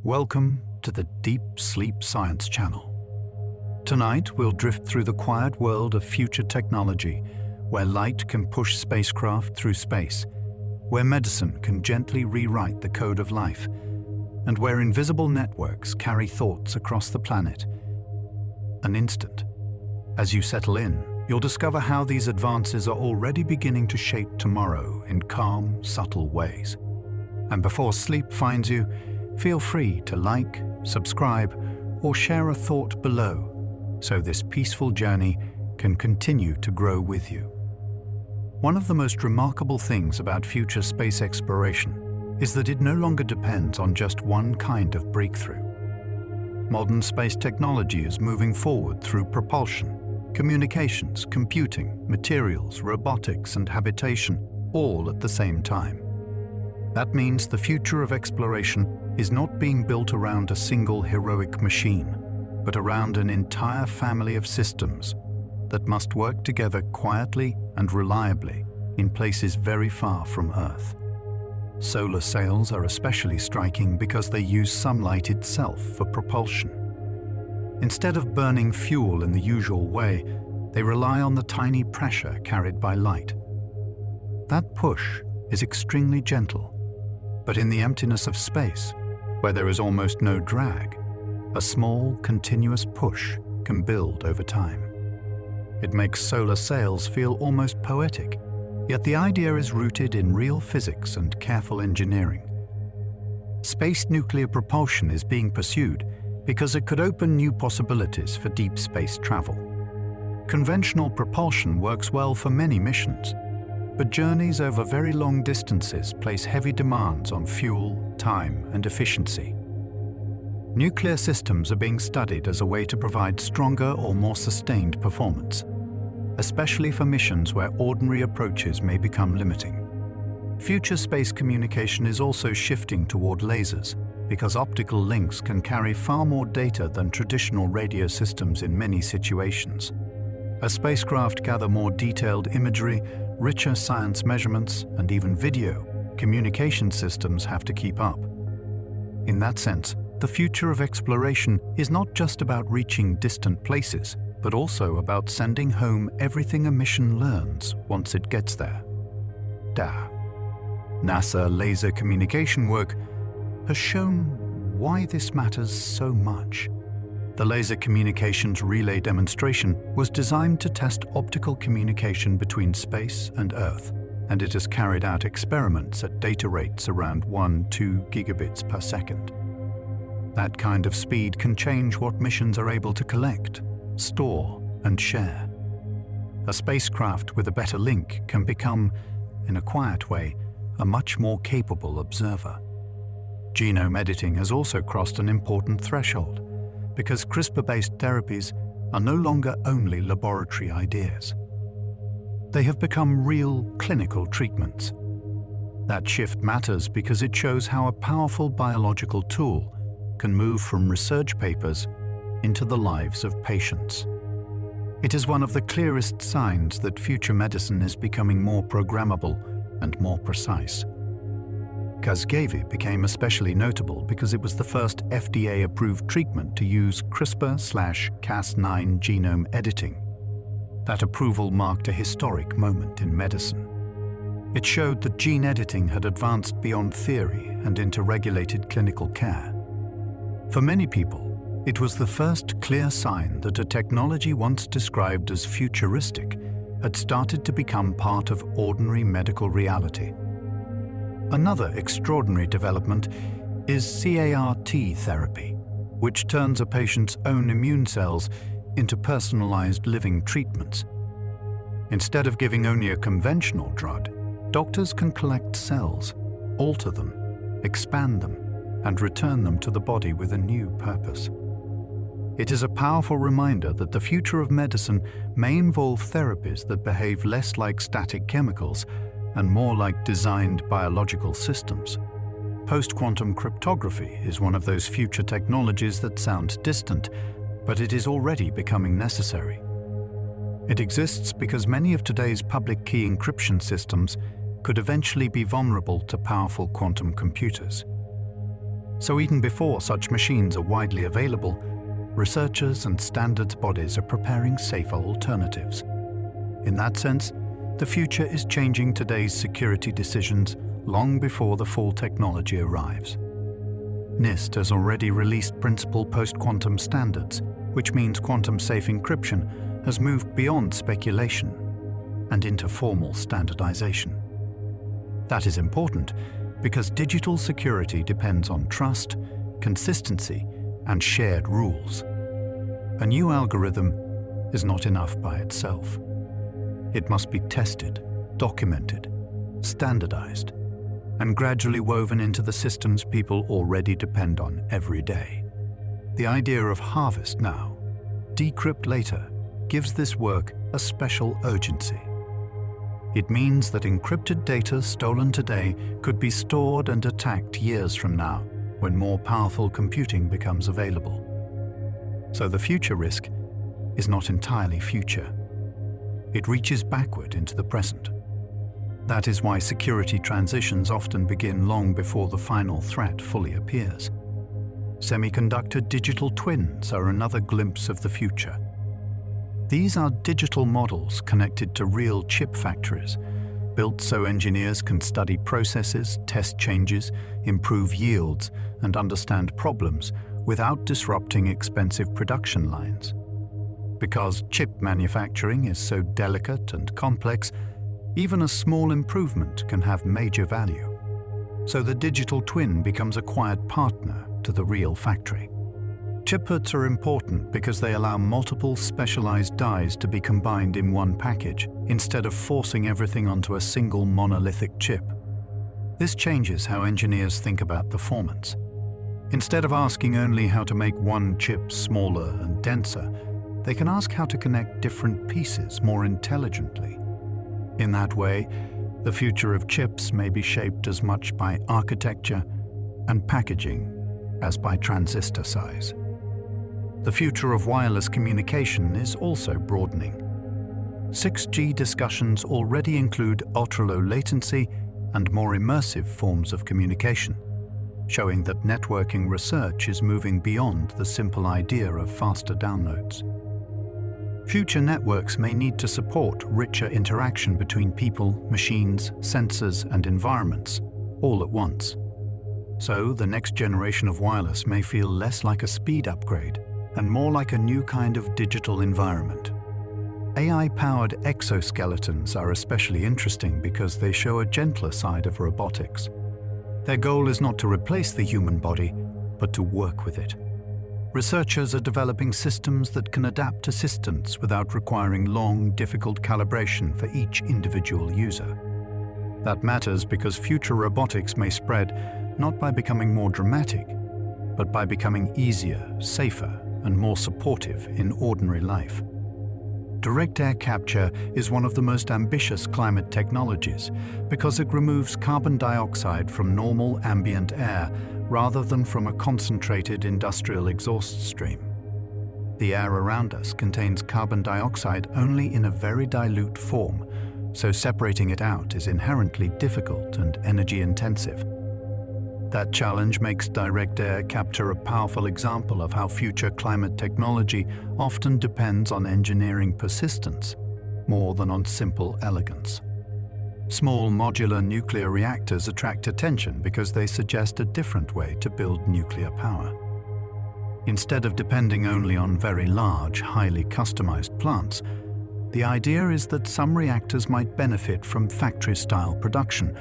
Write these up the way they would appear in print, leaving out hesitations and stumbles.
Welcome to the Deep Sleep Science Channel. Tonight, we'll drift through the quiet world of future technology, where light can push spacecraft through space, where medicine can gently rewrite the code of life, and where invisible networks carry thoughts across the planet. An instant. As you settle in, you'll discover how these advances are already beginning to shape tomorrow in calm, subtle ways. And before sleep finds you, feel free to like, subscribe, or share a thought below, so this peaceful journey can continue to grow with you. One of the most remarkable things about future space exploration is that it no longer depends on just one kind of breakthrough. Modern space technology is moving forward through propulsion, communications, computing, materials, robotics, and habitation, all at the same time. That means the future of exploration is not being built around a single heroic machine, but around an entire family of systems that must work together quietly and reliably in places very far from Earth. Solar sails are especially striking because they use sunlight itself for propulsion. Instead of burning fuel in the usual way, they rely on the tiny pressure carried by light. That push is extremely gentle, but in the emptiness of space, where there is almost no drag, a small, continuous push can build over time. It makes solar sails feel almost poetic, yet the idea is rooted in real physics and careful engineering. Space nuclear propulsion is being pursued because it could open new possibilities for deep space travel. Conventional propulsion works well for many missions, but journeys over very long distances place heavy demands on fuel, time, and efficiency. Nuclear systems are being studied as a way to provide stronger or more sustained performance, especially for missions where ordinary approaches may become limiting. Future space communication is also shifting toward lasers, because optical links can carry far more data than traditional radio systems in many situations. As spacecraft gather more detailed imagery, richer science measurements, and even video, communication systems have to keep up. In that sense, the future of exploration is not just about reaching distant places, but also about sending home everything a mission learns once it gets there. NASA laser communication work has shown why this matters so much. The Laser Communications Relay demonstration was designed to test optical communication between space and Earth, and it has carried out experiments at data rates around 1-2 gigabits per second. That kind of speed can change what missions are able to collect, store, and share. A spacecraft with a better link can become, in a quiet way, a much more capable observer. Genome editing has also crossed an important threshold, because CRISPR-based therapies are no longer only laboratory ideas. They have become real clinical treatments. That shift matters because it shows how a powerful biological tool can move from research papers into the lives of patients. It is one of the clearest signs that future medicine is becoming more programmable and more precise. Casgevy became especially notable because it was the first FDA-approved treatment to use CRISPR/Cas9 genome editing. That approval marked a historic moment in medicine. It showed that gene editing had advanced beyond theory and into regulated clinical care. For many people, it was the first clear sign that a technology once described as futuristic had started to become part of ordinary medical reality. Another extraordinary development is CAR-T therapy, which turns a patient's own immune cells into personalized living treatments. Instead of giving only a conventional drug, doctors can collect cells, alter them, expand them, and return them to the body with a new purpose. It is a powerful reminder that the future of medicine may involve therapies that behave less like static chemicals and more like designed biological systems. Post-quantum cryptography is one of those future technologies that sound distant, but it is already becoming necessary. It exists because many of today's public key encryption systems could eventually be vulnerable to powerful quantum computers. So even before such machines are widely available, researchers and standards bodies are preparing safer alternatives. In that sense, the future is changing today's security decisions long before the full technology arrives. NIST has already released principal post-quantum standards, which means quantum-safe encryption has moved beyond speculation and into formal standardization. That is important because digital security depends on trust, consistency, and shared rules. A new algorithm is not enough by itself. It must be tested, documented, standardized, and gradually woven into the systems people already depend on every day. The idea of harvest now, decrypt later, gives this work a special urgency. It means that encrypted data stolen today could be stored and attacked years from now, when more powerful computing becomes available. So the future risk is not entirely future. It reaches backward into the present. That is why security transitions often begin long before the final threat fully appears. Semiconductor digital twins are another glimpse of the future. These are digital models connected to real chip factories, built so engineers can study processes, test changes, improve yields, and understand problems without disrupting expensive production lines. Because chip manufacturing is so delicate and complex, even a small improvement can have major value. So the digital twin becomes a quiet partner to the real factory. Chiplets are important because they allow multiple specialized dies to be combined in one package, instead of forcing everything onto a single monolithic chip. This changes how engineers think about performance. Instead of asking only how to make one chip smaller and denser, they can ask how to connect different pieces more intelligently. In that way, the future of chips may be shaped as much by architecture and packaging as by transistor size. The future of wireless communication is also broadening. 6G discussions already include ultra-low latency and more immersive forms of communication, showing that networking research is moving beyond the simple idea of faster downloads. Future networks may need to support richer interaction between people, machines, sensors, and environments, all at once. So, the next generation of wireless may feel less like a speed upgrade and more like a new kind of digital environment. AI-powered exoskeletons are especially interesting because they show a gentler side of robotics. Their goal is not to replace the human body, but to work with it. Researchers are developing systems that can adapt assistance without requiring long, difficult calibration for each individual user. That matters because future robotics may spread not by becoming more dramatic, but by becoming easier, safer, and more supportive in ordinary life. Direct air capture is one of the most ambitious climate technologies because it removes carbon dioxide from normal ambient air rather than from a concentrated industrial exhaust stream. The air around us contains carbon dioxide only in a very dilute form, so separating it out is inherently difficult and energy-intensive. That challenge makes direct air capture a powerful example of how future climate technology often depends on engineering persistence more than on simple elegance. Small modular nuclear reactors attract attention because they suggest a different way to build nuclear power. Instead of depending only on very large, highly customized plants, the idea is that some reactors might benefit from factory-style production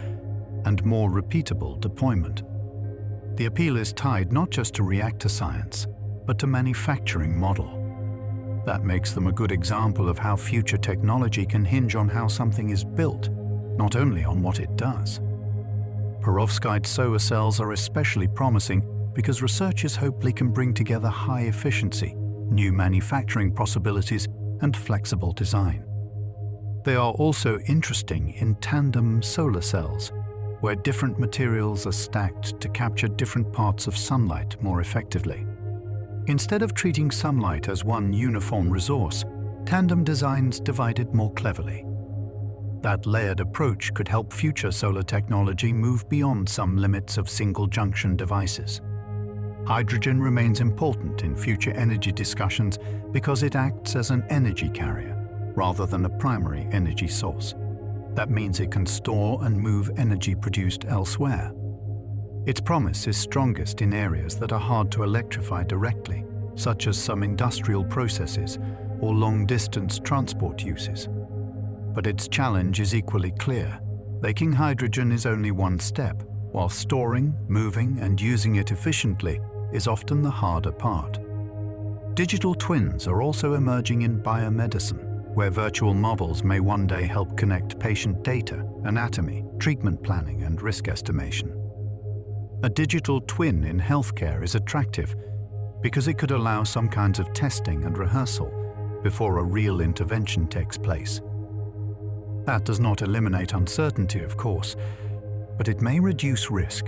and more repeatable deployment. The appeal is tied not just to reactor science, but to manufacturing model. That makes them a good example of how future technology can hinge on how something is built, not only on what it does. Perovskite solar cells are especially promising because researchers hope they can bring together high efficiency, new manufacturing possibilities, and flexible design. They are also interesting in tandem solar cells, where different materials are stacked to capture different parts of sunlight more effectively. Instead of treating sunlight as one uniform resource, tandem designs divide it more cleverly. That layered approach could help future solar technology move beyond some limits of single-junction devices. Hydrogen remains important in future energy discussions because it acts as an energy carrier rather than a primary energy source. That means it can store and move energy produced elsewhere. Its promise is strongest in areas that are hard to electrify directly, such as some industrial processes or long-distance transport uses. But its challenge is equally clear. Making hydrogen is only one step, while storing, moving, and using it efficiently is often the harder part. Digital twins are also emerging in biomedicine, where virtual models may one day help connect patient data, anatomy, treatment planning, and risk estimation. A digital twin in healthcare is attractive because it could allow some kinds of testing and rehearsal before a real intervention takes place. That does not eliminate uncertainty, of course, but it may reduce risk.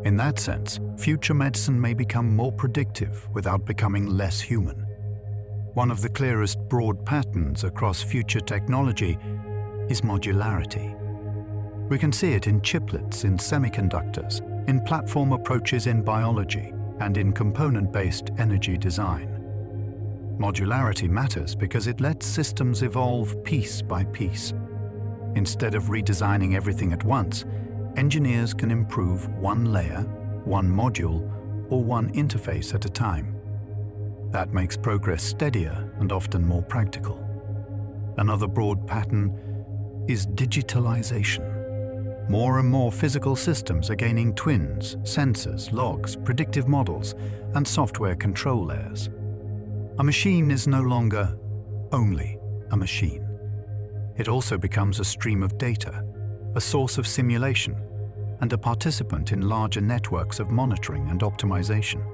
In that sense, future medicine may become more predictive without becoming less human. One of the clearest broad patterns across future technology is modularity. We can see it in chiplets in semiconductors, in platform approaches in biology, and in component-based energy design. Modularity matters because it lets systems evolve piece by piece. Instead of redesigning everything at once, engineers can improve one layer, one module, or one interface at a time. That makes progress steadier and often more practical. Another broad pattern is digitalization. More and more physical systems are gaining twins, sensors, logs, predictive models, and software control layers. A machine is no longer only a machine. It also becomes a stream of data, a source of simulation, and a participant in larger networks of monitoring and optimization.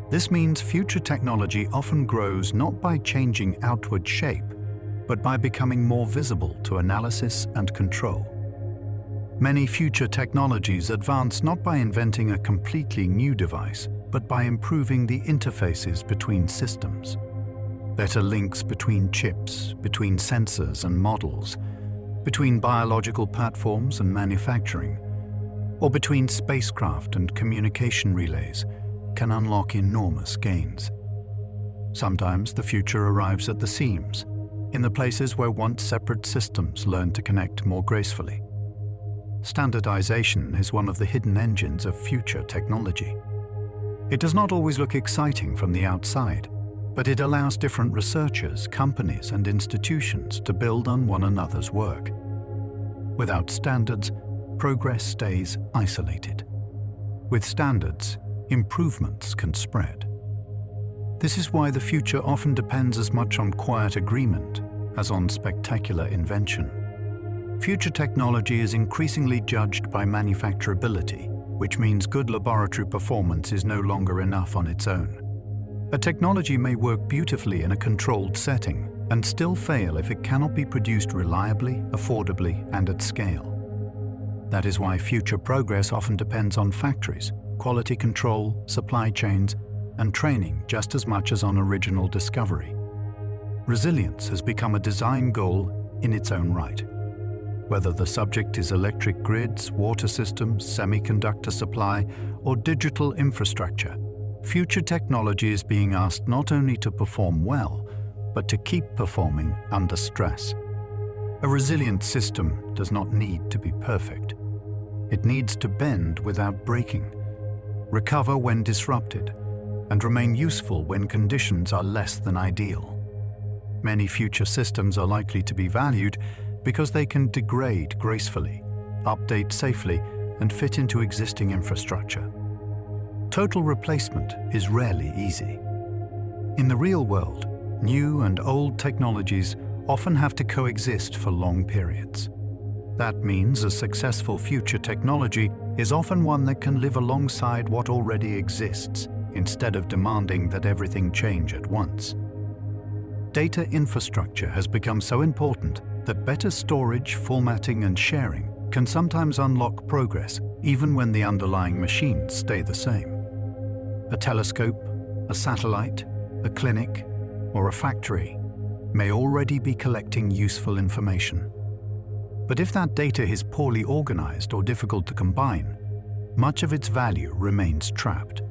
This means future technology often grows not by changing outward shape, but by becoming more visible to analysis and control. Many future technologies advance not by inventing a completely new device, but by improving the interfaces between systems. Better links between chips, between sensors and models, between biological platforms and manufacturing, or between spacecraft and communication relays can unlock enormous gains. Sometimes the future arrives at the seams, in the places where once separate systems learn to connect more gracefully. Standardization is one of the hidden engines of future technology. It does not always look exciting from the outside, but it allows different researchers, companies, and institutions to build on one another's work. Without standards, progress stays isolated. With standards, improvements can spread. This is why the future often depends as much on quiet agreement as on spectacular invention. Future technology is increasingly judged by manufacturability, which means good laboratory performance is no longer enough on its own. A technology may work beautifully in a controlled setting and still fail if it cannot be produced reliably, affordably, and at scale. That is why future progress often depends on factories, quality control, supply chains, and training just as much as on original discovery. Resilience has become a design goal in its own right. Whether the subject is electric grids, water systems, semiconductor supply, or digital infrastructure, future technology is being asked not only to perform well, but to keep performing under stress. A resilient system does not need to be perfect. It needs to bend without breaking, recover when disrupted, and remain useful when conditions are less than ideal. Many future systems are likely to be valued because they can degrade gracefully, update safely, and fit into existing infrastructure. Total replacement is rarely easy. In the real world, new and old technologies often have to coexist for long periods. That means a successful future technology is often one that can live alongside what already exists, instead of demanding that everything change at once. Data infrastructure has become so important that better storage, formatting, and sharing can sometimes unlock progress even when the underlying machines stay the same. A telescope, a satellite, a clinic, or a factory may already be collecting useful information. But if that data is poorly organized or difficult to combine, much of its value remains trapped.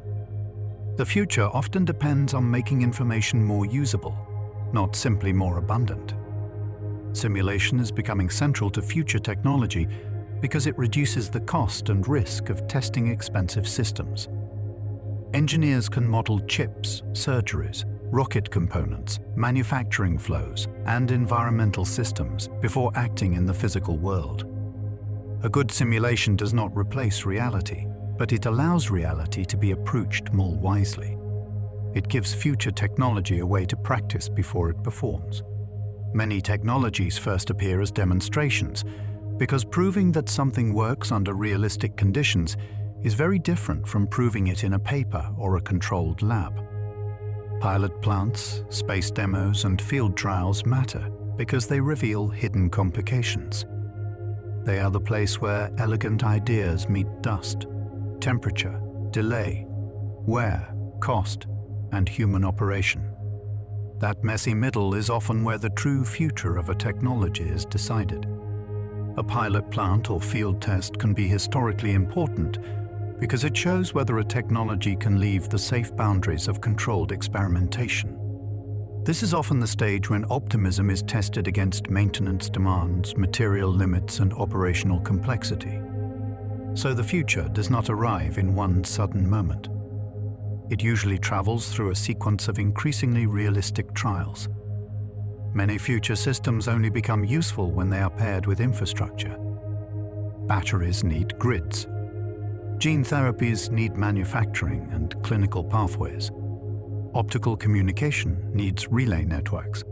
The future often depends on making information more usable, not simply more abundant. Simulation is becoming central to future technology because it reduces the cost and risk of testing expensive systems. Engineers can model chips, surgeries, rocket components, manufacturing flows, and environmental systems before acting in the physical world. A good simulation does not replace reality, but it allows reality to be approached more wisely. It gives future technology a way to practice before it performs. Many technologies first appear as demonstrations, because proving that something works under realistic conditions is very different from proving it in a paper or a controlled lab. Pilot plants, space demos, and field trials matter because they reveal hidden complications. They are the place where elegant ideas meet dust, temperature, delay, wear, cost, and human operation. That messy middle is often where the true future of a technology is decided. A pilot plant or field test can be historically important because it shows whether a technology can leave the safe boundaries of controlled experimentation. This is often the stage when optimism is tested against maintenance demands, material limits, and operational complexity. So the future does not arrive in one sudden moment. It usually travels through a sequence of increasingly realistic trials. Many future systems only become useful when they are paired with infrastructure. Batteries need grids. Gene therapies need manufacturing and clinical pathways. Optical communication needs relay networks.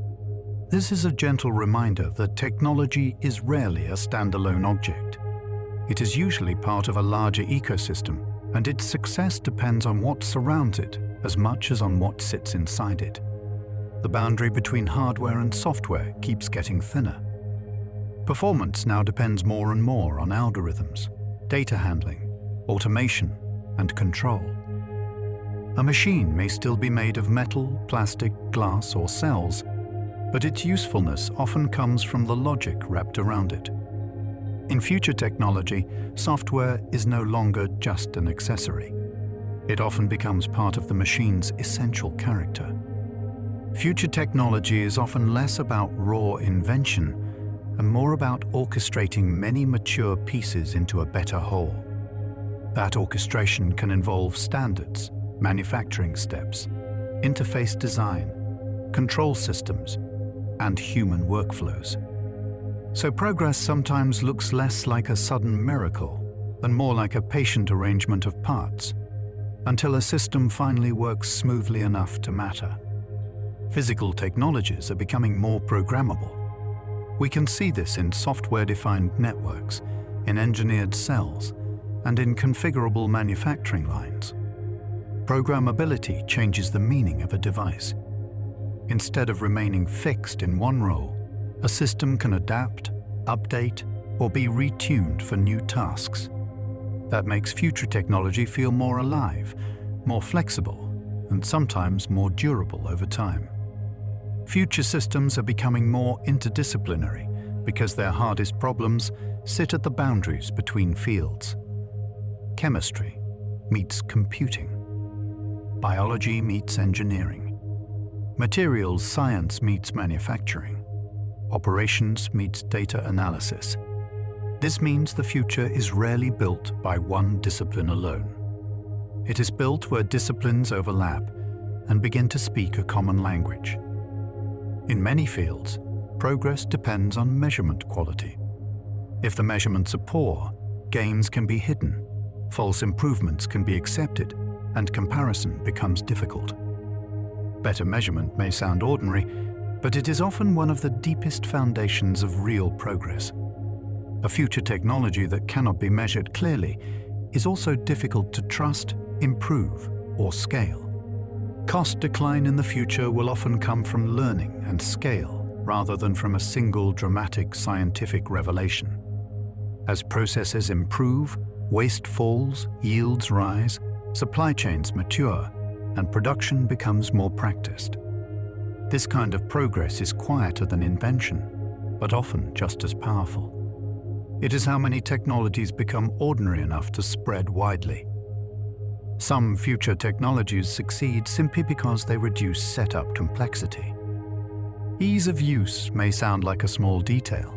This is a gentle reminder that technology is rarely a standalone object. It is usually part of a larger ecosystem, and its success depends on what surrounds it as much as on what sits inside it. The boundary between hardware and software keeps getting thinner. Performance now depends more and more on algorithms, data handling, automation, and control. A machine may still be made of metal, plastic, glass, or cells, but its usefulness often comes from the logic wrapped around it. In future technology, software is no longer just an accessory. It often becomes part of the machine's essential character. Future technology is often less about raw invention and more about orchestrating many mature pieces into a better whole. That orchestration can involve standards, manufacturing steps, interface design, control systems, and human workflows. So progress sometimes looks less like a sudden miracle than more like a patient arrangement of parts, until a system finally works smoothly enough to matter. Physical technologies are becoming more programmable. We can see this in software-defined networks, in engineered cells, and in configurable manufacturing lines. Programmability changes the meaning of a device. Instead of remaining fixed in one role, a system can adapt, update, or be retuned for new tasks. That makes future technology feel more alive, more flexible, and sometimes more durable over time. Future systems are becoming more interdisciplinary because their hardest problems sit at the boundaries between fields. Chemistry meets computing. Biology meets engineering. Materials science meets manufacturing. Operations meets data analysis. This means the future is rarely built by one discipline alone. It is built where disciplines overlap and begin to speak a common language. In many fields, progress depends on measurement quality. If the measurements are poor, gains can be hidden, false improvements can be accepted, and comparison becomes difficult. Better measurement may sound ordinary, but it is often one of the deepest foundations of real progress. A future technology that cannot be measured clearly is also difficult to trust, improve, or scale. Cost decline in the future will often come from learning and scale rather than from a single dramatic scientific revelation. As processes improve, waste falls, yields rise, supply chains mature, and production becomes more practiced. This kind of progress is quieter than invention, but often just as powerful. It is how many technologies become ordinary enough to spread widely. Some future technologies succeed simply because they reduce setup complexity. Ease of use may sound like a small detail,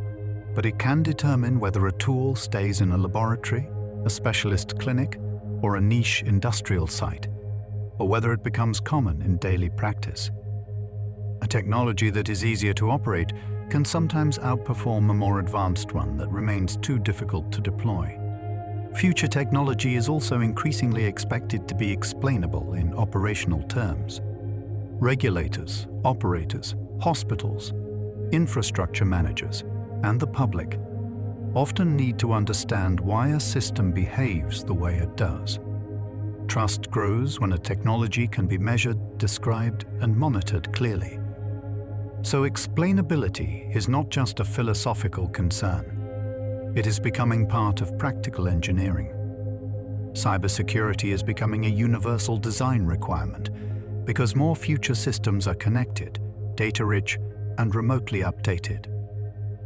but it can determine whether a tool stays in a laboratory, a specialist clinic, or a niche industrial site, or whether it becomes common in daily practice. A technology that is easier to operate can sometimes outperform a more advanced one that remains too difficult to deploy. Future technology is also increasingly expected to be explainable in operational terms. Regulators, operators, hospitals, infrastructure managers, and the public often need to understand why a system behaves the way it does. Trust grows when a technology can be measured, described, and monitored clearly. So explainability is not just a philosophical concern. It is becoming part of practical engineering. Cybersecurity is becoming a universal design requirement because more future systems are connected, data-rich, and remotely updated.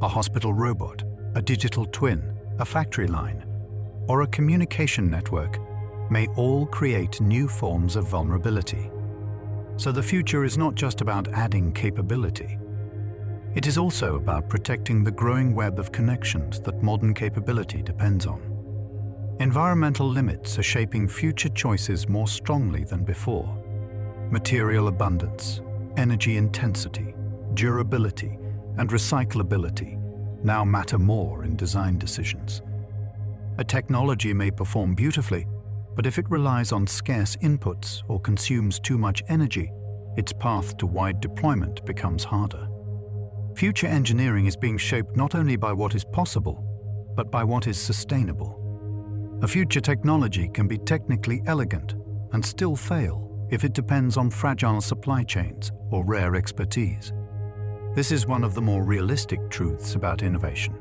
A hospital robot, a digital twin, a factory line, or a communication network may all create new forms of vulnerability. So the future is not just about adding capability. It is also about protecting the growing web of connections that modern capability depends on. Environmental limits are shaping future choices more strongly than before. Material abundance, energy intensity, durability, and recyclability now matter more in design decisions. A technology may perform beautifully, but if it relies on scarce inputs or consumes too much energy, its path to wide deployment becomes harder. Future engineering is being shaped not only by what is possible, but by what is sustainable. A future technology can be technically elegant and still fail if it depends on fragile supply chains or rare expertise. This is one of the more realistic truths about innovation.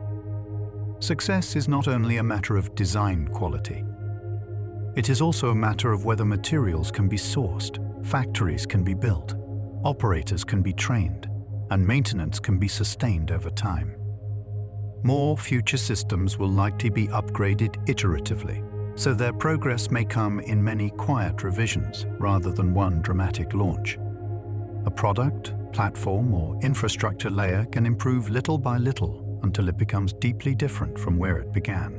Success is not only a matter of design quality. It is also a matter of whether materials can be sourced, factories can be built, operators can be trained, and maintenance can be sustained over time. More future systems will likely be upgraded iteratively, so their progress may come in many quiet revisions rather than one dramatic launch. A product, platform, or infrastructure layer can improve little by little until it becomes deeply different from where it began.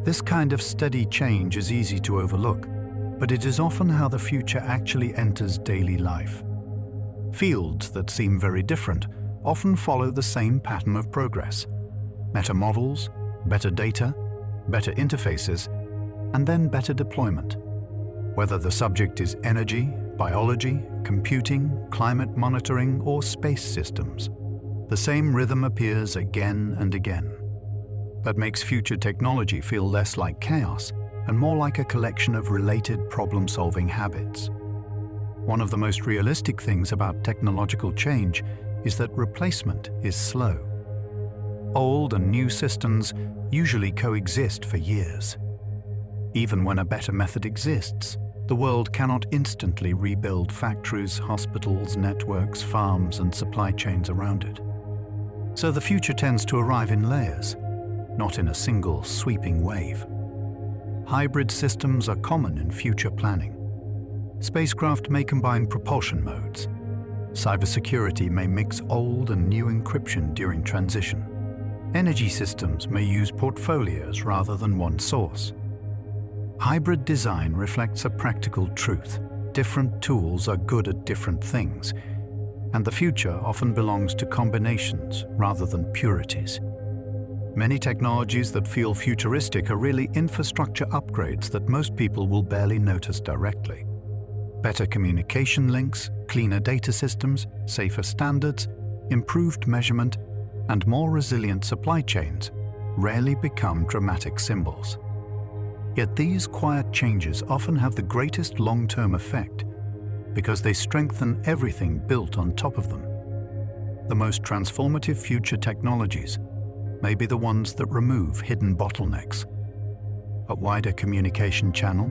This kind of steady change is easy to overlook, but it is often how the future actually enters daily life. Fields that seem very different often follow the same pattern of progress. Meta models, better data, better interfaces, and then better deployment. Whether the subject is energy, biology, computing, climate monitoring, or space systems, the same rhythm appears again and again. That makes future technology feel less like chaos and more like a collection of related problem-solving habits. One of the most realistic things about technological change is that replacement is slow. Old and new systems usually coexist for years. Even when a better method exists, the world cannot instantly rebuild factories, hospitals, networks, farms, and supply chains around it. So the future tends to arrive in layers, not in a single sweeping wave. Hybrid systems are common in future planning. Spacecraft may combine propulsion modes. Cybersecurity may mix old and new encryption during transition. Energy systems may use portfolios rather than one source. Hybrid design reflects a practical truth. Different tools are good at different things, and the future often belongs to combinations rather than purities. Many technologies that feel futuristic are really infrastructure upgrades that most people will barely notice directly. Better communication links, cleaner data systems, safer standards, improved measurement, and more resilient supply chains rarely become dramatic symbols. Yet these quiet changes often have the greatest long-term effect because they strengthen everything built on top of them. The most transformative future technologies may be the ones that remove hidden bottlenecks. A wider communication channel,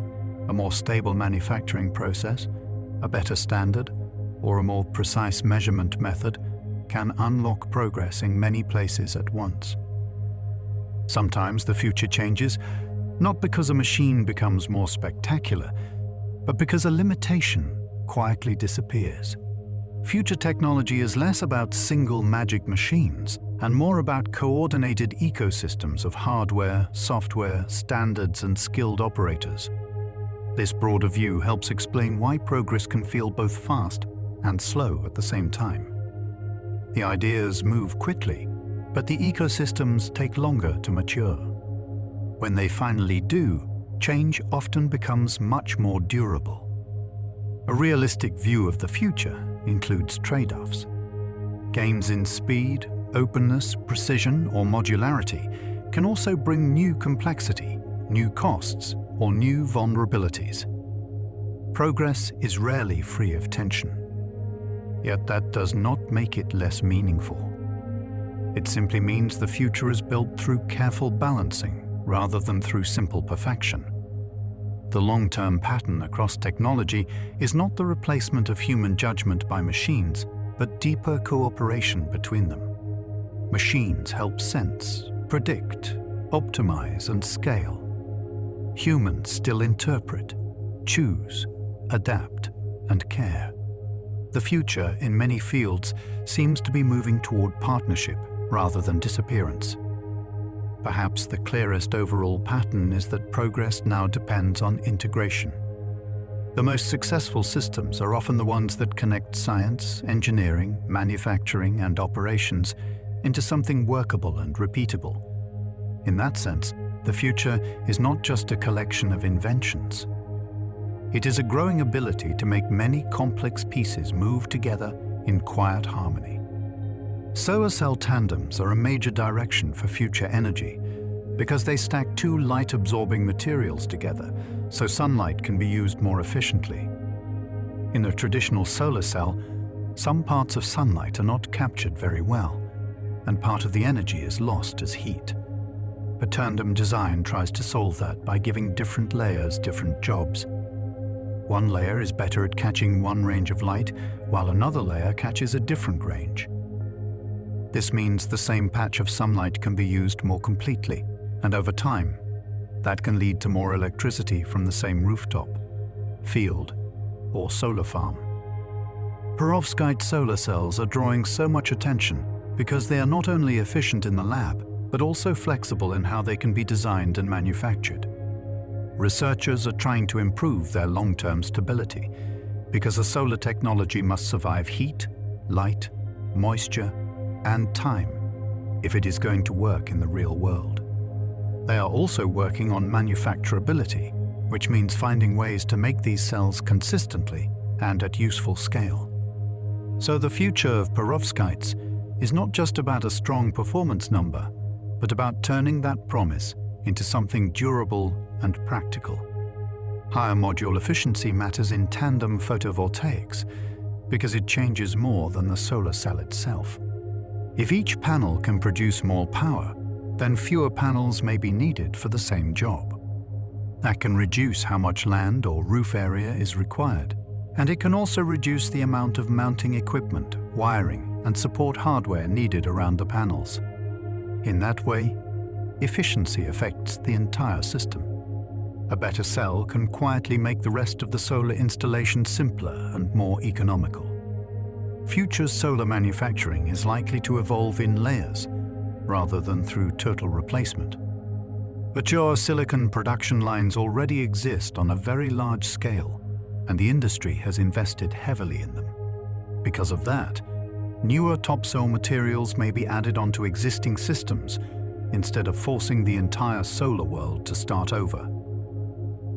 a more stable manufacturing process, a better standard, or a more precise measurement method can unlock progress in many places at once. Sometimes the future changes Not because a machine becomes more spectacular, but because a limitation quietly disappears. Future technology is less about single magic machines and more about coordinated ecosystems of hardware, software, standards, and skilled operators. This broader view helps explain why progress can feel both fast and slow at the same time. The ideas move quickly, but the ecosystems take longer to mature. When they finally do, change often becomes much more durable. A realistic view of the future includes trade-offs. Gains in speed, openness, precision, or modularity can also bring new complexity, new costs, or new vulnerabilities. Progress is rarely free of tension. Yet that does not make it less meaningful. It simply means the future is built through careful balancing rather than through simple perfection. The long-term pattern across technology is not the replacement of human judgment by machines, but deeper cooperation between them. Machines help sense, predict, optimize, and scale. Humans still interpret, choose, adapt, and care. The future, in many fields, seems to be moving toward partnership rather than disappearance. Perhaps the clearest overall pattern is that progress now depends on integration. The most successful systems are often the ones that connect science, engineering, manufacturing, and operations into something workable and repeatable. In that sense, the future is not just a collection of inventions. It is a growing ability to make many complex pieces move together in quiet harmony. Solar cell tandems are a major direction for future energy because they stack two light-absorbing materials together so sunlight can be used more efficiently. In a traditional solar cell, some parts of sunlight are not captured very well, and part of the energy is lost as heat. But tandem design tries to solve that by giving different layers different jobs. One layer is better at catching one range of light, while another layer catches a different range. This means the same patch of sunlight can be used more completely, and over time, that can lead to more electricity from the same rooftop, field, or solar farm. Perovskite solar cells are drawing so much attention because they are not only efficient in the lab, but also flexible in how they can be designed and manufactured. Researchers are trying to improve their long-term stability because a solar technology must survive heat, light, moisture, and time if it is going to work in the real world. They are also working on manufacturability, which means finding ways to make these cells consistently and at useful scale. So the future of perovskites is not just about a strong performance number, but about turning that promise into something durable and practical. Higher module efficiency matters in tandem photovoltaics because it changes more than the solar cell itself. If each panel can produce more power, then fewer panels may be needed for the same job. That can reduce how much land or roof area is required, and it can also reduce the amount of mounting equipment, wiring, and support hardware needed around the panels. In that way, efficiency affects the entire system. A better cell can quietly make the rest of the solar installation simpler and more economical. Future solar manufacturing is likely to evolve in layers, rather than through total replacement. Mature silicon production lines already exist on a very large scale, and the industry has invested heavily in them. Because of that, newer topsoil materials may be added onto existing systems instead of forcing the entire solar world to start over.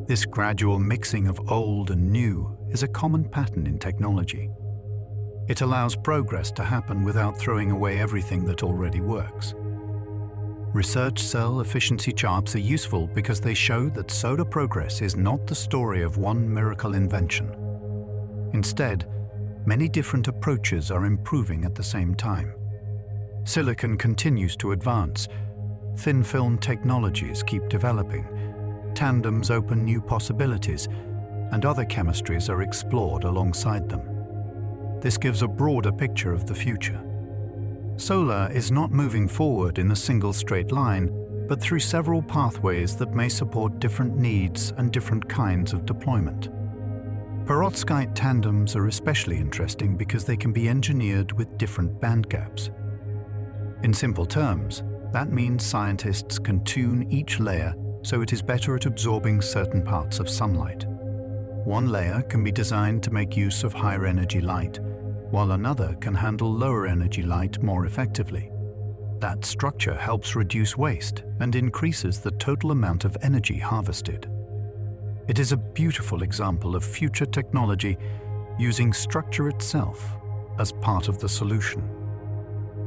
This gradual mixing of old and new is a common pattern in technology. It allows progress to happen without throwing away everything that already works. Research cell efficiency charts are useful because they show that solar progress is not the story of one miracle invention. Instead, many different approaches are improving at the same time. Silicon continues to advance, thin film technologies keep developing, tandems open new possibilities, and other chemistries are explored alongside them. This gives a broader picture of the future. Solar is not moving forward in a single straight line, but through several pathways that may support different needs and different kinds of deployment. Perovskite tandems are especially interesting because they can be engineered with different band gaps. In simple terms, that means scientists can tune each layer so it is better at absorbing certain parts of sunlight. One layer can be designed to make use of higher energy light, while another can handle lower energy light more effectively. That structure helps reduce waste and increases the total amount of energy harvested. It is a beautiful example of future technology using structure itself as part of the solution.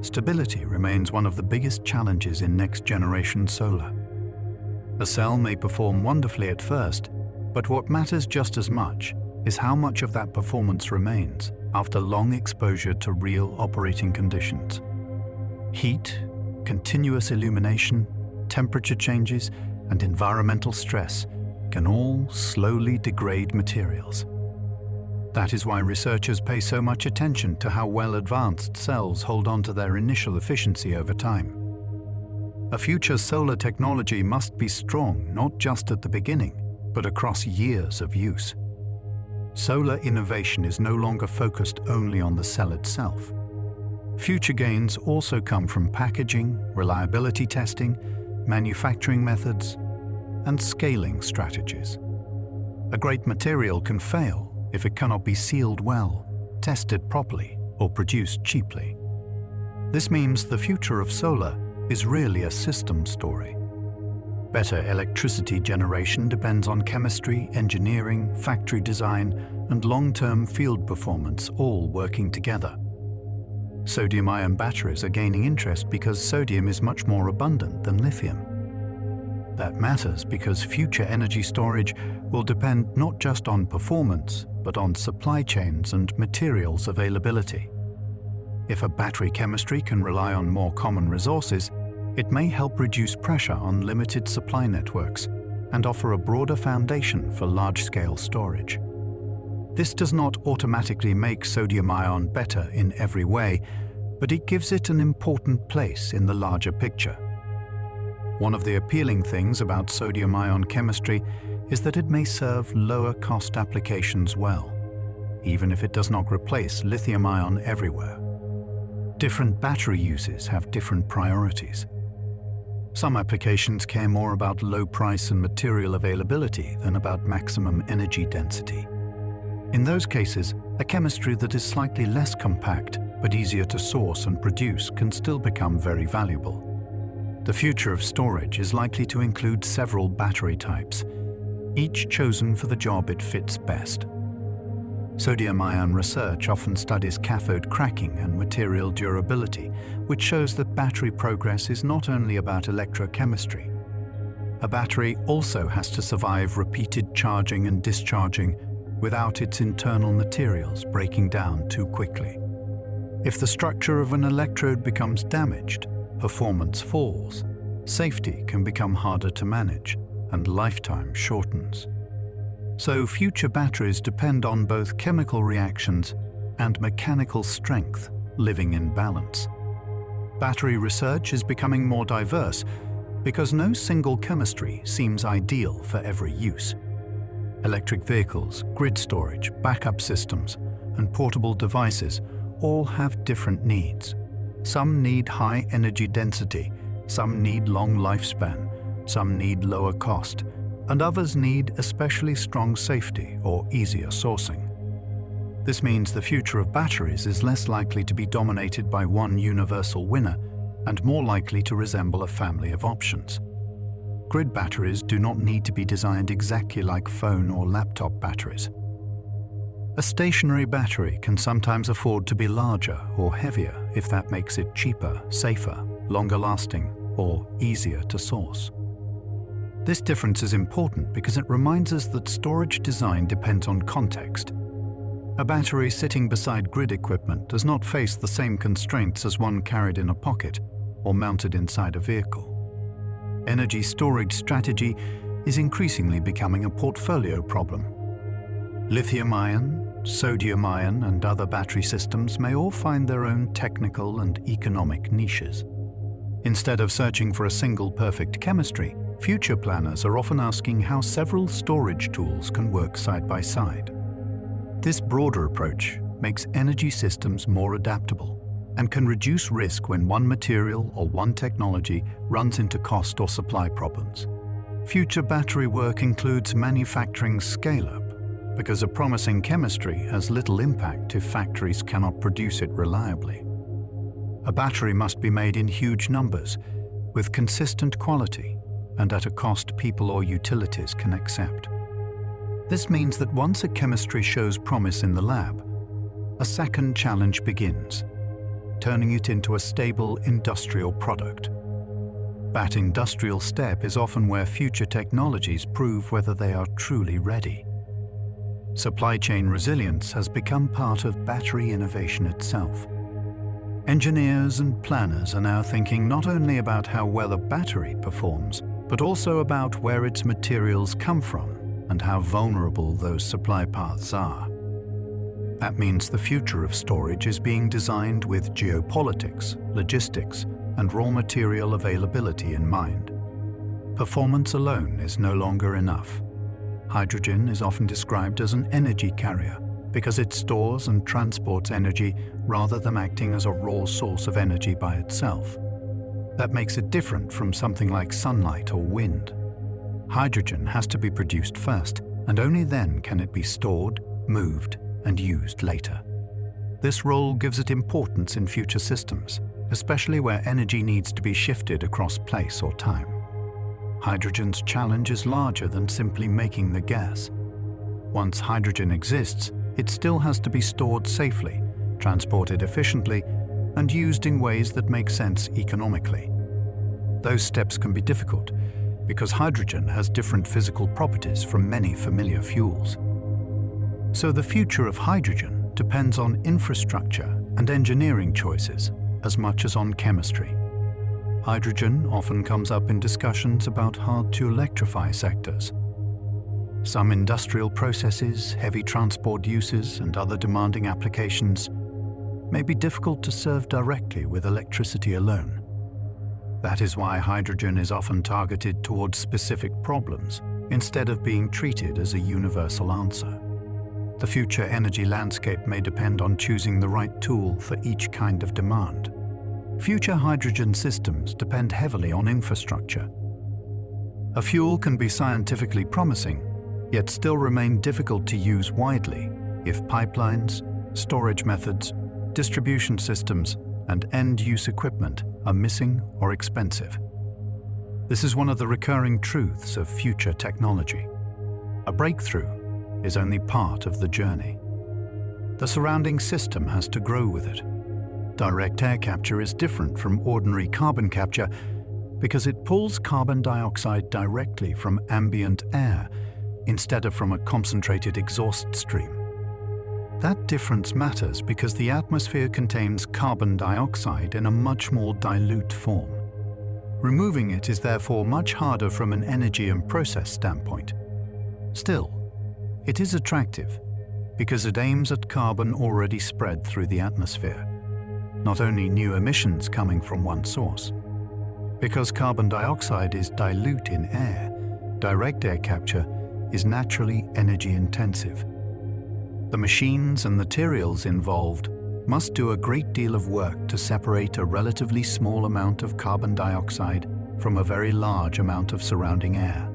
Stability remains one of the biggest challenges in next-generation solar. A cell may perform wonderfully at first, but what matters just as much is how much of that performance remains after long exposure to real operating conditions. Heat, continuous illumination, temperature changes, and environmental stress can all slowly degrade materials. That is why researchers pay so much attention to how well advanced cells hold on to their initial efficiency over time. A future solar technology must be strong not just at the beginning, but across years of use. Solar innovation is no longer focused only on the cell itself. Future gains also come from packaging, reliability testing, manufacturing methods, and scaling strategies. A great material can fail if it cannot be sealed well, tested properly, or produced cheaply. This means the future of solar is really a system story. Better electricity generation depends on chemistry, engineering, factory design, and long-term field performance all working together. Sodium-ion batteries are gaining interest because sodium is much more abundant than lithium. That matters because future energy storage will depend not just on performance, but on supply chains and materials availability. If a battery chemistry can rely on more common resources, it may help reduce pressure on limited supply networks and offer a broader foundation for large-scale storage. This does not automatically make sodium-ion better in every way, but it gives it an important place in the larger picture. One of the appealing things about sodium-ion chemistry is that it may serve lower-cost applications well, even if it does not replace lithium-ion everywhere. Different battery uses have different priorities. Some applications care more about low price and material availability than about maximum energy density. In those cases, a chemistry that is slightly less compact but easier to source and produce can still become very valuable. The future of storage is likely to include several battery types, each chosen for the job it fits best. Sodium-ion research often studies cathode cracking and material durability, which shows that battery progress is not only about electrochemistry. A battery also has to survive repeated charging and discharging without its internal materials breaking down too quickly. If the structure of an electrode becomes damaged, performance falls, safety can become harder to manage, and lifetime shortens. So future batteries depend on both chemical reactions and mechanical strength living in balance. Battery research is becoming more diverse because no single chemistry seems ideal for every use. Electric vehicles, grid storage, backup systems, and portable devices all have different needs. Some need high energy density, some need long lifespan, some need lower cost, and others need especially strong safety or easier sourcing. This means the future of batteries is less likely to be dominated by one universal winner and more likely to resemble a family of options. Grid batteries do not need to be designed exactly like phone or laptop batteries. A stationary battery can sometimes afford to be larger or heavier if that makes it cheaper, safer, longer lasting, or easier to source. This difference is important because it reminds us that storage design depends on context. A battery sitting beside grid equipment does not face the same constraints as one carried in a pocket or mounted inside a vehicle. Energy storage strategy is increasingly becoming a portfolio problem. Lithium-ion, sodium-ion, and other battery systems may all find their own technical and economic niches. Instead of searching for a single perfect chemistry, future planners are often asking how several storage tools can work side by side. This broader approach makes energy systems more adaptable and can reduce risk when one material or one technology runs into cost or supply problems. Future battery work includes manufacturing scale-up, because a promising chemistry has little impact if factories cannot produce it reliably. A battery must be made in huge numbers, with consistent quality, and at a cost people or utilities can accept. This means that once a chemistry shows promise in the lab, a second challenge begins, turning it into a stable industrial product. That industrial step is often where future technologies prove whether they are truly ready. Supply chain resilience has become part of battery innovation itself. Engineers and planners are now thinking not only about how well a battery performs, but also about where its materials come from and how vulnerable those supply paths are. That means the future of storage is being designed with geopolitics, logistics, and raw material availability in mind. Performance alone is no longer enough. Hydrogen is often described as an energy carrier because it stores and transports energy rather than acting as a raw source of energy by itself. That makes it different from something like sunlight or wind. Hydrogen has to be produced first, and only then can it be stored, moved, and used later. This role gives it importance in future systems, especially where energy needs to be shifted across place or time. Hydrogen's challenge is larger than simply making the gas. Once hydrogen exists, it still has to be stored safely, transported efficiently, and used in ways that make sense economically. Those steps can be difficult because hydrogen has different physical properties from many familiar fuels. So the future of hydrogen depends on infrastructure and engineering choices as much as on chemistry. Hydrogen often comes up in discussions about hard-to-electrify sectors. Some industrial processes, heavy transport uses, and other demanding applications may be difficult to serve directly with electricity alone. That is why hydrogen is often targeted towards specific problems instead of being treated as a universal answer. The future energy landscape may depend on choosing the right tool for each kind of demand. Future hydrogen systems depend heavily on infrastructure. A fuel can be scientifically promising, yet still remain difficult to use widely if pipelines, storage methods, distribution systems, and end-use equipment are missing or expensive. This is one of the recurring truths of future technology. A breakthrough is only part of the journey. The surrounding system has to grow with it. Direct air capture is different from ordinary carbon capture because it pulls carbon dioxide directly from ambient air instead of from a concentrated exhaust stream. That difference matters because the atmosphere contains carbon dioxide in a much more dilute form. Removing it is therefore much harder from an energy and process standpoint. Still, it is attractive because it aims at carbon already spread through the atmosphere, not only new emissions coming from one source. Because carbon dioxide is dilute in air, direct air capture is naturally energy intensive. The machines and materials involved must do a great deal of work to separate a relatively small amount of carbon dioxide from a very large amount of surrounding air.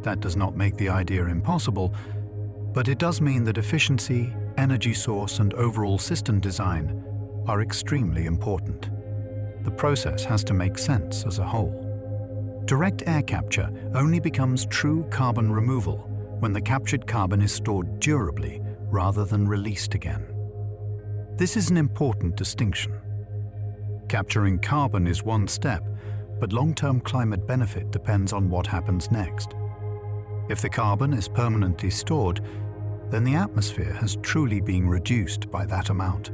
That does not make the idea impossible, but it does mean that efficiency, energy source, and overall system design are extremely important. The process has to make sense as a whole. Direct air capture only becomes true carbon removal when the captured carbon is stored durably rather than released again. This is an important distinction. Capturing carbon is one step, but long-term climate benefit depends on what happens next. If the carbon is permanently stored, then the atmosphere has truly been reduced by that amount.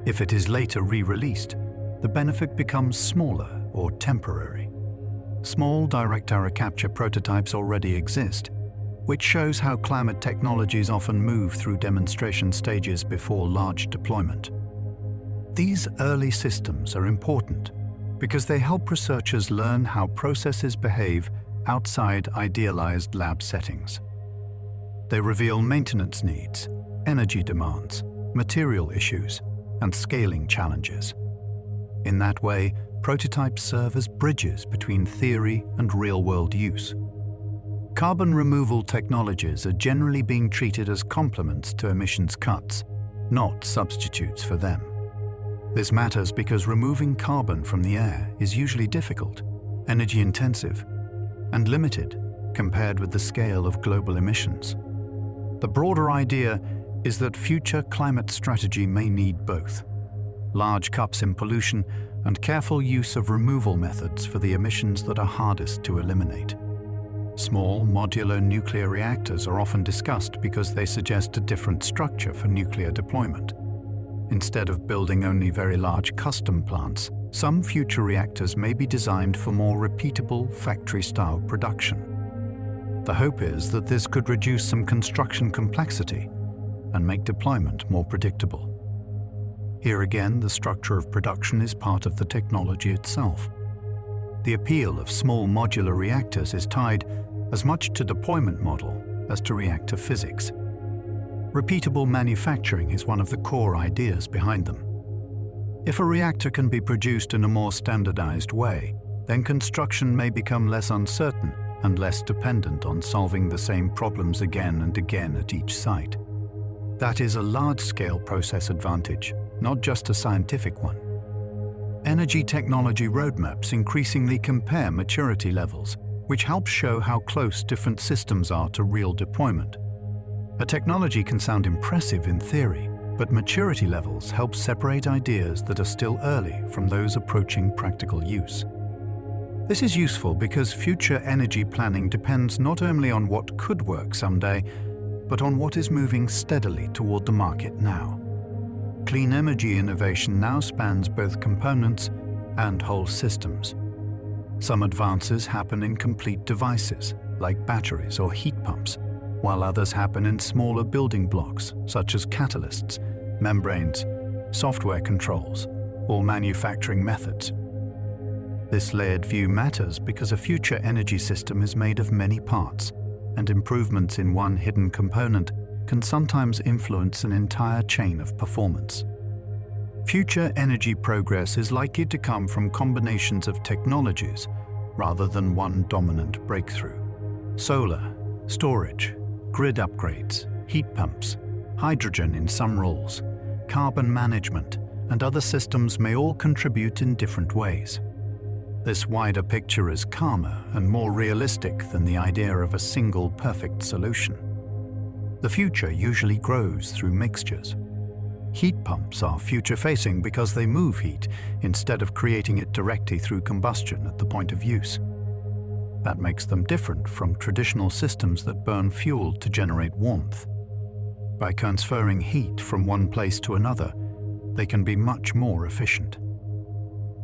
If it is later re-released, the benefit becomes smaller or temporary. Small direct air capture prototypes already exist, which shows how climate technologies often move through demonstration stages before large deployment. These early systems are important because they help researchers learn how processes behave outside idealized lab settings. They reveal maintenance needs, energy demands, material issues, and scaling challenges. In that way, prototypes serve as bridges between theory and real-world use. Carbon removal technologies are generally being treated as complements to emissions cuts, not substitutes for them. This matters because removing carbon from the air is usually difficult, energy-intensive, and limited compared with the scale of global emissions. The broader idea is that future climate strategy may need both: large cuts in pollution and careful use of removal methods for the emissions that are hardest to eliminate. Small modular nuclear reactors are often discussed because they suggest a different structure for nuclear deployment. Instead of building only very large custom plants, some future reactors may be designed for more repeatable factory-style production. The hope is that this could reduce some construction complexity and make deployment more predictable. Here again, the structure of production is part of the technology itself. The appeal of small modular reactors is tied as much to deployment model as to reactor physics. Repeatable manufacturing is one of the core ideas behind them. If a reactor can be produced in a more standardized way, then construction may become less uncertain and less dependent on solving the same problems again and again at each site. That is a large-scale process advantage, not just a scientific one. Energy technology roadmaps increasingly compare maturity levels, which helps show how close different systems are to real deployment. A technology can sound impressive in theory, but maturity levels help separate ideas that are still early from those approaching practical use. This is useful because future energy planning depends not only on what could work someday, but on what is moving steadily toward the market now. Clean energy innovation now spans both components and whole systems. Some advances happen in complete devices, like batteries or heat pumps, while others happen in smaller building blocks, such as catalysts, membranes, software controls, or manufacturing methods. This layered view matters because a future energy system is made of many parts, and improvements in one hidden component can sometimes influence an entire chain of performance. Future energy progress is likely to come from combinations of technologies rather than one dominant breakthrough. Solar, storage, grid upgrades, heat pumps, hydrogen in some roles, carbon management, and other systems may all contribute in different ways. This wider picture is calmer and more realistic than the idea of a single perfect solution. The future usually grows through mixtures. Heat pumps are future-facing because they move heat instead of creating it directly through combustion at the point of use. That makes them different from traditional systems that burn fuel to generate warmth. By transferring heat from one place to another, they can be much more efficient.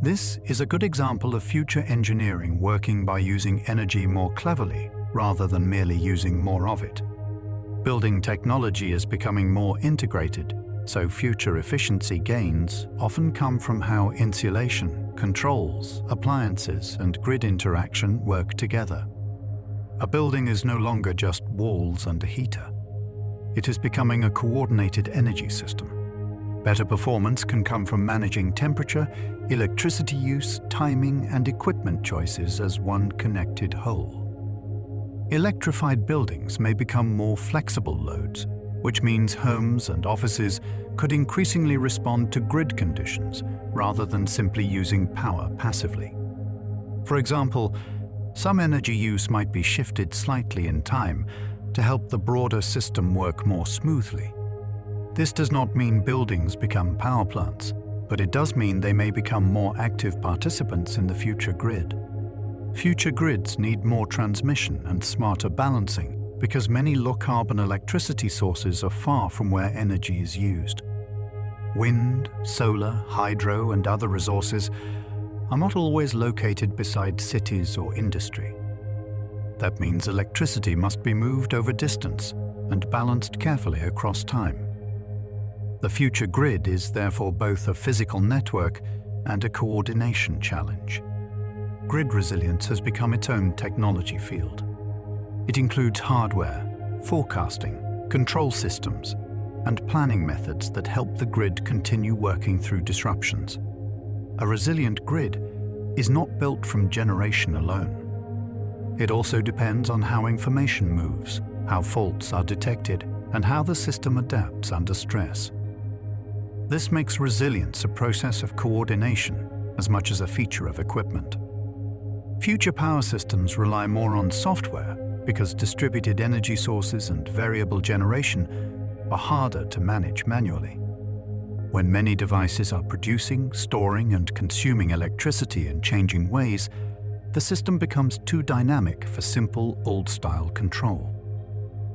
This is a good example of future engineering working by using energy more cleverly rather than merely using more of it. Building technology is becoming more integrated, so future efficiency gains often come from how insulation, controls, appliances, and grid interaction work together. A building is no longer just walls and a heater. It is becoming a coordinated energy system. Better performance can come from managing temperature, electricity use, timing, and equipment choices as one connected whole. Electrified buildings may become more flexible loads, which means homes and offices could increasingly respond to grid conditions rather than simply using power passively. For example, some energy use might be shifted slightly in time to help the broader system work more smoothly. This does not mean buildings become power plants, but it does mean they may become more active participants in the future grid. Future grids need more transmission and smarter balancing because many low-carbon electricity sources are far from where energy is used. Wind, solar, hydro, and other resources are not always located beside cities or industry. That means electricity must be moved over distance and balanced carefully across time. The future grid is therefore both a physical network and a coordination challenge. Grid resilience has become its own technology field. It includes hardware, forecasting, control systems, and planning methods that help the grid continue working through disruptions. A resilient grid is not built from generation alone. It also depends on how information moves, how faults are detected, and how the system adapts under stress. This makes resilience a process of coordination as much as a feature of equipment. Future power systems rely more on software because distributed energy sources and variable generation are harder to manage manually. When many devices are producing, storing, and consuming electricity in changing ways, the system becomes too dynamic for simple, old-style control.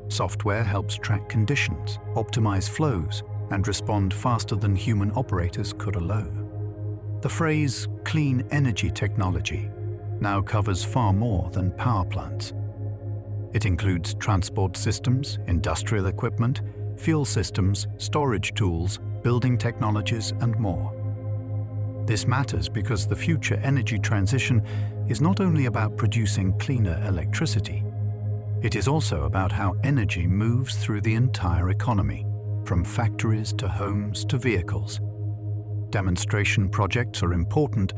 Software helps track conditions, optimize flows, and respond faster than human operators could alone. The phrase clean energy technology now covers far more than power plants. It includes transport systems, industrial equipment, fuel systems, storage tools, building technologies, and more. This matters because the future energy transition is not only about producing cleaner electricity. It is also about how energy moves through the entire economy, from factories to homes to vehicles. Demonstration projects are important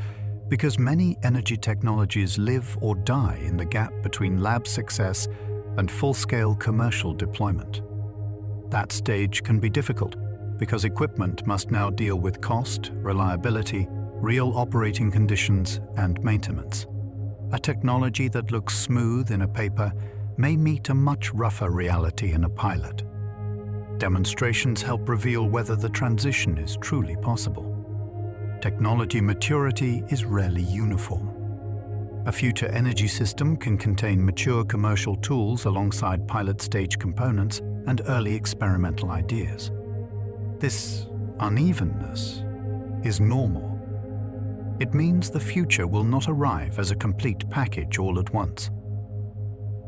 because many energy technologies live or die in the gap between lab success and full-scale commercial deployment. That stage can be difficult because equipment must now deal with cost, reliability, real operating conditions, and maintenance. A technology that looks smooth in a paper may meet a much rougher reality in a pilot. Demonstrations help reveal whether the transition is truly possible. Technology maturity is rarely uniform. A future energy system can contain mature commercial tools alongside pilot stage components and early experimental ideas. This unevenness is normal. It means the future will not arrive as a complete package all at once.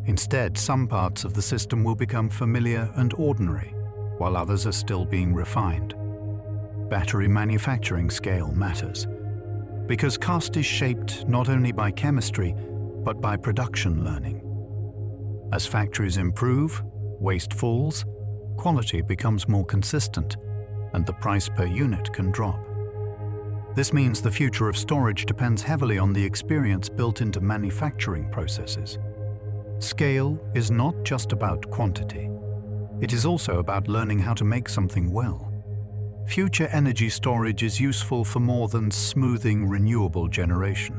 Instead, some parts of the system will become familiar and ordinary, while others are still being refined. Battery manufacturing scale matters, because cost is shaped not only by chemistry, but by production learning. As factories improve, waste falls, quality becomes more consistent, and the price per unit can drop. This means the future of storage depends heavily on the experience built into manufacturing processes. Scale is not just about quantity. It is also about learning how to make something well. Future energy storage is useful for more than smoothing renewable generation.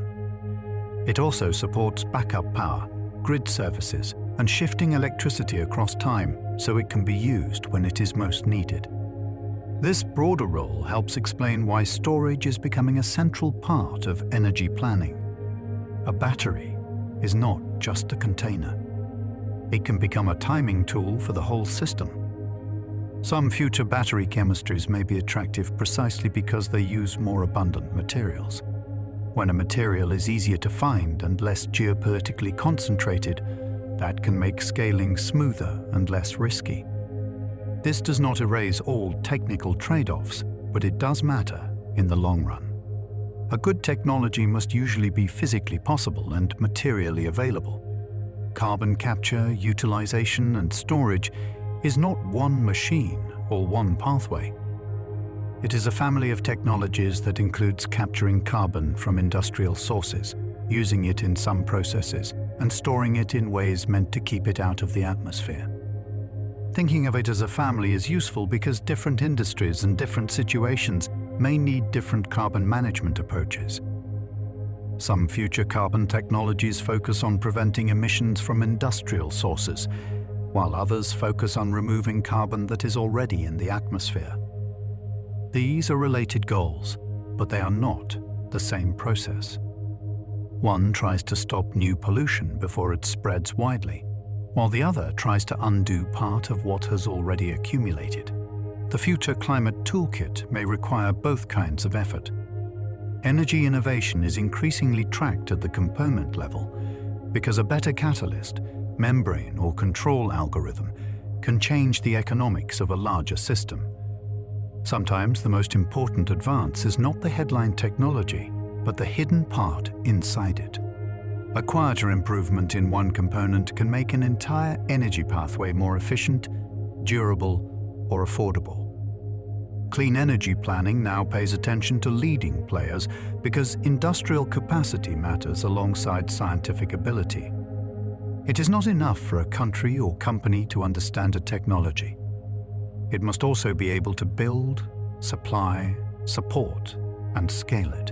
It also supports backup power, grid services, and shifting electricity across time so it can be used when it is most needed. This broader role helps explain why storage is becoming a central part of energy planning. A battery is not just a container. It can become a timing tool for the whole system. Some future battery chemistries may be attractive precisely because they use more abundant materials. When a material is easier to find and less geopolitically concentrated, that can make scaling smoother and less risky. This does not erase all technical trade-offs, but it does matter in the long run. A good technology must usually be physically possible and materially available. Carbon capture, utilization, and storage is not one machine or one pathway. It is a family of technologies that includes capturing carbon from industrial sources, using it in some processes, and storing it in ways meant to keep it out of the atmosphere. Thinking of it as a family is useful because different industries and different situations may need different carbon management approaches. Some future carbon technologies focus on preventing emissions from industrial sources, while others focus on removing carbon that is already in the atmosphere. These are related goals, but they are not the same process. One tries to stop new pollution before it spreads widely, while the other tries to undo part of what has already accumulated. The future climate toolkit may require both kinds of effort. Energy innovation is increasingly tracked at the component level because a better catalyst, membrane, or control algorithm can change the economics of a larger system. Sometimes the most important advance is not the headline technology, but the hidden part inside it. A quieter improvement in one component can make an entire energy pathway more efficient, durable, or affordable. Clean energy planning now pays attention to leading players because industrial capacity matters alongside scientific ability. It is not enough for a country or company to understand a technology. It must also be able to build, supply, support, and scale it.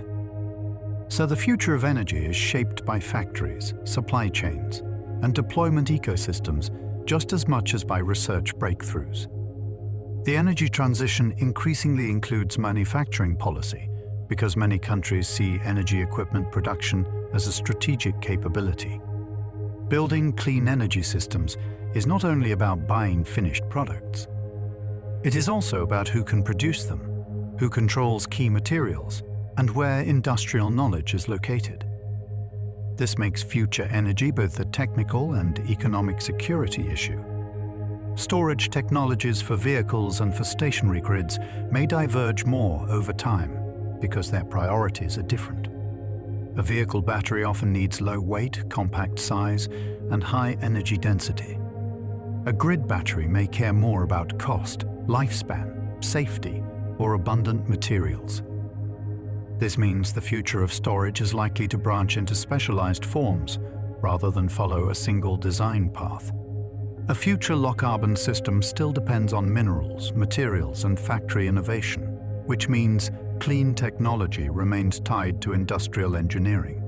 So the future of energy is shaped by factories, supply chains, and deployment ecosystems just as much as by research breakthroughs. The energy transition increasingly includes manufacturing policy because many countries see energy equipment production as a strategic capability. Building clean energy systems is not only about buying finished products. It is also about who can produce them, who controls key materials, and where industrial knowledge is located. This makes future energy both a technical and economic security issue. Storage technologies for vehicles and for stationary grids may diverge more over time because their priorities are different. A vehicle battery often needs low weight, compact size, and high energy density. A grid battery may care more about cost, lifespan, safety, or abundant materials. This means the future of storage is likely to branch into specialized forms rather than follow a single design path. A future low-carbon system still depends on minerals, materials, and factory innovation, which means clean technology remains tied to industrial engineering.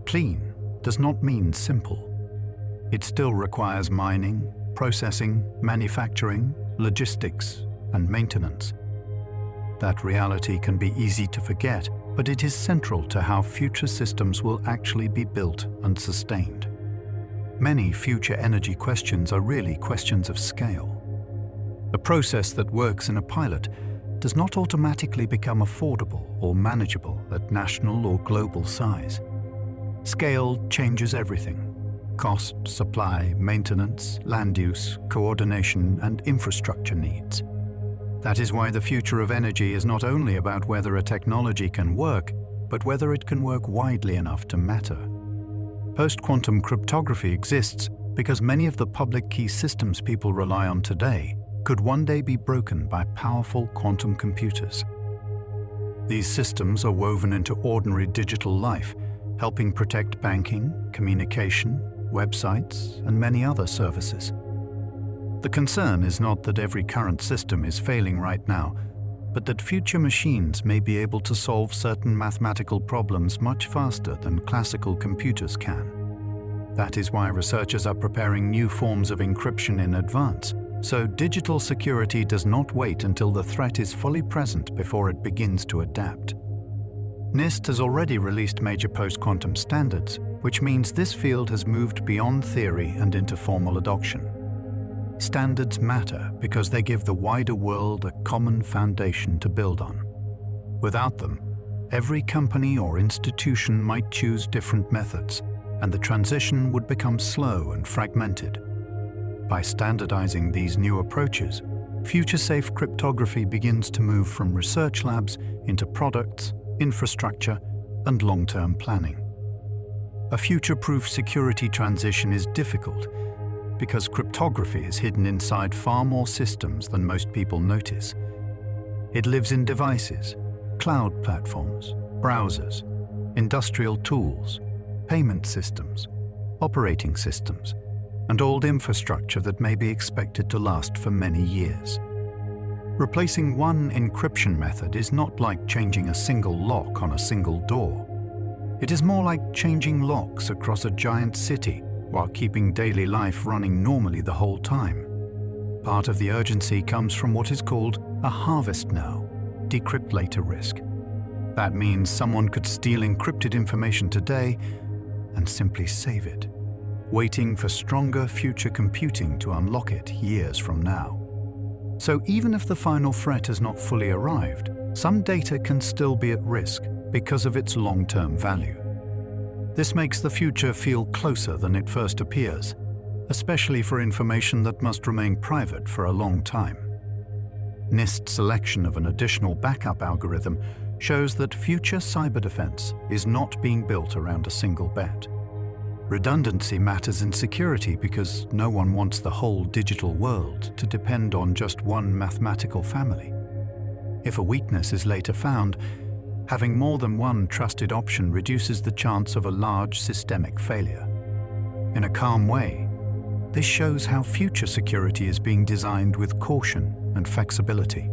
Clean does not mean simple. It still requires mining, processing, manufacturing, logistics, and maintenance. That reality can be easy to forget, but it is central to how future systems will actually be built and sustained. Many future energy questions are really questions of scale. A process that works in a pilot does not automatically become affordable or manageable at national or global size. Scale changes everything: cost, supply, maintenance, land use, coordination, and infrastructure needs. That is why the future of energy is not only about whether a technology can work, but whether it can work widely enough to matter. Post-quantum cryptography exists because many of the public key systems people rely on today could one day be broken by powerful quantum computers. These systems are woven into ordinary digital life, helping protect banking, communication, websites, and many other services. The concern is not that every current system is failing right now, but that future machines may be able to solve certain mathematical problems much faster than classical computers can. That is why researchers are preparing new forms of encryption in advance, so digital security does not wait until the threat is fully present before it begins to adapt. NIST has already released major post-quantum standards, which means this field has moved beyond theory and into formal adoption. Standards matter because they give the wider world a common foundation to build on. Without them, every company or institution might choose different methods, and the transition would become slow and fragmented. By standardizing these new approaches, future-safe cryptography begins to move from research labs into products, infrastructure, and long-term planning. A future-proof security transition is difficult because cryptography is hidden inside far more systems than most people notice. It lives in devices, cloud platforms, browsers, industrial tools, payment systems, operating systems, and old infrastructure that may be expected to last for many years. Replacing one encryption method is not like changing a single lock on a single door. It is more like changing locks across a giant city while keeping daily life running normally the whole time. Part of the urgency comes from what is called a harvest now, decrypt later risk. That means someone could steal encrypted information today and simply save it, waiting for stronger future computing to unlock it years from now. So even if the final threat has not fully arrived, some data can still be at risk because of its long-term value. This makes the future feel closer than it first appears, especially for information that must remain private for a long time. NIST's selection of an additional backup algorithm shows that future cyber defense is not being built around a single bet. Redundancy matters in security because no one wants the whole digital world to depend on just one mathematical family. If a weakness is later found, having more than one trusted option reduces the chance of a large systemic failure. In a calm way, this shows how future security is being designed with caution and flexibility.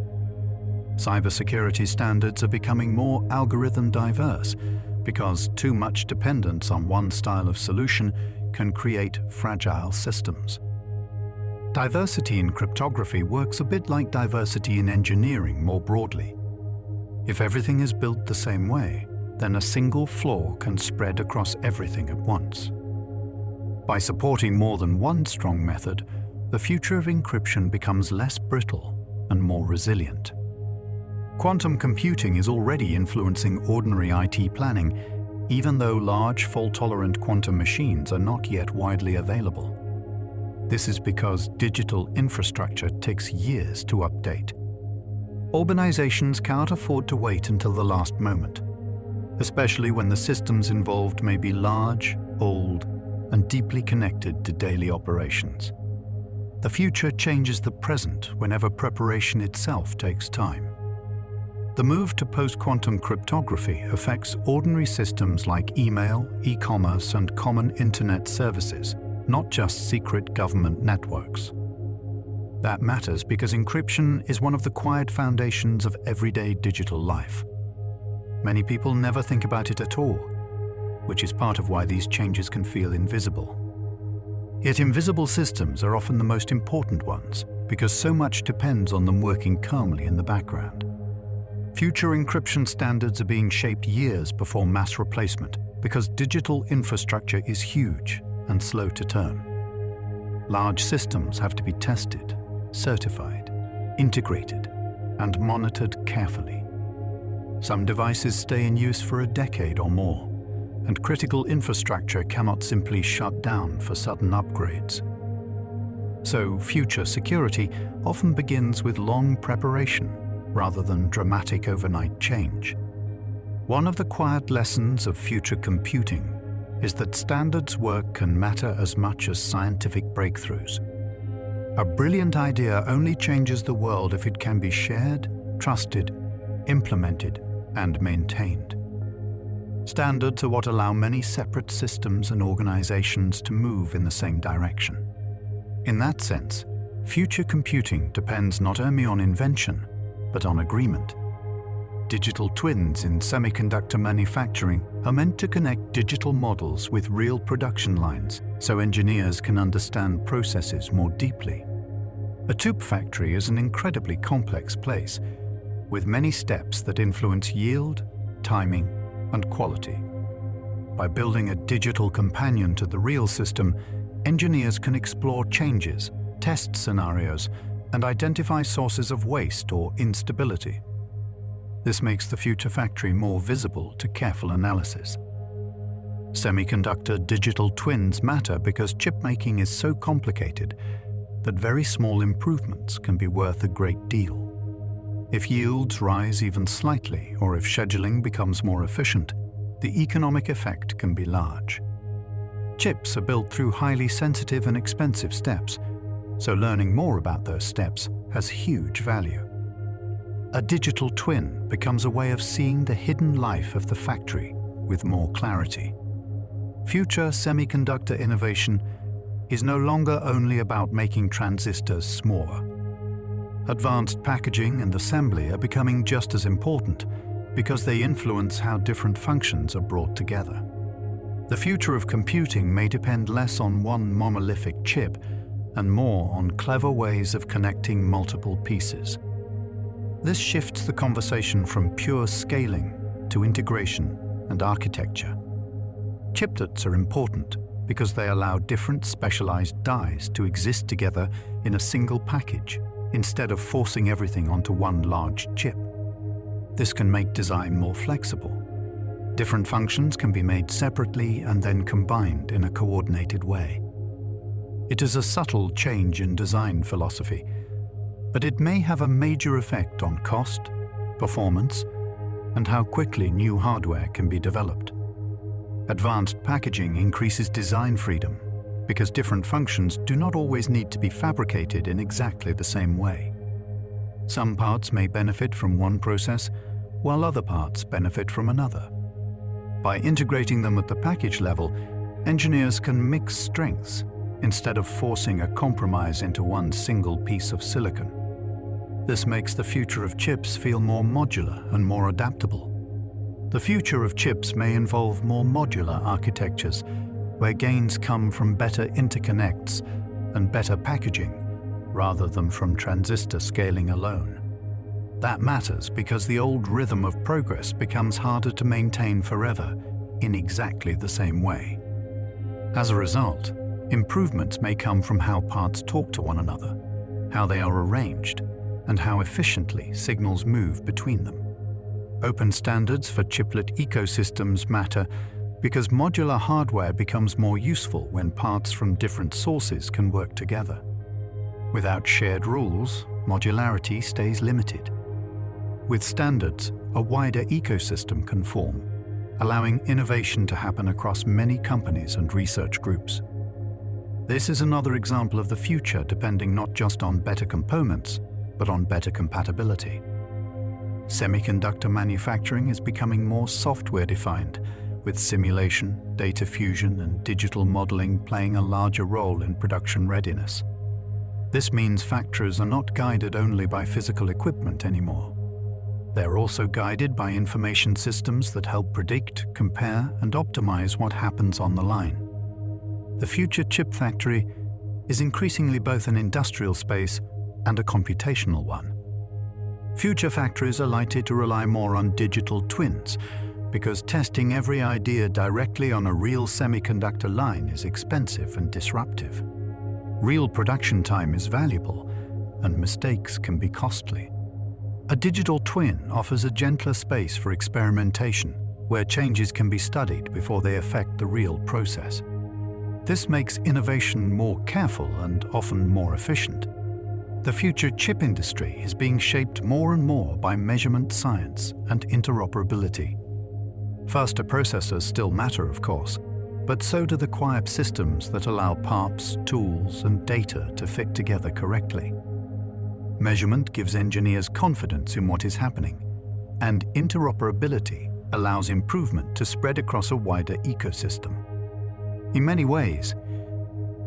Cybersecurity standards are becoming more algorithm diverse because too much dependence on one style of solution can create fragile systems. Diversity in cryptography works a bit like diversity in engineering more broadly. If everything is built the same way, then a single flaw can spread across everything at once. By supporting more than one strong method, the future of encryption becomes less brittle and more resilient. Quantum computing is already influencing ordinary IT planning, even though large fault-tolerant quantum machines are not yet widely available. This is because digital infrastructure takes years to update. Organizations cannot afford to wait until the last moment, especially when the systems involved may be large, old, and deeply connected to daily operations. The future changes the present whenever preparation itself takes time. The move to post-quantum cryptography affects ordinary systems like email, e-commerce, and common internet services, not just secret government networks. That matters because encryption is one of the quiet foundations of everyday digital life. Many people never think about it at all, which is part of why these changes can feel invisible. Yet invisible systems are often the most important ones because so much depends on them working calmly in the background. Future encryption standards are being shaped years before mass replacement because digital infrastructure is huge and slow to turn. Large systems have to be tested, certified, integrated, and monitored carefully. Some devices stay in use for a decade or more, and critical infrastructure cannot simply shut down for sudden upgrades. So future security often begins with long preparation rather than dramatic overnight change. One of the quiet lessons of future computing is that standards work can matter as much as scientific breakthroughs. A brilliant idea only changes the world if it can be shared, trusted, implemented, and maintained. Standards are what allow many separate systems and organizations to move in the same direction. In that sense, future computing depends not only on invention, but on agreement. Digital twins in semiconductor manufacturing are meant to connect digital models with real production lines so engineers can understand processes more deeply. A tube factory is an incredibly complex place, with many steps that influence yield, timing, and quality. By building a digital companion to the real system, engineers can explore changes, test scenarios, and identify sources of waste or instability. This makes the future factory more visible to careful analysis. Semiconductor digital twins matter because chip making is so complicated that very small improvements can be worth a great deal. If yields rise even slightly, or if scheduling becomes more efficient, the economic effect can be large. Chips are built through highly sensitive and expensive steps, so learning more about those steps has huge value. A digital twin becomes a way of seeing the hidden life of the factory with more clarity. Future semiconductor innovation is no longer only about making transistors smaller. Advanced packaging and assembly are becoming just as important because they influence how different functions are brought together. The future of computing may depend less on one monolithic chip and more on clever ways of connecting multiple pieces. This shifts the conversation from pure scaling to integration and architecture. Chiplets are important because they allow different specialized dies to exist together in a single package instead of forcing everything onto one large chip. This can make design more flexible. Different functions can be made separately and then combined in a coordinated way. It is a subtle change in design philosophy. but it may have a major effect on cost, performance, and how quickly new hardware can be developed. Advanced packaging increases design freedom because different functions do not always need to be fabricated in exactly the same way. Some parts may benefit from one process, while other parts benefit from another. By integrating them at the package level, engineers can mix strengths instead of forcing a compromise into one single piece of silicon. This makes the future of chips feel more modular and more adaptable. The future of chips may involve more modular architectures, where gains come from better interconnects and better packaging, rather than from transistor scaling alone. That matters because the old rhythm of progress becomes harder to maintain forever in exactly the same way. As a result, improvements may come from how parts talk to one another, how they are arranged, and how efficiently signals move between them. Open standards for chiplet ecosystems matter because modular hardware becomes more useful when parts from different sources can work together. Without shared rules, modularity stays limited. With standards, a wider ecosystem can form, allowing innovation to happen across many companies and research groups. This is another example of the future depending not just on better components, but on better compatibility. Semiconductor manufacturing is becoming more software-defined, with simulation, data fusion, and digital modeling playing a larger role in production readiness. This means factories are not guided only by physical equipment anymore. They're also guided by information systems that help predict, compare, and optimize what happens on the line. The future chip factory is increasingly both an industrial space and a computational one. Future factories are likely to rely more on digital twins because testing every idea directly on a real semiconductor line is expensive and disruptive. Real production time is valuable, and mistakes can be costly. A digital twin offers a gentler space for experimentation, where changes can be studied before they affect the real process. This makes innovation more careful and often more efficient. The future chip industry is being shaped more and more by measurement science and interoperability. Faster processors still matter, of course, but so do the quiet systems that allow parts, tools, and data to fit together correctly. Measurement gives engineers confidence in what is happening, and interoperability allows improvement to spread across a wider ecosystem. In many ways,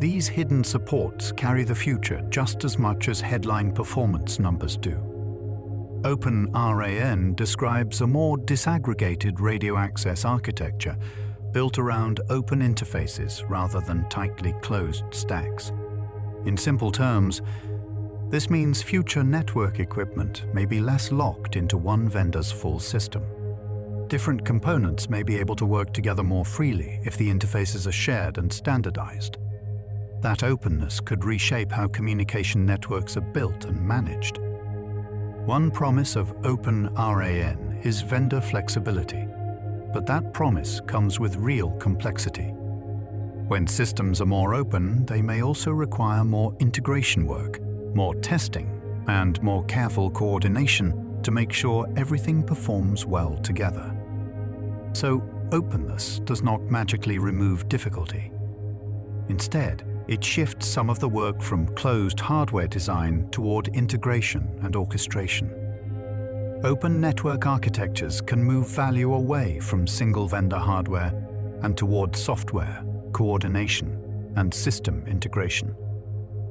these hidden supports carry the future just as much as headline performance numbers do. OpenRAN describes a more disaggregated radio access architecture built around open interfaces rather than tightly closed stacks. In simple terms, this means future network equipment may be less locked into one vendor's full system. Different components may be able to work together more freely if the interfaces are shared and standardized. That openness could reshape how communication networks are built and managed. One promise of OpenRAN is vendor flexibility, but that promise comes with real complexity. When systems are more open, they may also require more integration work, more testing, and more careful coordination to make sure everything performs well together. So, openness does not magically remove difficulty. Instead, it shifts some of the work from closed hardware design toward integration and orchestration. Open network architectures can move value away from single-vendor hardware and toward software, coordination, and system integration.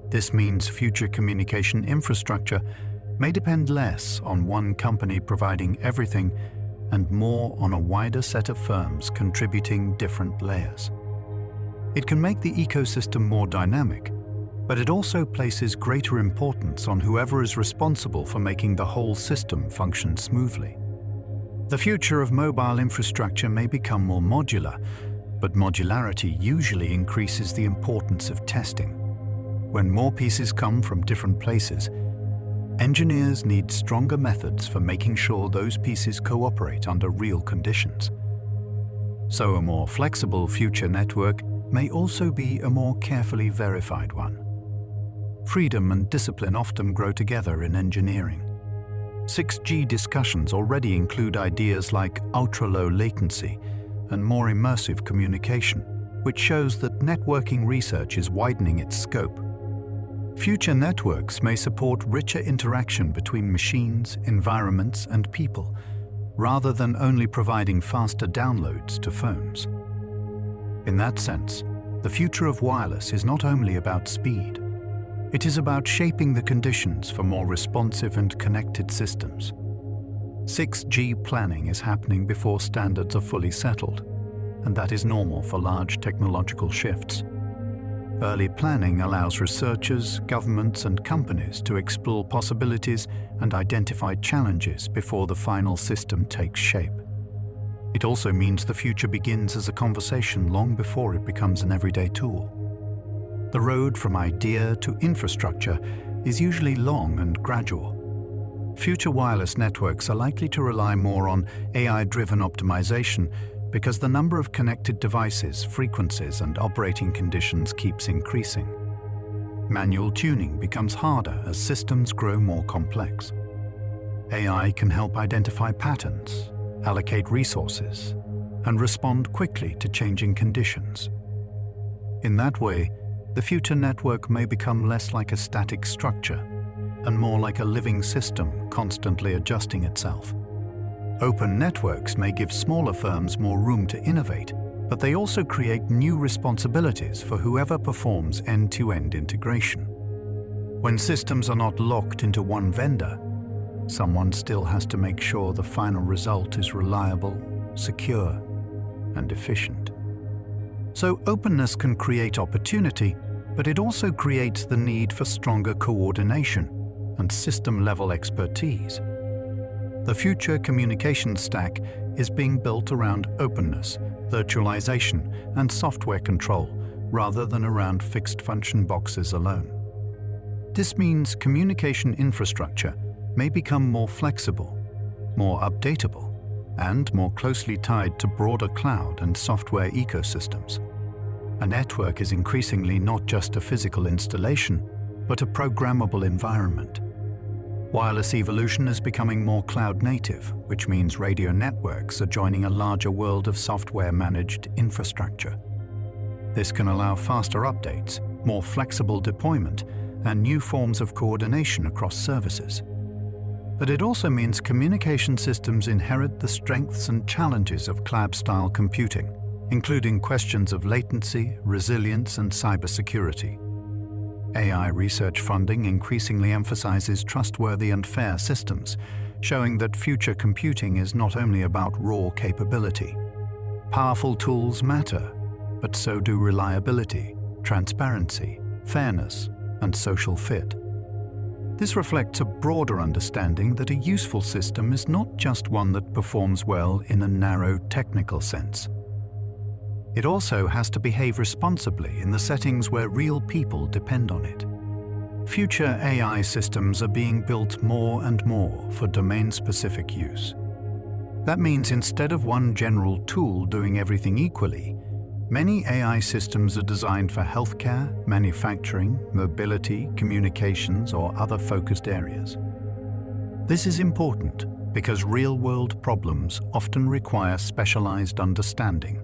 This means future communication infrastructure may depend less on one company providing everything and more on a wider set of firms contributing different layers. It can make the ecosystem more dynamic, but it also places greater importance on whoever is responsible for making the whole system function smoothly. The future of mobile infrastructure may become more modular, but modularity usually increases the importance of testing. When more pieces come from different places, engineers need stronger methods for making sure those pieces cooperate under real conditions. So a more flexible future network may also be a more carefully verified one. freedom and discipline often grow together in engineering. 6G discussions already include ideas like ultra-low latency and more immersive communication, which shows that networking research is widening its scope. Future networks may support richer interaction between machines, environments, and people, rather than only providing faster downloads to phones. In that sense, the future of wireless is not only about speed. It is about shaping the conditions for more responsive and connected systems. 6G planning is happening before standards are fully settled, and that is normal for large technological shifts. Early planning allows researchers, governments, and companies to explore possibilities and identify challenges before the final system takes shape. It also means the future begins as a conversation long before it becomes an everyday tool. The road from idea to infrastructure is usually long and gradual. Future wireless networks are likely to rely more on AI-driven optimization because the number of connected devices, frequencies, and operating conditions keeps increasing. Manual tuning becomes harder as systems grow more complex. AI can help identify patterns, allocate resources, and respond quickly to changing conditions. In that way, the future network may become less like a static structure and more like a living system constantly adjusting itself. Open networks may give smaller firms more room to innovate, but they also create new responsibilities for whoever performs end-to-end integration. When systems are not locked into one vendor, someone still has to make sure the final result is reliable, secure, and efficient. So openness can create opportunity, but it also creates the need for stronger coordination and system-level expertise. The future communication stack is being built around openness, virtualization, and software control, rather than around fixed function boxes alone. This means communication infrastructure may become more flexible, more updatable, and more closely tied to broader cloud and software ecosystems. A network is increasingly not just a physical installation, but a programmable environment. Wireless evolution is becoming more cloud-native, which means radio networks are joining a larger world of software-managed infrastructure. This can allow faster updates, more flexible deployment, and new forms of coordination across services. But it also means communication systems inherit the strengths and challenges of cloud-style computing, including questions of latency, resilience, and cybersecurity. AI research funding increasingly emphasizes trustworthy and fair systems, showing that future computing is not only about raw capability. Powerful tools matter, but so do reliability, transparency, fairness, and social fit. This reflects a broader understanding that a useful system is not just one that performs well in a narrow technical sense. It also has to behave responsibly in the settings where real people depend on it. Future AI systems are being built more and more for domain-specific use. That means instead of one general tool doing everything equally, many AI systems are designed for healthcare, manufacturing, mobility, communications, or other focused areas. This is important because real-world problems often require specialized understanding,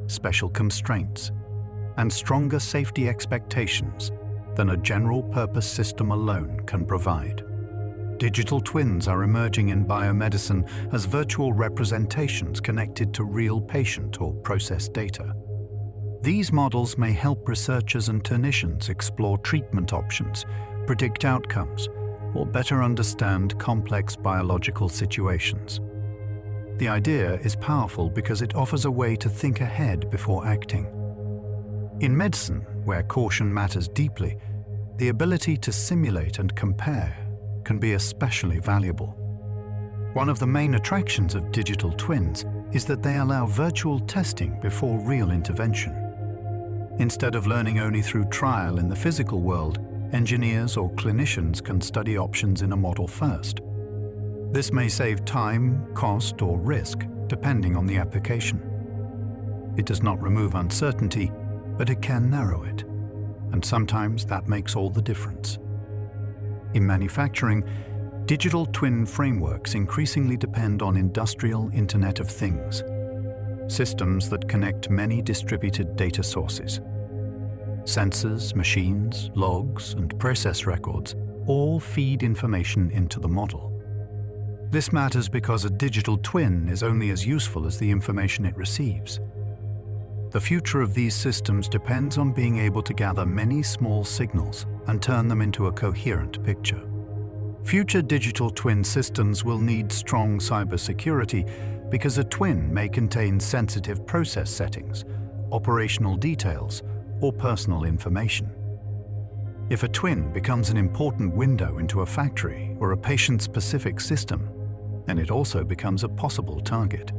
special constraints, and stronger safety expectations than a general-purpose system alone can provide. Digital twins are emerging in biomedicine as virtual representations connected to real patient or process data. These models may help researchers and clinicians explore treatment options, predict outcomes, or better understand complex biological situations. The idea is powerful because it offers a way to think ahead before acting. In medicine, where caution matters deeply, the ability to simulate and compare can be especially valuable. One of the main attractions of digital twins is that they allow virtual testing before real intervention. Instead of learning only through trial in the physical world, engineers or clinicians can study options in a model first. This may save time, cost, or risk, depending on the application. It does not remove uncertainty, but it can narrow it. and sometimes that makes all the difference. In manufacturing, digital twin frameworks increasingly depend on industrial Internet of Things, systems that connect many distributed data sources. Sensors, machines, logs, and process records all feed information into the model. This matters because a digital twin is only as useful as the information it receives. The future of these systems depends on being able to gather many small signals and turn them into a coherent picture. Future digital twin systems will need strong cybersecurity because a twin may contain sensitive process settings, operational details, or personal information. If a twin becomes an important window into a factory or a patient-specific system, then it also becomes a possible target.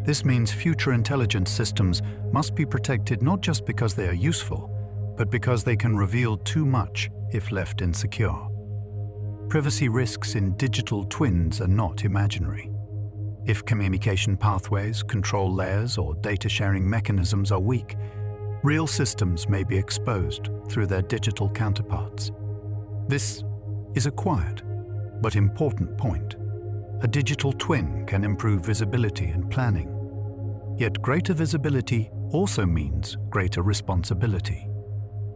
This means future intelligence systems must be protected not just because they are useful, but because they can reveal too much if left insecure. Privacy risks in digital twins are not imaginary. If communication pathways, control layers, or data-sharing mechanisms are weak, real systems may be exposed through their digital counterparts. This is a quiet but important point. A digital twin can improve visibility and planning. Yet greater visibility also means greater responsibility.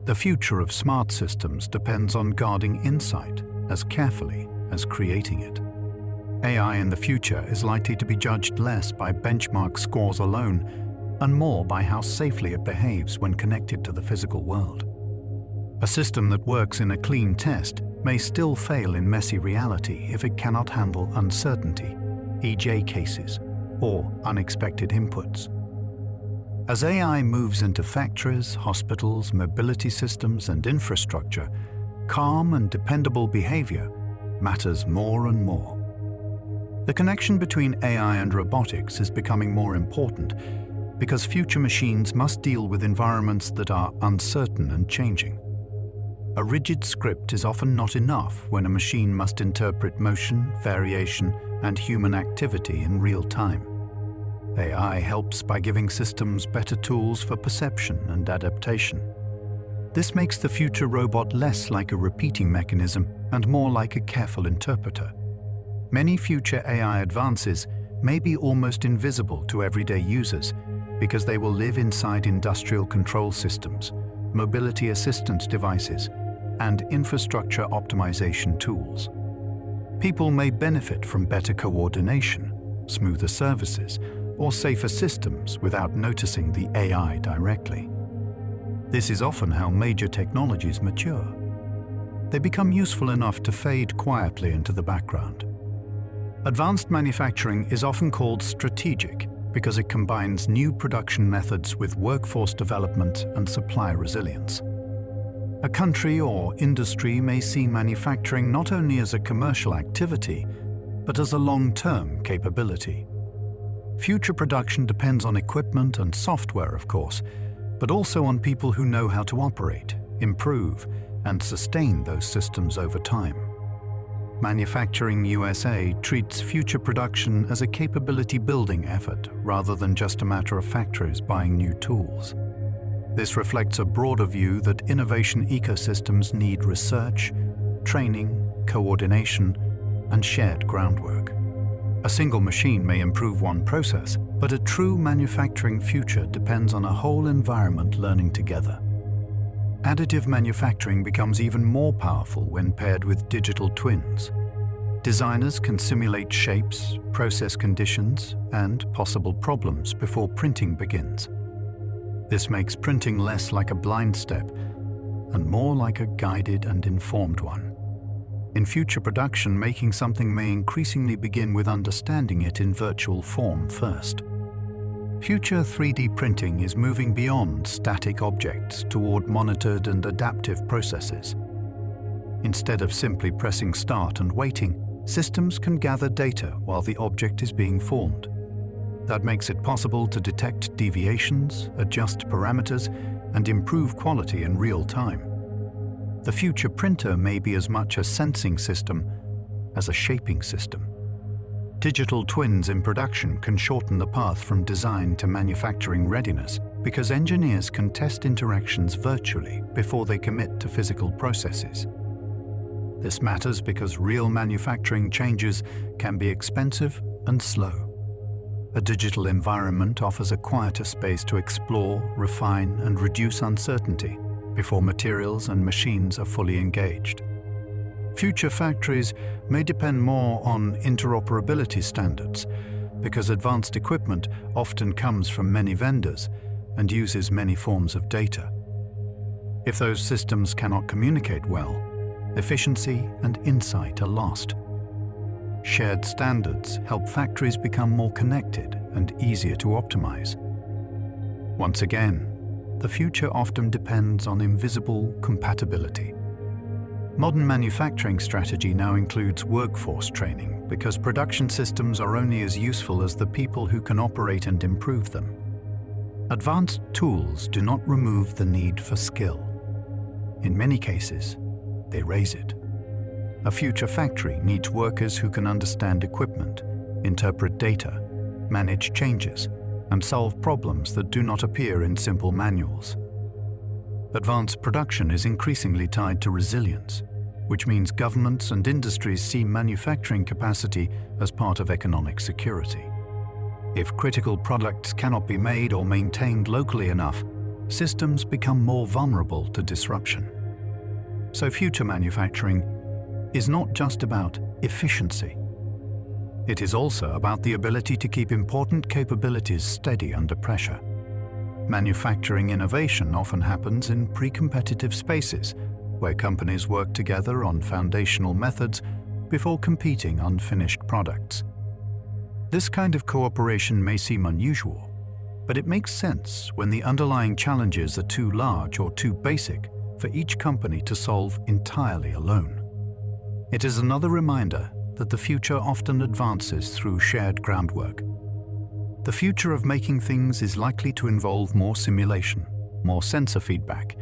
The future of smart systems depends on guarding insight as carefully as creating it. AI in the future is likely to be judged less by benchmark scores alone and more by how safely it behaves when connected to the physical world. A system that works in a clean test may still fail in messy reality if it cannot handle uncertainty, EJ cases, or unexpected inputs. As AI moves into factories, hospitals, mobility systems, and infrastructure, calm and dependable behavior matters more and more. The connection between AI and robotics is becoming more important because future machines must deal with environments that are uncertain and changing. A rigid script is often not enough when a machine must interpret motion, variation, and human activity in real time. AI helps by giving systems better tools for perception and adaptation. This makes the future robot less like a repeating mechanism and more like a careful interpreter. Many future AI advances may be almost invisible to everyday users because they will live inside industrial control systems, mobility assistance devices, and infrastructure optimization tools. People may benefit from better coordination, smoother services, or safer systems without noticing the AI directly. This is often how major technologies mature. They become useful enough to fade quietly into the background. Advanced manufacturing is often called strategic because it combines new production methods with workforce development and supply resilience. A country or industry may see manufacturing not only as a commercial activity, but as a long-term capability. Future production depends on equipment and software, of course, but also on people who know how to operate, improve, and sustain those systems over time. Manufacturing USA treats future production as a capability-building effort rather than just a matter of factories buying new tools. This reflects a broader view that innovation ecosystems need research, training, coordination, and shared groundwork. A single machine may improve one process, but a true manufacturing future depends on a whole environment learning together. Additive manufacturing becomes even more powerful when paired with digital twins. Designers can simulate shapes, process conditions, and possible problems before printing begins. This makes printing less like a blind step and more like a guided and informed one. In future production, making something may increasingly begin with understanding it in virtual form first. Future 3D printing is moving beyond static objects toward monitored and adaptive processes. Instead of simply pressing start and waiting, systems can gather data while the object is being formed. That makes it possible to detect deviations, adjust parameters, and improve quality in real time. The future printer may be as much a sensing system as a shaping system. Digital twins in production can shorten the path from design to manufacturing readiness because engineers can test interactions virtually before they commit to physical processes. This matters because real manufacturing changes can be expensive and slow. A digital environment offers a quieter space to explore, refine, and reduce uncertainty before materials and machines are fully engaged. Future factories may depend more on interoperability standards because advanced equipment often comes from many vendors and uses many forms of data. If those systems cannot communicate well, efficiency and insight are lost. Shared standards help factories become more connected and easier to optimize. Once again, the future often depends on invisible compatibility. Modern manufacturing strategy now includes workforce training because production systems are only as useful as the people who can operate and improve them. Advanced tools do not remove the need for skill. In many cases, they raise it. A future factory needs workers who can understand equipment, interpret data, manage changes, and solve problems that do not appear in simple manuals. Advanced production is increasingly tied to resilience, which means governments and industries see manufacturing capacity as part of economic security. If critical products cannot be made or maintained locally enough, systems become more vulnerable to disruption. So future manufacturing is not just about efficiency. It is also about the ability to keep important capabilities steady under pressure. Manufacturing innovation often happens in pre-competitive spaces, where companies work together on foundational methods before competing on finished products. This kind of cooperation may seem unusual, but it makes sense when the underlying challenges are too large or too basic for each company to solve entirely alone. It is another reminder that the future often advances through shared groundwork. The future of making things is likely to involve more simulation, more sensor feedback,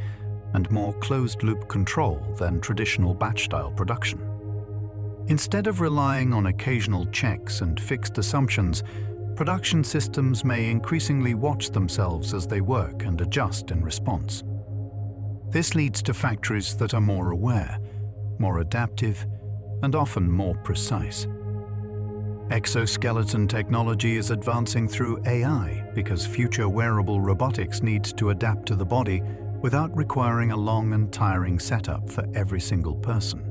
and more closed-loop control than traditional batch-style production. Instead of relying on occasional checks and fixed assumptions, production systems may increasingly watch themselves as they work and adjust in response. This leads to factories that are more aware, more adaptive, and often more precise. Exoskeleton technology is advancing through AI because future wearable robotics needs to adapt to the body without requiring a long and tiring setup for every single person.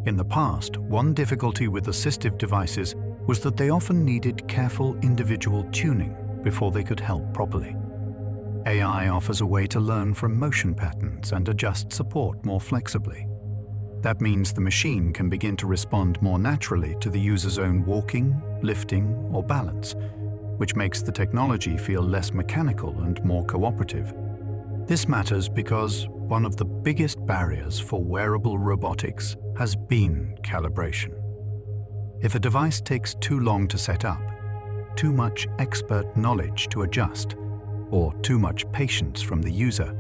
In the past, one difficulty with assistive devices was that they often needed careful individual tuning before they could help properly. AI offers a way to learn from motion patterns and adjust support more flexibly. That means the machine can begin to respond more naturally to the user's own walking, lifting, or balance, which makes the technology feel less mechanical and more cooperative. This matters because one of the biggest barriers for wearable robotics has been calibration. If a device takes too long to set up, too much expert knowledge to adjust, or too much patience from the user,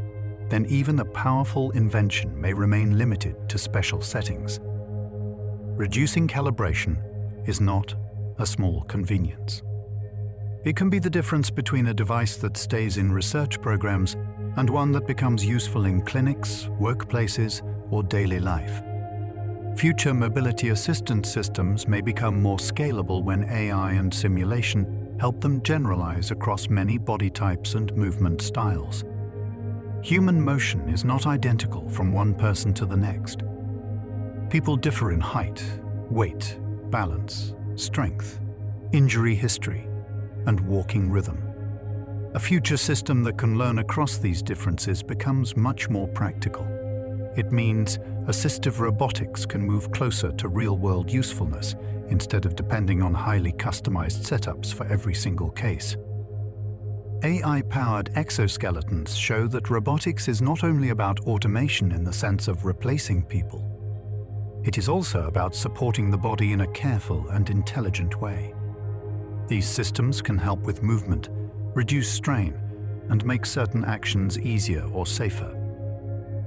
then even a powerful invention may remain limited to special settings. Reducing calibration is not a small convenience. It can be the difference between a device that stays in research programs and one that becomes useful in clinics, workplaces, or daily life. Future mobility assistance systems may become more scalable when AI and simulation help them generalize across many body types and movement styles. Human motion is not identical from one person to the next. People differ in height, weight, balance, strength, injury history, and walking rhythm. A future system that can learn across these differences becomes much more practical. It means assistive robotics can move closer to real-world usefulness instead of depending on highly customized setups for every single case. AI-powered exoskeletons show that robotics is not only about automation in the sense of replacing people. It is also about supporting the body in a careful and intelligent way. These systems can help with movement, reduce strain, and make certain actions easier or safer.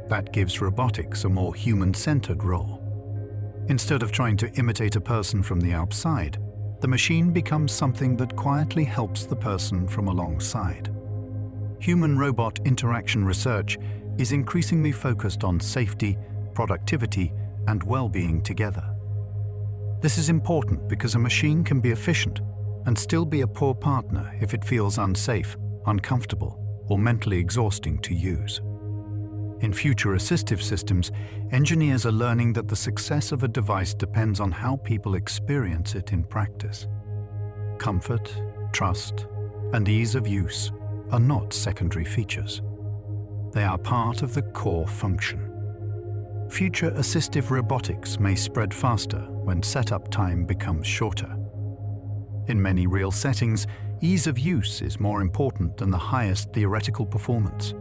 That gives robotics a more human-centered role. Instead of trying to imitate a person from the outside, the machine becomes something that quietly helps the person from alongside. Human-robot interaction research is increasingly focused on safety, productivity, and well-being together. This is important because a machine can be efficient and still be a poor partner if it feels unsafe, uncomfortable, or mentally exhausting to use. In future assistive systems, engineers are learning that the success of a device depends on how people experience it in practice. Comfort, trust, and ease of use are not secondary features. They are part of the core function. Future assistive robotics may spread faster when setup time becomes shorter. In many real settings, ease of use is more important than the highest theoretical performance.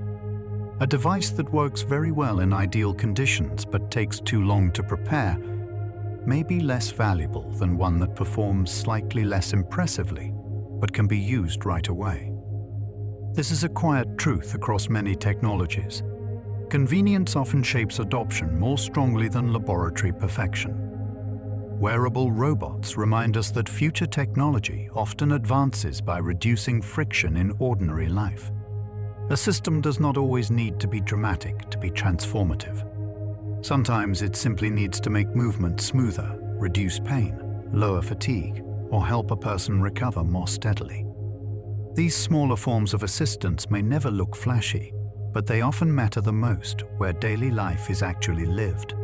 A device that works very well in ideal conditions but takes too long to prepare may be less valuable than one that performs slightly less impressively but can be used right away. This is a quiet truth across many technologies. Convenience often shapes adoption more strongly than laboratory perfection. Wearable robots remind us that future technology often advances by reducing friction in ordinary life. A system does not always need to be dramatic to be transformative. Sometimes it simply needs to make movement smoother, reduce pain, lower fatigue, or help a person recover more steadily. These smaller forms of assistance may never look flashy, but they often matter the most where daily life is actually lived.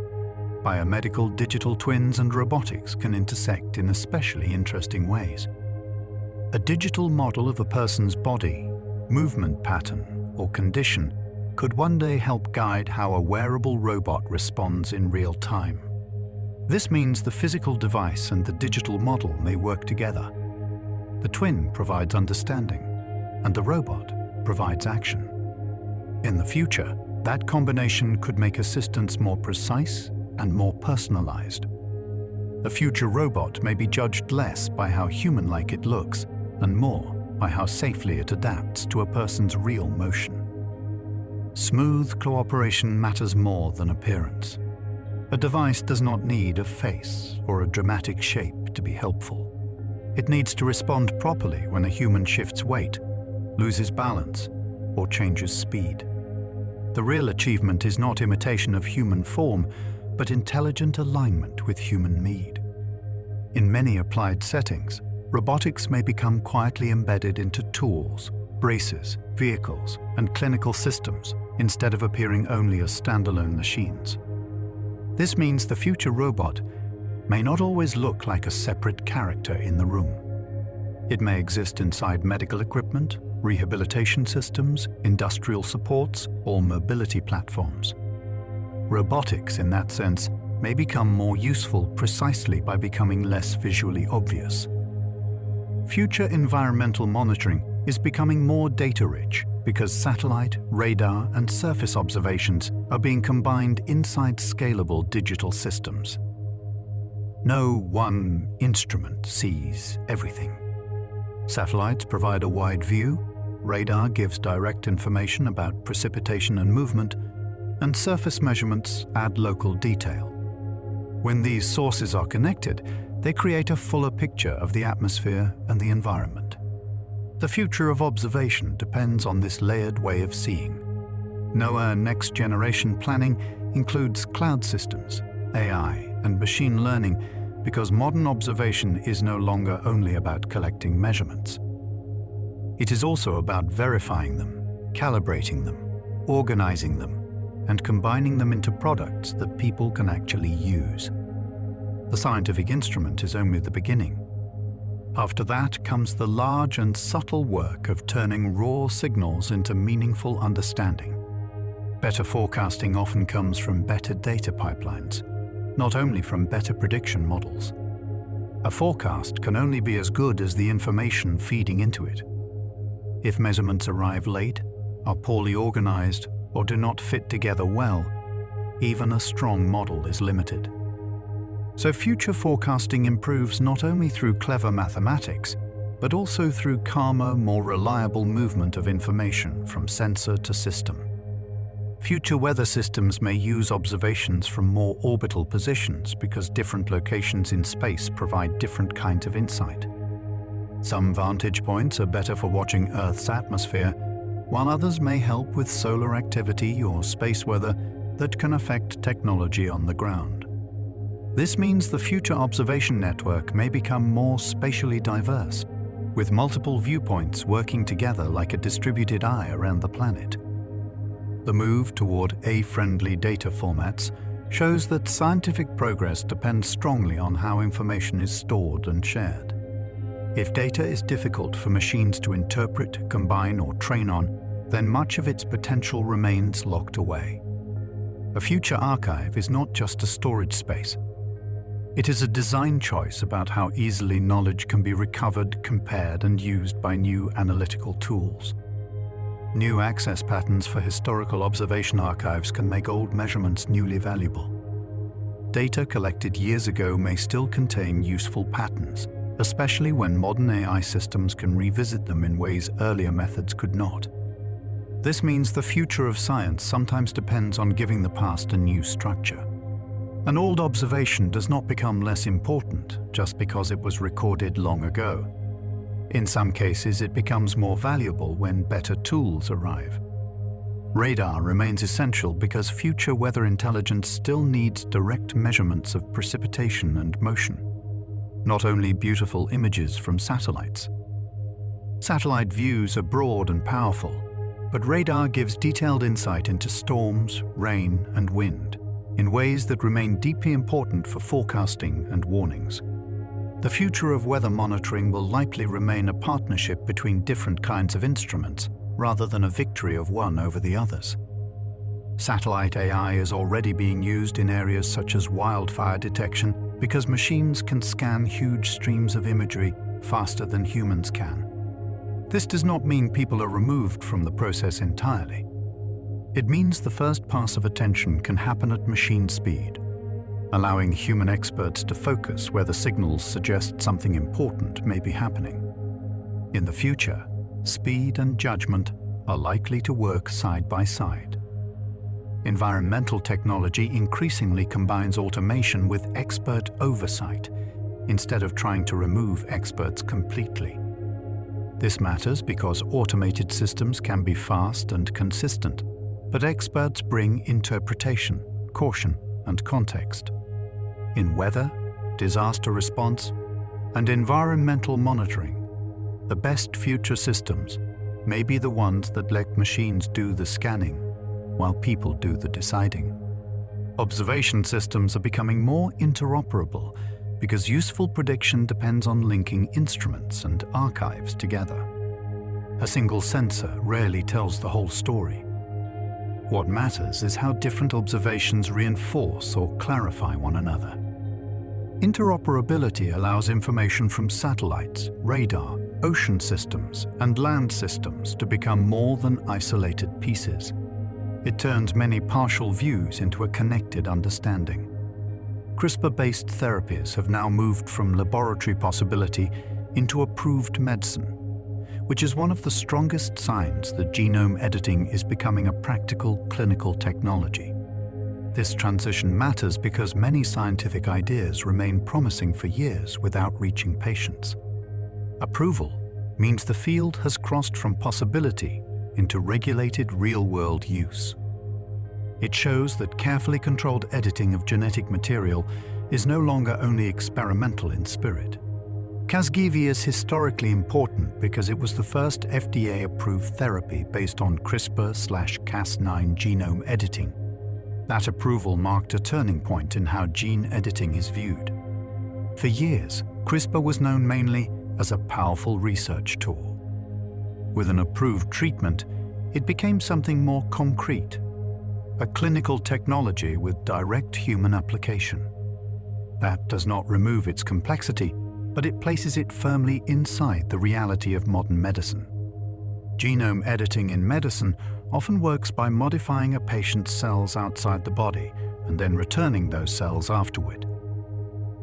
Biomedical digital twins and robotics can intersect in especially interesting ways. A digital model of a person's body, movement pattern, or condition could one day help guide how a wearable robot responds in real time. This means the physical device and the digital model may work together. The twin provides understanding, and the robot provides action. In the future, that combination could make assistance more precise and more personalized. A future robot may be judged less by how human-like it looks and more by how safely it adapts to a person's real motion. Smooth cooperation matters more than appearance. A device does not need a face or a dramatic shape to be helpful. It needs to respond properly when a human shifts weight, loses balance, or changes speed. The real achievement is not imitation of human form, but intelligent alignment with human need. In many applied settings, robotics may become quietly embedded into tools, braces, vehicles, and clinical systems instead of appearing only as standalone machines. This means the future robot may not always look like a separate character in the room. It may exist inside medical equipment, rehabilitation systems, industrial supports, or mobility platforms. Robotics, in that sense, may become more useful precisely by becoming less visually obvious. Future environmental monitoring is becoming more data-rich because satellite, radar, and surface observations are being combined inside scalable digital systems. No one instrument sees everything. Satellites provide a wide view, radar gives direct information about precipitation and movement, and surface measurements add local detail. When these sources are connected, they create a fuller picture of the atmosphere and the environment. The future of observation depends on this layered way of seeing. NOAA Next Generation Planning includes cloud systems, AI, and machine learning because modern observation is no longer only about collecting measurements. It is also about verifying them, calibrating them, organizing them, and combining them into products that people can actually use. The scientific instrument is only the beginning. After that comes the large and subtle work of turning raw signals into meaningful understanding. Better forecasting often comes from better data pipelines, not only from better prediction models. A forecast can only be as good as the information feeding into it. If measurements arrive late, are poorly organized, or do not fit together well, even a strong model is limited. So future forecasting improves not only through clever mathematics, but also through calmer, more reliable movement of information from sensor to system. Future weather systems may use observations from more orbital positions because different locations in space provide different kinds of insight. Some vantage points are better for watching Earth's atmosphere, while others may help with solar activity or space weather that can affect technology on the ground. This means the future observation network may become more spatially diverse, with multiple viewpoints working together like a distributed eye around the planet. The move toward A-friendly data formats shows that scientific progress depends strongly on how information is stored and shared. If data is difficult for machines to interpret, combine, or train on, then much of its potential remains locked away. A future archive is not just a storage space. It is a design choice about how easily knowledge can be recovered, compared, and used by new analytical tools. New access patterns for historical observation archives can make old measurements newly valuable. Data collected years ago may still contain useful patterns, especially when modern AI systems can revisit them in ways earlier methods could not. This means the future of science sometimes depends on giving the past a new structure. An old observation does not become less important just because it was recorded long ago. In some cases, it becomes more valuable when better tools arrive. Radar remains essential because future weather intelligence still needs direct measurements of precipitation and motion, not only beautiful images from satellites. Satellite views are broad and powerful, but radar gives detailed insight into storms, rain, and wind in ways that remain deeply important for forecasting and warnings. The future of weather monitoring will likely remain a partnership between different kinds of instruments, rather than a victory of one over the others. Satellite AI is already being used in areas such as wildfire detection because machines can scan huge streams of imagery faster than humans can. This does not mean people are removed from the process entirely. It means the first pass of attention can happen at machine speed, allowing human experts to focus where the signals suggest something important may be happening. In the future, speed and judgment are likely to work side by side. Environmental technology increasingly combines automation with expert oversight, instead of trying to remove experts completely. This matters because automated systems can be fast and consistent, but experts bring interpretation, caution, and context. In weather, disaster response, and environmental monitoring, the best future systems may be the ones that let machines do the scanning, while people do the deciding. Observation systems are becoming more interoperable because useful prediction depends on linking instruments and archives together. A single sensor rarely tells the whole story. What matters is how different observations reinforce or clarify one another. Interoperability allows information from satellites, radar, ocean systems, and land systems to become more than isolated pieces. It turns many partial views into a connected understanding. CRISPR-based therapies have now moved from laboratory possibility into approved medicine, which is one of the strongest signs that genome editing is becoming a practical clinical technology. This transition matters because many scientific ideas remain promising for years without reaching patients. Approval means the field has crossed from possibility into regulated real-world use. It shows that carefully controlled editing of genetic material is no longer only experimental in spirit. Casgevy is historically important because it was the first FDA-approved therapy based on CRISPR/Cas9 genome editing. That approval marked a turning point in how gene editing is viewed. For years, CRISPR was known mainly as a powerful research tool. With an approved treatment, it became something more concrete, a clinical technology with direct human application. That does not remove its complexity, but it places it firmly inside the reality of modern medicine. Genome editing in medicine often works by modifying a patient's cells outside the body and then returning those cells afterward.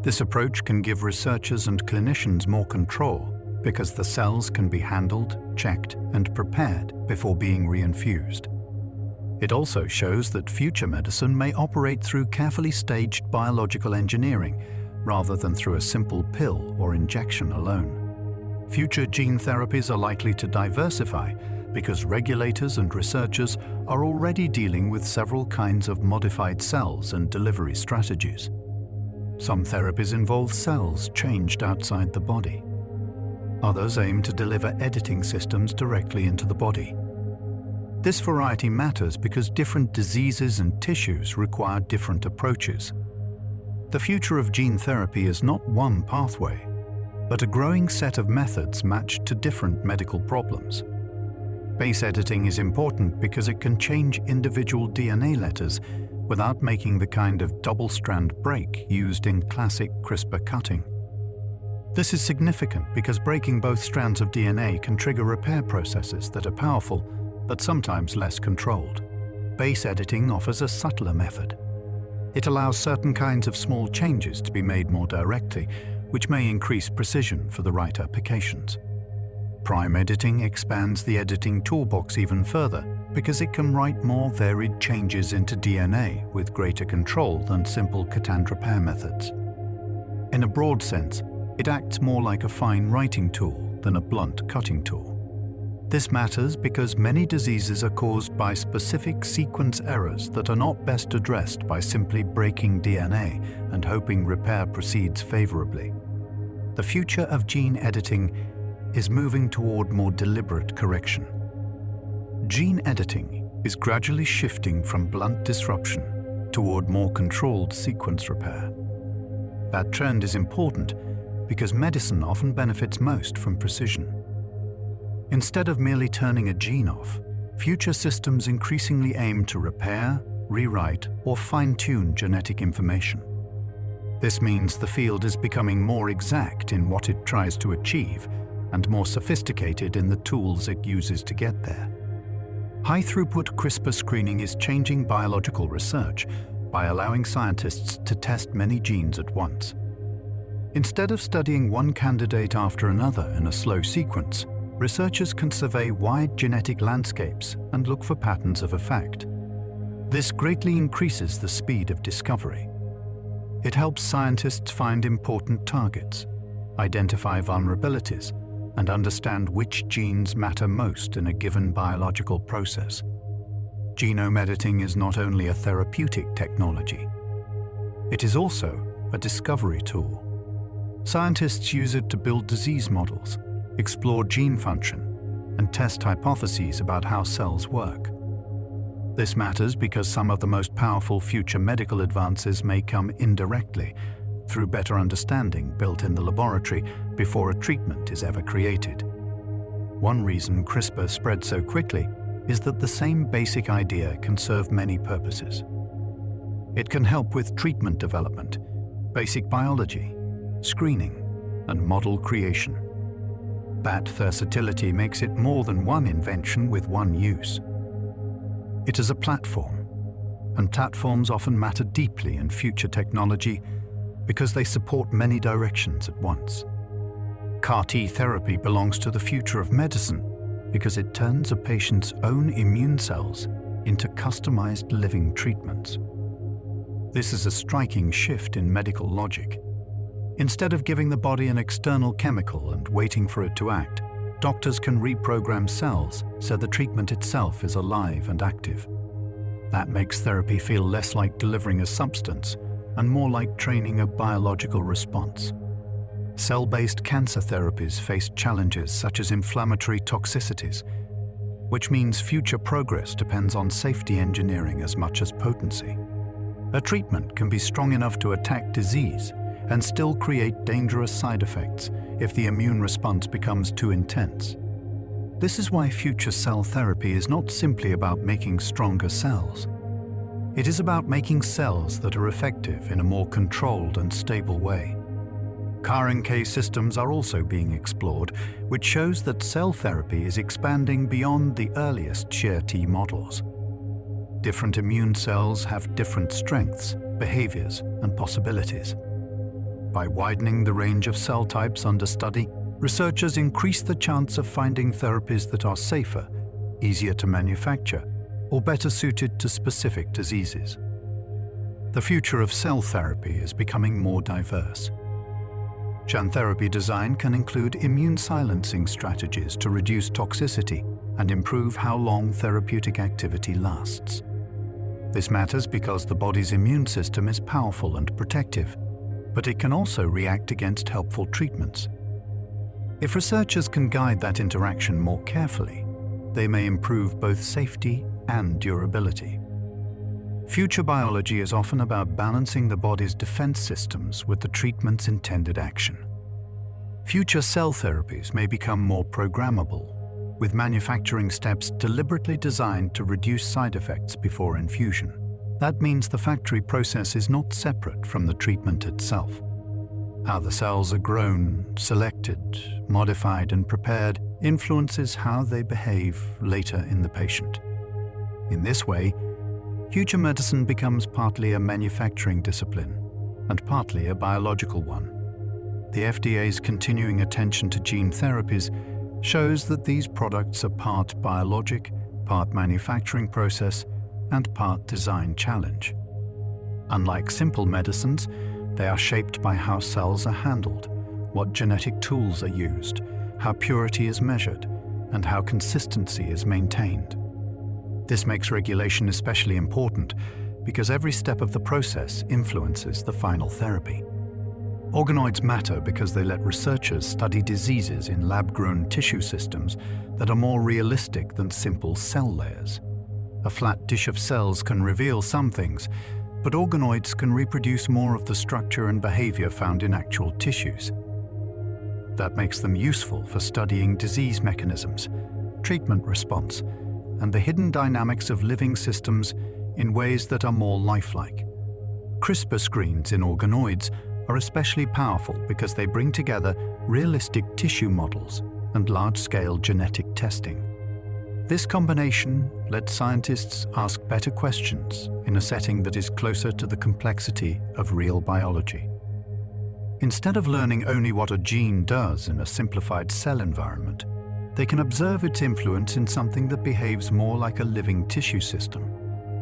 This approach can give researchers and clinicians more control because the cells can be handled, checked, and prepared before being reinfused. It also shows that future medicine may operate through carefully staged biological engineering rather than through a simple pill or injection alone. Future gene therapies are likely to diversify because regulators and researchers are already dealing with several kinds of modified cells and delivery strategies. Some therapies involve cells changed outside the body. Others aim to deliver editing systems directly into the body. This variety matters because different diseases and tissues require different approaches. The future of gene therapy is not one pathway, but a growing set of methods matched to different medical problems. Base editing is important because it can change individual DNA letters without making the kind of double-strand break used in classic CRISPR cutting. This is significant because breaking both strands of DNA can trigger repair processes that are powerful, but sometimes less controlled. Base editing offers a subtler method. It allows certain kinds of small changes to be made more directly, which may increase precision for the right applications. Prime editing expands the editing toolbox even further because it can write more varied changes into DNA with greater control than simple cut and repair methods. In a broad sense, it acts more like a fine writing tool than a blunt cutting tool. This matters because many diseases are caused by specific sequence errors that are not best addressed by simply breaking DNA and hoping repair proceeds favorably. The future of gene editing is moving toward more deliberate correction. Gene editing is gradually shifting from blunt disruption toward more controlled sequence repair. That trend is important because medicine often benefits most from precision. Instead of merely turning a gene off, future systems increasingly aim to repair, rewrite, or fine-tune genetic information. This means the field is becoming more exact in what it tries to achieve and more sophisticated in the tools it uses to get there. High-throughput CRISPR screening is changing biological research by allowing scientists to test many genes at once. Instead of studying one candidate after another in a slow sequence, researchers can survey wide genetic landscapes and look for patterns of effect. This greatly increases the speed of discovery. It helps scientists find important targets, identify vulnerabilities, and understand which genes matter most in a given biological process. Genome editing is not only a therapeutic technology, it is also a discovery tool. Scientists use it to build disease models, explore gene function, and test hypotheses about how cells work. This matters because some of the most powerful future medical advances may come indirectly, through better understanding built in the laboratory before a treatment is ever created. One reason CRISPR spread so quickly is that the same basic idea can serve many purposes. It can help with treatment development, basic biology, screening, and model creation. That versatility makes it more than one invention with one use. It is a platform, and platforms often matter deeply in future technology because they support many directions at once. CAR-T therapy belongs to the future of medicine because it turns a patient's own immune cells into customized living treatments. This is a striking shift in medical logic. Instead of giving the body an external chemical and waiting for it to act, doctors can reprogram cells so the treatment itself is alive and active. That makes therapy feel less like delivering a substance and more like training a biological response. Cell-based cancer therapies face challenges such as inflammatory toxicities, which means future progress depends on safety engineering as much as potency. A treatment can be strong enough to attack disease and still create dangerous side effects if the immune response becomes too intense. This is why future cell therapy is not simply about making stronger cells. It is about making cells that are effective in a more controlled and stable way. CAR-NK systems are also being explored, which shows that cell therapy is expanding beyond the earliest sheer-T models. Different immune cells have different strengths, behaviors, and possibilities. By widening the range of cell types under study, researchers increase the chance of finding therapies that are safer, easier to manufacture, or better suited to specific diseases. The future of cell therapy is becoming more diverse. Gene therapy design can include immune silencing strategies to reduce toxicity and improve how long therapeutic activity lasts. This matters because the body's immune system is powerful and protective, but it can also react against helpful treatments. If researchers can guide that interaction more carefully, they may improve both safety and durability. Future biology is often about balancing the body's defense systems with the treatment's intended action. Future cell therapies may become more programmable, with manufacturing steps deliberately designed to reduce side effects before infusion. That means the factory process is not separate from the treatment itself. How the cells are grown, selected, modified, and prepared influences how they behave later in the patient. In this way, future medicine becomes partly a manufacturing discipline and partly a biological one. The FDA's continuing attention to gene therapies shows that these products are part biologic, part manufacturing process, and part design challenge. Unlike simple medicines, they are shaped by how cells are handled, what genetic tools are used, how purity is measured, and how consistency is maintained. This makes regulation especially important because every step of the process influences the final therapy. Organoids matter because they let researchers study diseases in lab-grown tissue systems that are more realistic than simple cell layers. A flat dish of cells can reveal some things, but organoids can reproduce more of the structure and behavior found in actual tissues. That makes them useful for studying disease mechanisms, treatment response, and the hidden dynamics of living systems in ways that are more lifelike. CRISPR screens in organoids are especially powerful because they bring together realistic tissue models and large-scale genetic testing. This combination lets scientists ask better questions in a setting that is closer to the complexity of real biology. Instead of learning only what a gene does in a simplified cell environment, they can observe its influence in something that behaves more like a living tissue system.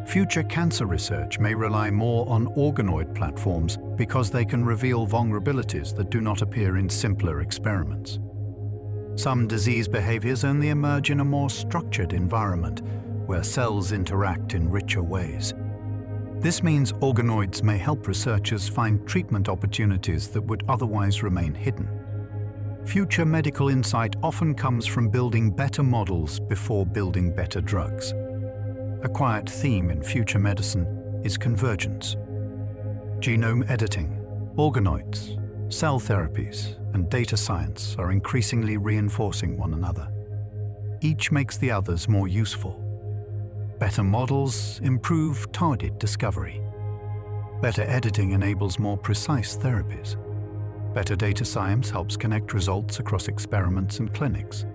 Future cancer research may rely more on organoid platforms because they can reveal vulnerabilities that do not appear in simpler experiments. Some disease behaviors only emerge in a more structured environment, where cells interact in richer ways. This means organoids may help researchers find treatment opportunities that would otherwise remain hidden. Future medical insight often comes from building better models before building better drugs. A quiet theme in future medicine is convergence. Genome editing, organoids, cell therapies, and data science are increasingly reinforcing one another. Each makes the others more useful. Better models improve target discovery. Better editing enables more precise therapies. Better data science helps connect results across experiments and clinics.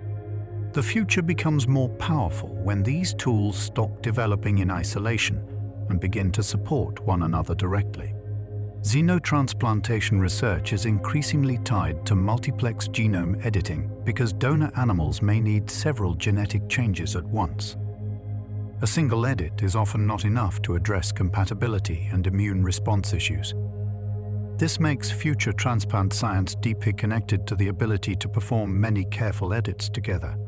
The future becomes more powerful when these tools stop developing in isolation and begin to support one another directly. Xenotransplantation research is increasingly tied to multiplex genome editing because donor animals may need several genetic changes at once. A single edit is often not enough to address compatibility and immune response issues. This makes future transplant science deeply connected to the ability to perform many careful edits together.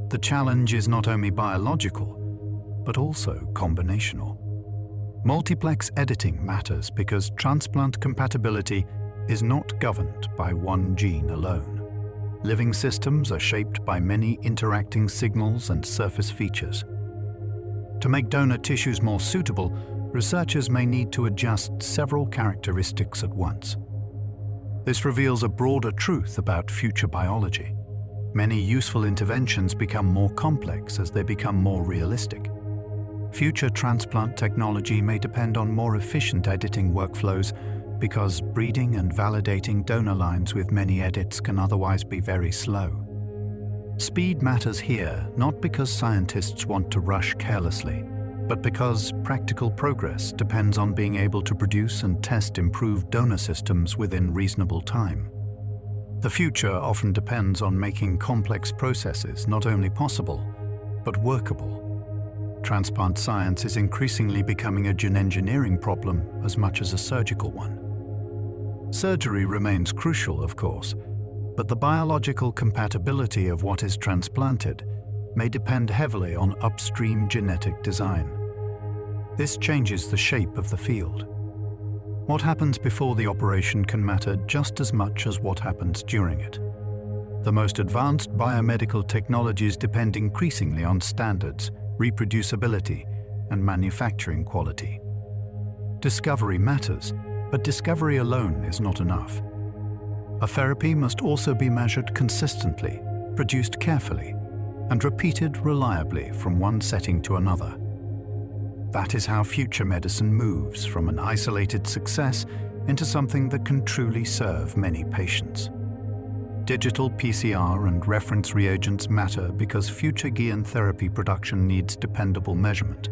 The challenge is not only biological, but also combinational. Multiplex editing matters because transplant compatibility is not governed by one gene alone. Living systems are shaped by many interacting signals and surface features. To make donor tissues more suitable, researchers may need to adjust several characteristics at once. This reveals a broader truth about future biology. Many useful interventions become more complex as they become more realistic. Future transplant technology may depend on more efficient editing workflows because breeding and validating donor lines with many edits can otherwise be very slow. Speed matters here not because scientists want to rush carelessly, but because practical progress depends on being able to produce and test improved donor systems within reasonable time. The future often depends on making complex processes not only possible, but workable. Transplant science is increasingly becoming a gene engineering problem as much as a surgical one. Surgery remains crucial, of course, but the biological compatibility of what is transplanted may depend heavily on upstream genetic design. This changes the shape of the field. What happens before the operation can matter just as much as what happens during it. The most advanced biomedical technologies depend increasingly on standards, reproducibility, and manufacturing quality. Discovery matters, but discovery alone is not enough. A therapy must also be measured consistently, produced carefully, and repeated reliably from one setting to another. That is how future medicine moves from an isolated success into something that can truly serve many patients. Digital PCR and reference reagents matter because future gene therapy production needs dependable measurement.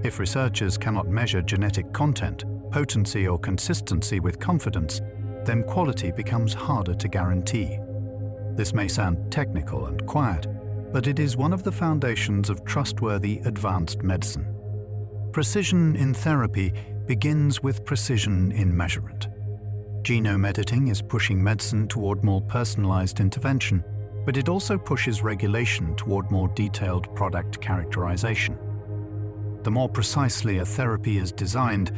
If researchers cannot measure genetic content, potency or consistency with confidence, then quality becomes harder to guarantee. This may sound technical and quiet, but it is one of the foundations of trustworthy advanced medicine. Precision in therapy begins with precision in measurement. Genome editing is pushing medicine toward more personalized intervention, but it also pushes regulation toward more detailed product characterization. The more precisely a therapy is designed,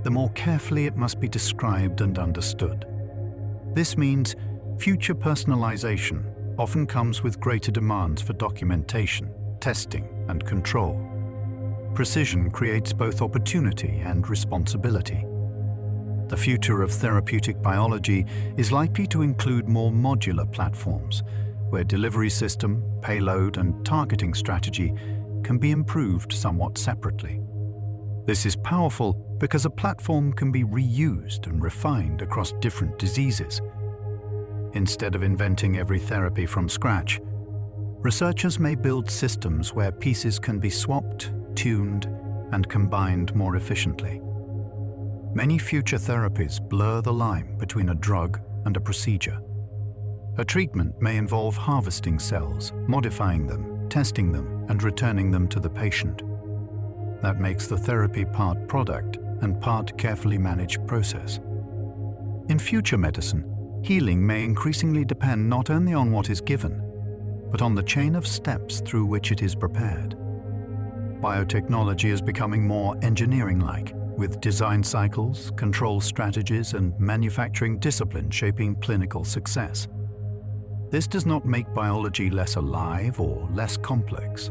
the more carefully it must be described and understood. This means future personalization often comes with greater demands for documentation, testing, and control. Precision creates both opportunity and responsibility. The future of therapeutic biology is likely to include more modular platforms, where delivery system, payload, and targeting strategy can be improved somewhat separately. This is powerful because a platform can be reused and refined across different diseases. Instead of inventing every therapy from scratch, researchers may build systems where pieces can be swapped, tuned, and combined more efficiently. Many future therapies blur the line between a drug and a procedure. A treatment may involve harvesting cells, modifying them, testing them, and returning them to the patient. That makes the therapy part product and part carefully managed process. In future medicine, healing may increasingly depend not only on what is given, but on the chain of steps through which it is prepared. Biotechnology is becoming more engineering-like, with design cycles, control strategies, and manufacturing discipline shaping clinical success. This does not make biology less alive or less complex.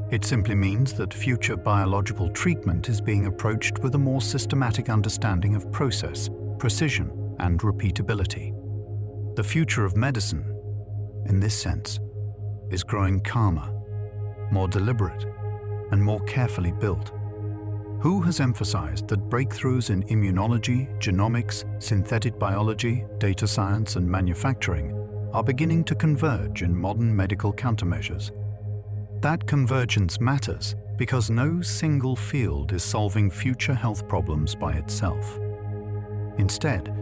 It simply means that future biological treatment is being approached with a more systematic understanding of process, precision, and repeatability. The future of medicine, in this sense, is growing calmer, more deliberate, and more carefully built. WHO has emphasized that breakthroughs in immunology, genomics, synthetic biology, data science, and manufacturing are beginning to converge in modern medical countermeasures. That convergence matters because no single field is solving future health problems by itself. Instead,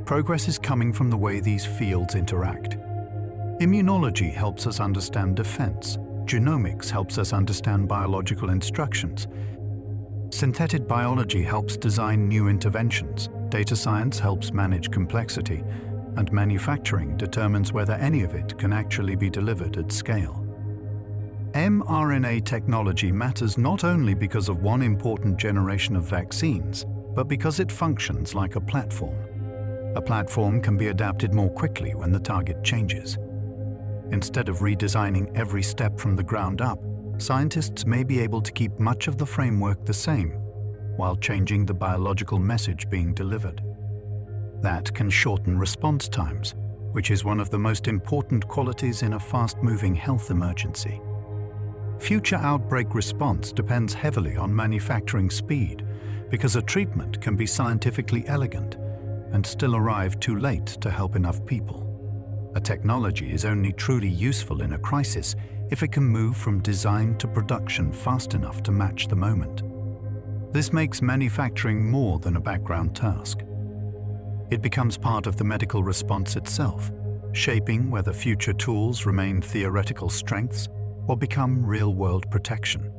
progress is coming from the way these fields interact. Immunology helps us understand defense. Genomics helps us understand biological instructions. Synthetic biology helps design new interventions. Data science helps manage complexity. And manufacturing determines whether any of it can actually be delivered at scale. mRNA technology matters not only because of one important generation of vaccines, but because it functions like a platform. A platform can be adapted more quickly when the target changes. Instead of redesigning every step from the ground up, scientists may be able to keep much of the framework the same, while changing the biological message being delivered. That can shorten response times, which is one of the most important qualities in a fast-moving health emergency. Future outbreak response depends heavily on manufacturing speed, because a treatment can be scientifically elegant and still arrive too late to help enough people. A technology is only truly useful in a crisis if it can move from design to production fast enough to match the moment. This makes manufacturing more than a background task. It becomes part of the medical response itself, shaping whether future tools remain theoretical strengths or become real-world protection.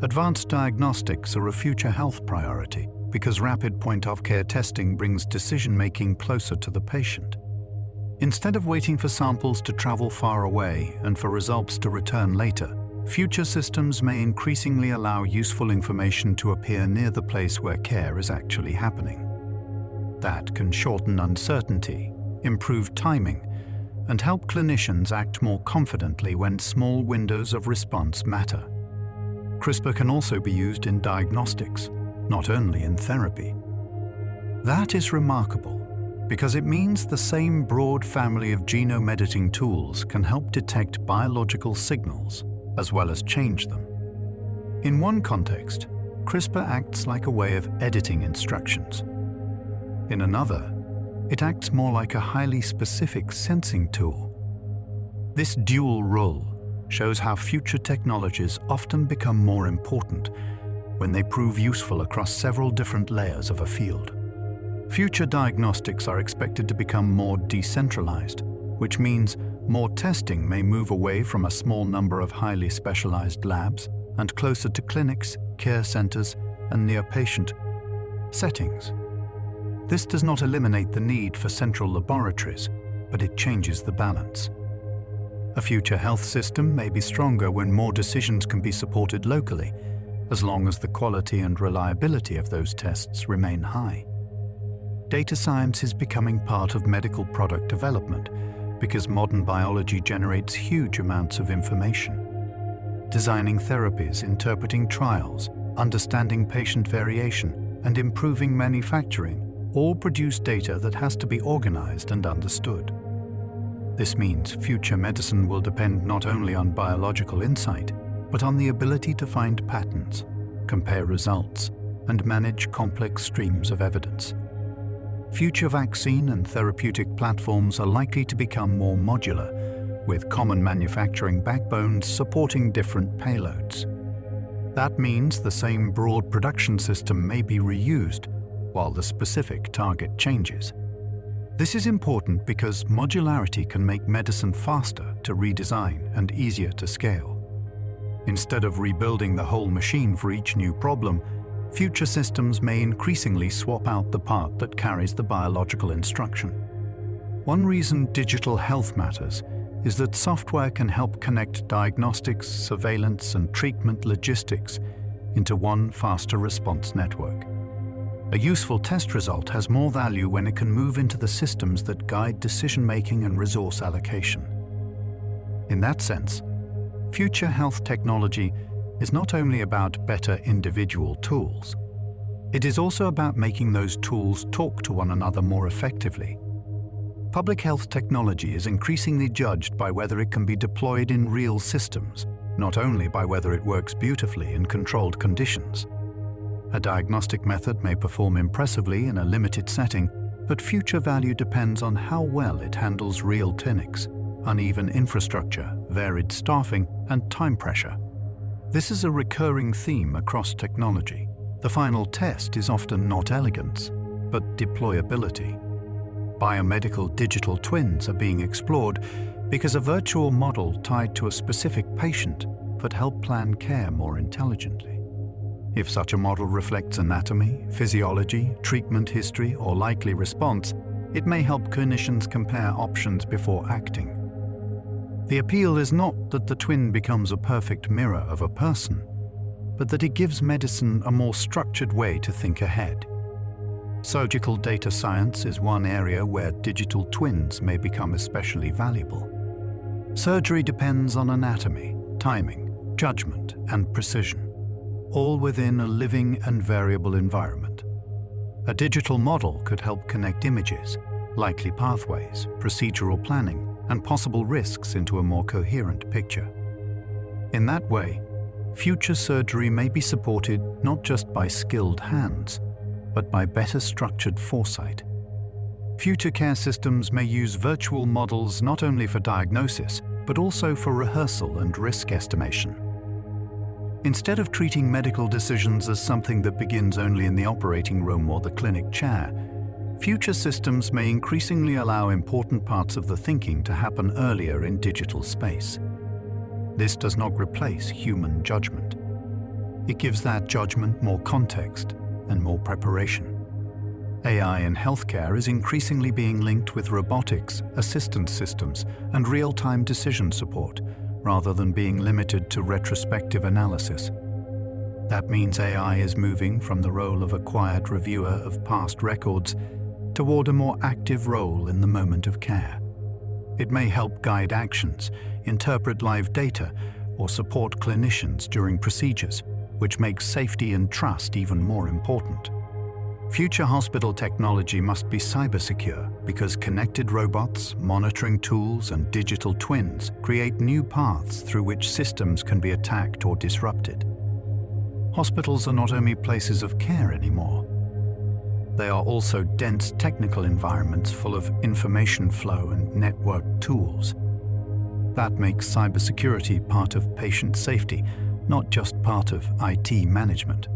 Advanced diagnostics are a future health priority because rapid point-of-care testing brings decision-making closer to the patient. Instead of waiting for samples to travel far away and for results to return later, future systems may increasingly allow useful information to appear near the place where care is actually happening. That can shorten uncertainty, improve timing, and help clinicians act more confidently when small windows of response matter. CRISPR can also be used in diagnostics, not only in therapy. That is remarkable because it means the same broad family of genome editing tools can help detect biological signals as well as change them. In one context, CRISPR acts like a way of editing instructions. In another, it acts more like a highly specific sensing tool. This dual role shows how future technologies often become more important when they prove useful across several different layers of a field. Future diagnostics are expected to become more decentralized, which means more testing may move away from a small number of highly specialized labs and closer to clinics, care centers, and near-patient settings. This does not eliminate the need for central laboratories, but it changes the balance. A future health system may be stronger when more decisions can be supported locally, as long as the quality and reliability of those tests remain high. Data science is becoming part of medical product development because modern biology generates huge amounts of information. Designing therapies, interpreting trials, understanding patient variation, and improving manufacturing all produce data that has to be organized and understood. This means future medicine will depend not only on biological insight, but on the ability to find patterns, compare results, and manage complex streams of evidence. Future vaccine and therapeutic platforms are likely to become more modular, with common manufacturing backbones supporting different payloads. That means the same broad production system may be reused, while the specific target changes. This is important because modularity can make medicine faster to redesign and easier to scale. Instead of rebuilding the whole machine for each new problem, future systems may increasingly swap out the part that carries the biological instruction. One reason digital health matters is that software can help connect diagnostics, surveillance, and treatment logistics into one faster response network. A useful test result has more value when it can move into the systems that guide decision-making and resource allocation. In that sense, future health technology is not only about better individual tools, it is also about making those tools talk to one another more effectively. Public health technology is increasingly judged by whether it can be deployed in real systems, not only by whether it works beautifully in controlled conditions. A diagnostic method may perform impressively in a limited setting, but future value depends on how well it handles real clinics, uneven infrastructure, varied staffing, and time pressure. This is a recurring theme across technology. The final test is often not elegance, but deployability. Biomedical digital twins are being explored because a virtual model tied to a specific patient could help plan care more intelligently. If such a model reflects anatomy, physiology, treatment history, or likely response, it may help clinicians compare options before acting. The appeal is not that the twin becomes a perfect mirror of a person, but that it gives medicine a more structured way to think ahead. Surgical data science is one area where digital twins may become especially valuable. Surgery depends on anatomy, timing, judgment, and precision, all within a living and variable environment. A digital model could help connect images, likely pathways, procedural planning, and possible risks into a more coherent picture. In that way, future surgery may be supported not just by skilled hands, but by better structured foresight. Future care systems may use virtual models not only for diagnosis, but also for rehearsal and risk estimation. Instead of treating medical decisions as something that begins only in the operating room or the clinic chair, future systems may increasingly allow important parts of the thinking to happen earlier in digital space. This does not replace human judgment. It gives that judgment more context and more preparation. AI in healthcare is increasingly being linked with robotics, assistance systems, and real-time decision support, rather than being limited to retrospective analysis. That means AI is moving from the role of a quiet reviewer of past records toward a more active role in the moment of care. It may help guide actions, interpret live data, or support clinicians during procedures, which makes safety and trust even more important. Future hospital technology must be cybersecure because connected robots, monitoring tools, and digital twins create new paths through which systems can be attacked or disrupted. Hospitals are not only places of care anymore. They are also dense technical environments full of information flow and networked tools. That makes cybersecurity part of patient safety, not just part of IT management.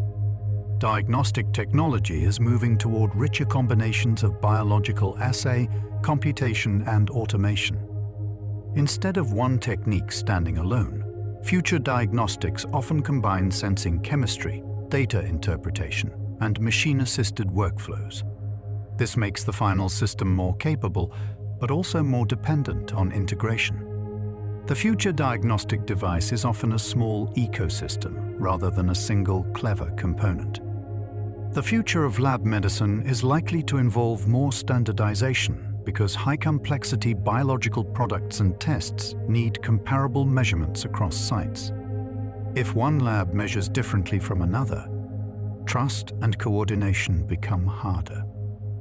Diagnostic technology is moving toward richer combinations of biological assay, computation, and automation. Instead of one technique standing alone, future diagnostics often combine sensing chemistry, data interpretation, and machine-assisted workflows. This makes the final system more capable, but also more dependent on integration. The future diagnostic device is often a small ecosystem rather than a single clever component. The future of lab medicine is likely to involve more standardization because high-complexity biological products and tests need comparable measurements across sites. If one lab measures differently from another, trust and coordination become harder.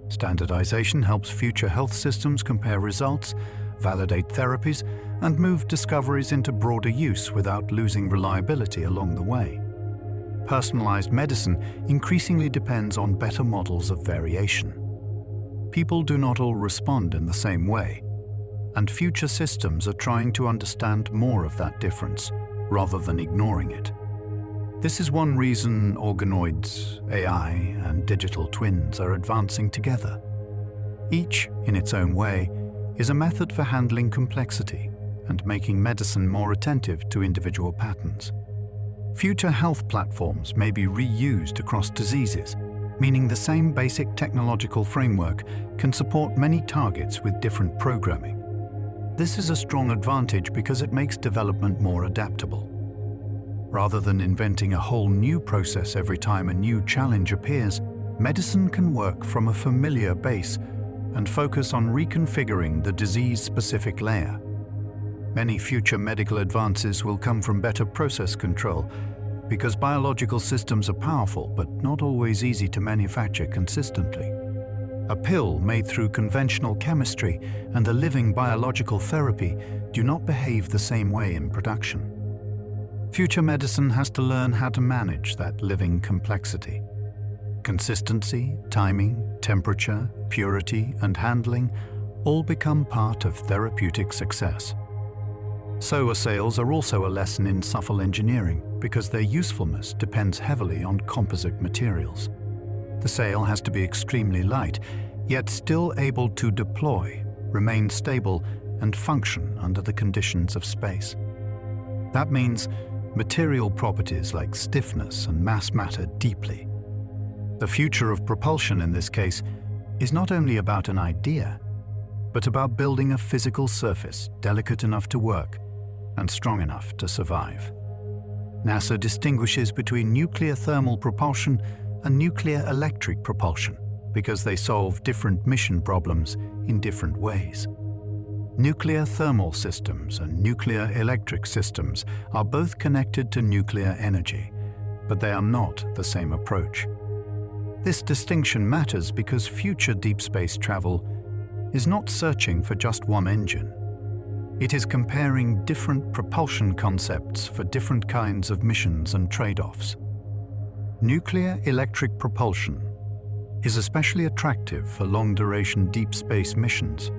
Standardization helps future health systems compare results, validate therapies, and move discoveries into broader use without losing reliability along the way. Personalized medicine increasingly depends on better models of variation. People do not all respond in the same way, and future systems are trying to understand more of that difference, rather than ignoring it. This is one reason organoids, AI, and digital twins are advancing together. Each, in its own way, is a method for handling complexity and making medicine more attentive to individual patterns. Future health platforms may be reused across diseases, meaning the same basic technological framework can support many targets with different programming. This is a strong advantage because it makes development more adaptable. Rather than inventing a whole new process every time a new challenge appears, medicine can work from a familiar base and focus on reconfiguring the disease-specific layer. Many future medical advances will come from better process control, because biological systems are powerful but not always easy to manufacture consistently. A pill made through conventional chemistry and a living biological therapy do not behave the same way in production. Future medicine has to learn how to manage that living complexity. Consistency, timing, temperature, purity, and handling all become part of therapeutic success. SOA sales are also a lesson in subtle engineering because their usefulness depends heavily on composite materials. The sail has to be extremely light, yet still able to deploy, remain stable, and function under the conditions of space. That means material properties like stiffness and mass matter deeply. The future of propulsion in this case is not only about an idea, but about building a physical surface delicate enough to work and strong enough to survive. NASA distinguishes between nuclear thermal propulsion and nuclear electric propulsion because they solve different mission problems in different ways. Nuclear thermal systems and nuclear electric systems are both connected to nuclear energy, but they are not the same approach. This distinction matters because future deep space travel is not searching for just one engine. It is comparing different propulsion concepts for different kinds of missions and trade-offs. Nuclear electric propulsion is especially attractive for long-duration deep space missions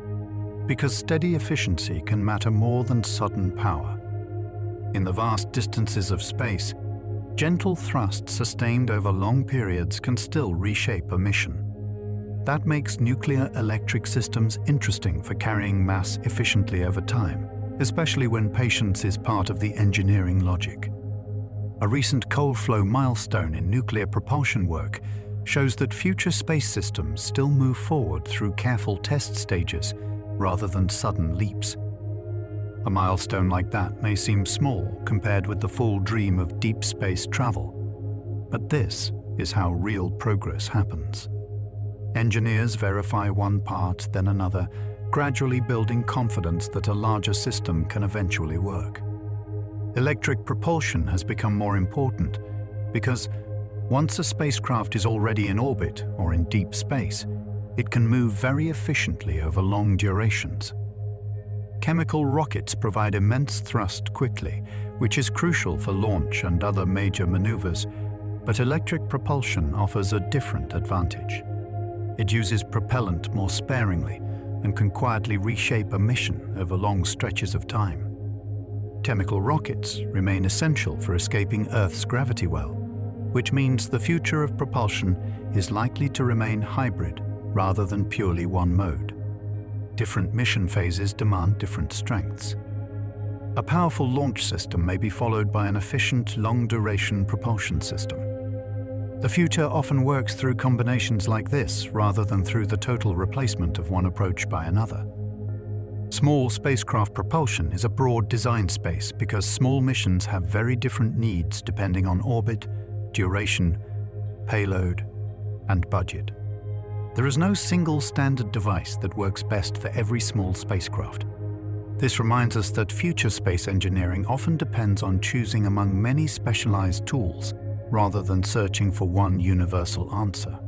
because steady efficiency can matter more than sudden power. In the vast distances of space, gentle thrust sustained over long periods can still reshape a mission. That makes nuclear electric systems interesting for carrying mass efficiently over time, especially when patience is part of the engineering logic. A recent cold flow milestone in nuclear propulsion work shows that future space systems still move forward through careful test stages rather than sudden leaps. A milestone like that may seem small compared with the full dream of deep space travel, but this is how real progress happens. Engineers verify one part, then another, gradually building confidence that a larger system can eventually work. Electric propulsion has become more important because once a spacecraft is already in orbit or in deep space, it can move very efficiently over long durations. Chemical rockets provide immense thrust quickly, which is crucial for launch and other major maneuvers, but electric propulsion offers a different advantage. It uses propellant more sparingly and can quietly reshape a mission over long stretches of time. Chemical rockets remain essential for escaping Earth's gravity well, which means the future of propulsion is likely to remain hybrid rather than purely one mode. Different mission phases demand different strengths. A powerful launch system may be followed by an efficient, long-duration propulsion system. The future often works through combinations like this rather than through the total replacement of one approach by another. Small spacecraft propulsion is a broad design space because small missions have very different needs depending on orbit, duration, payload, and budget. There is no single standard device that works best for every small spacecraft. This reminds us that future space engineering often depends on choosing among many specialized tools rather than searching for one universal answer.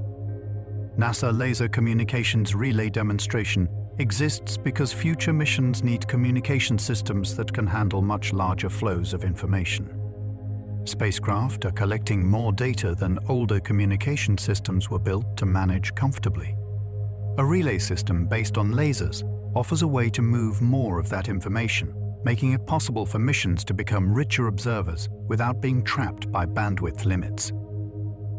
NASA Laser Communications Relay Demonstration exists because future missions need communication systems that can handle much larger flows of information. Spacecraft are collecting more data than older communication systems were built to manage comfortably. A relay system based on lasers offers a way to move more of that information, making it possible for missions to become richer observers without being trapped by bandwidth limits.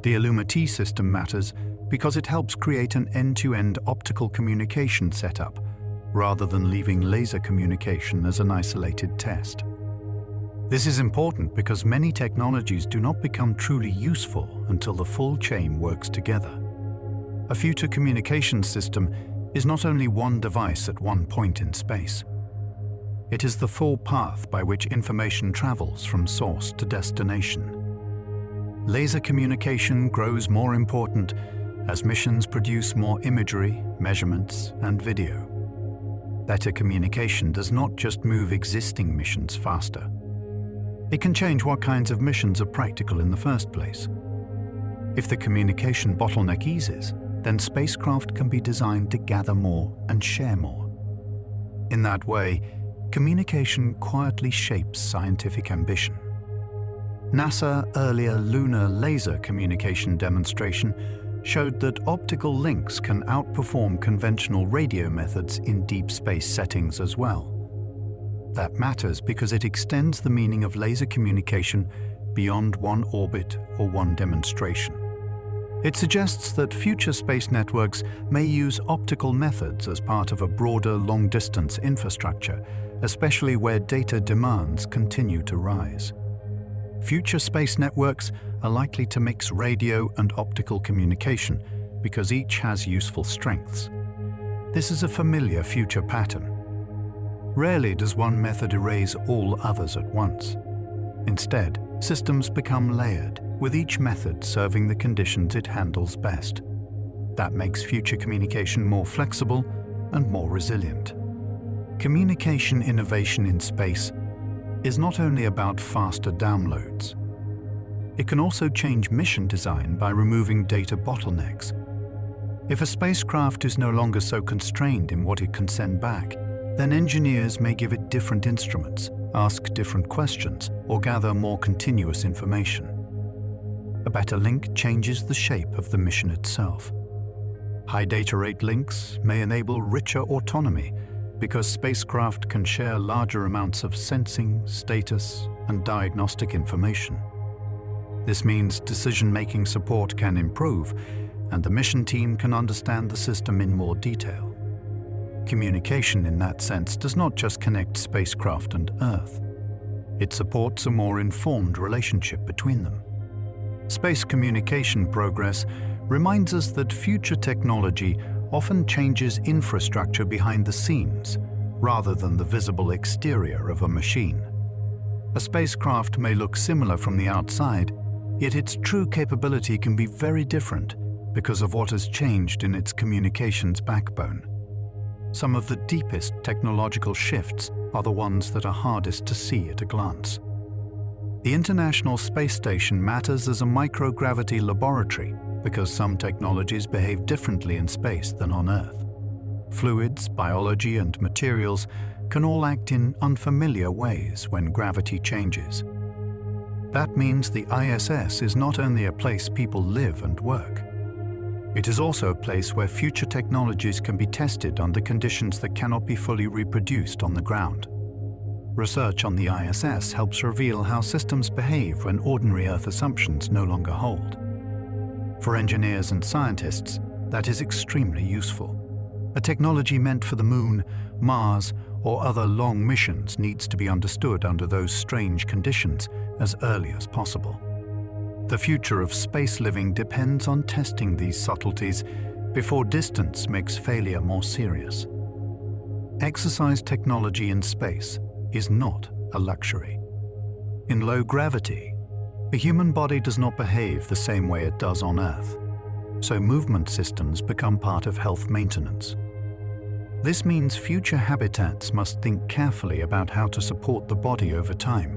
The Illuma-T system matters because it helps create an end-to-end optical communication setup, rather than leaving laser communication as an isolated test. This is important because many technologies do not become truly useful until the full chain works together. A future communication system is not only one device at one point in space. It is the full path by which information travels from source to destination. Laser communication grows more important as missions produce more imagery, measurements, and video. Better communication does not just move existing missions faster. It can change what kinds of missions are practical in the first place. If the communication bottleneck eases, then spacecraft can be designed to gather more and share more. In that way, communication quietly shapes scientific ambition. NASA's earlier lunar laser communication demonstration showed that optical links can outperform conventional radio methods in deep space settings as well. That matters because it extends the meaning of laser communication beyond one orbit or one demonstration. It suggests that future space networks may use optical methods as part of a broader long-distance infrastructure, especially where data demands continue to rise. Future space networks are likely to mix radio and optical communication because each has useful strengths. This is a familiar future pattern. Rarely does one method erase all others at once. Instead, systems become layered, with each method serving the conditions it handles best. That makes future communication more flexible and more resilient. Communication innovation in space is not only about faster downloads. It can also change mission design by removing data bottlenecks. If a spacecraft is no longer so constrained in what it can send back, then engineers may give it different instruments, ask different questions, or gather more continuous information. A better link changes the shape of the mission itself. High data rate links may enable richer autonomy because spacecraft can share larger amounts of sensing, status, and diagnostic information. This means decision-making support can improve, and the mission team can understand the system in more detail. Communication in that sense does not just connect spacecraft and Earth. It supports a more informed relationship between them. Space communication progress reminds us that future technology often changes infrastructure behind the scenes rather than the visible exterior of a machine. A spacecraft may look similar from the outside, yet its true capability can be very different because of what has changed in its communications backbone. Some of the deepest technological shifts are the ones that are hardest to see at a glance. The International Space Station matters as a microgravity laboratory because some technologies behave differently in space than on Earth. Fluids, biology, and materials can all act in unfamiliar ways when gravity changes. That means the ISS is not only a place people live and work. It is also a place where future technologies can be tested under conditions that cannot be fully reproduced on the ground. Research on the ISS helps reveal how systems behave when ordinary Earth assumptions no longer hold. For engineers and scientists, that is extremely useful. A technology meant for the Moon, Mars, or other long missions needs to be understood under those strange conditions as early as possible. The future of space living depends on testing these subtleties before distance makes failure more serious. Exercise technology in space is not a luxury. In low gravity, the human body does not behave the same way it does on Earth, so movement systems become part of health maintenance. This means future habitats must think carefully about how to support the body over time.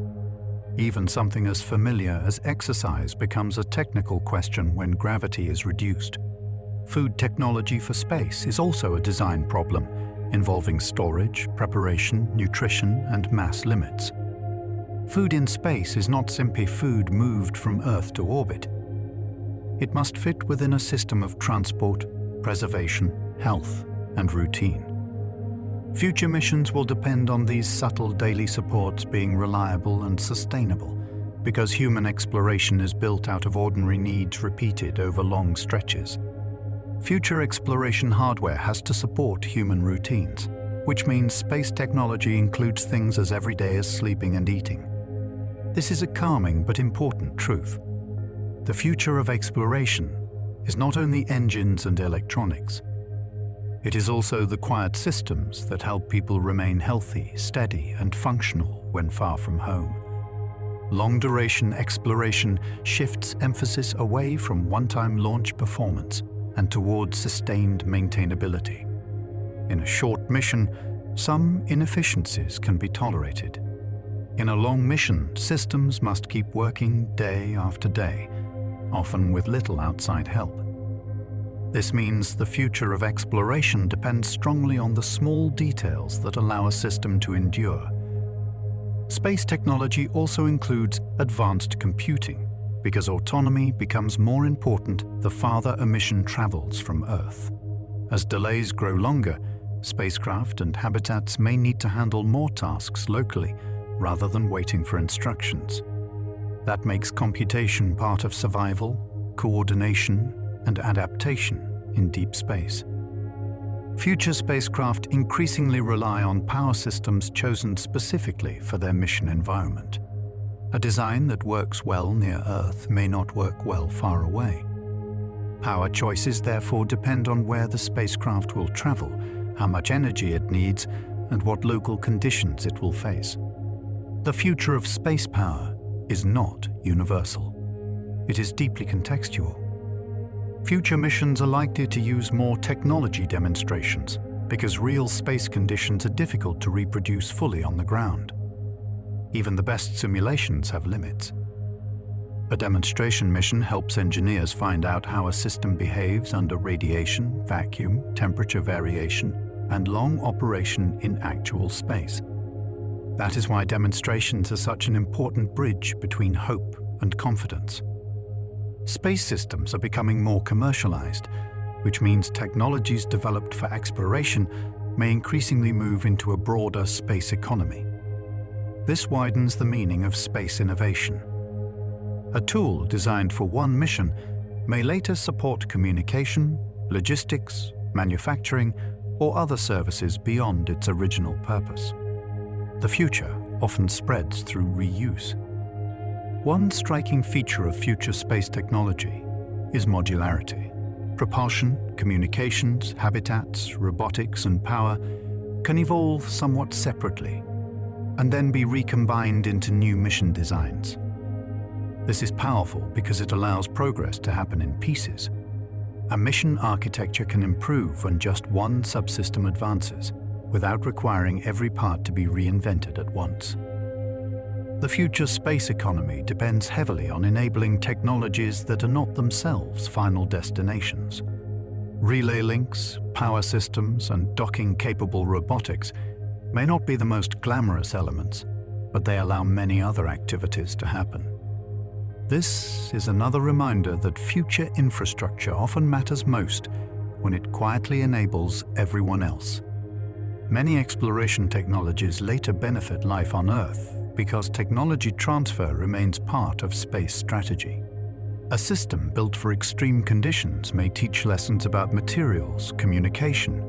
Even something as familiar as exercise becomes a technical question when gravity is reduced. Food technology for space is also a design problem, involving storage, preparation, nutrition, and mass limits. Food in space is not simply food moved from Earth to orbit. It must fit within a system of transport, preservation, health, and routine. Future missions will depend on these subtle daily supports being reliable and sustainable, because human exploration is built out of ordinary needs repeated over long stretches. Future exploration hardware has to support human routines, which means space technology includes things as everyday as sleeping and eating. This is a calming but important truth. The future of exploration is not only engines and electronics. It is also the quiet systems that help people remain healthy, steady, and functional when far from home. Long-duration exploration shifts emphasis away from one-time launch performance and towards sustained maintainability. In a short mission, some inefficiencies can be tolerated. In a long mission, systems must keep working day after day, often with little outside help. This means the future of exploration depends strongly on the small details that allow a system to endure. Space technology also includes advanced computing, because autonomy becomes more important the farther a mission travels from Earth. As delays grow longer, spacecraft and habitats may need to handle more tasks locally rather than waiting for instructions. That makes computation part of survival, coordination, and adaptation in deep space. Future spacecraft increasingly rely on power systems chosen specifically for their mission environment. A design that works well near Earth may not work well far away. Power choices therefore depend on where the spacecraft will travel, how much energy it needs, and what local conditions it will face. The future of space power is not universal. It is deeply contextual. Future missions are likely to use more technology demonstrations because real space conditions are difficult to reproduce fully on the ground. Even the best simulations have limits. A demonstration mission helps engineers find out how a system behaves under radiation, vacuum, temperature variation, and long operation in actual space. That is why demonstrations are such an important bridge between hope and confidence. Space systems are becoming more commercialized, which means technologies developed for exploration may increasingly move into a broader space economy. This widens the meaning of space innovation. A tool designed for one mission may later support communication, logistics, manufacturing, or other services beyond its original purpose. The future often spreads through reuse. One striking feature of future space technology is modularity. Propulsion, communications, habitats, robotics, and power can evolve somewhat separately and then be recombined into new mission designs. This is powerful because it allows progress to happen in pieces. A mission architecture can improve when just one subsystem advances, without requiring every part to be reinvented at once. The future space economy depends heavily on enabling technologies that are not themselves final destinations. Relay links, power systems, and docking-capable robotics may not be the most glamorous elements, but they allow many other activities to happen. This is another reminder that future infrastructure often matters most when it quietly enables everyone else. Many exploration technologies later benefit life on Earth because technology transfer remains part of space strategy. A system built for extreme conditions may teach lessons about materials, communication,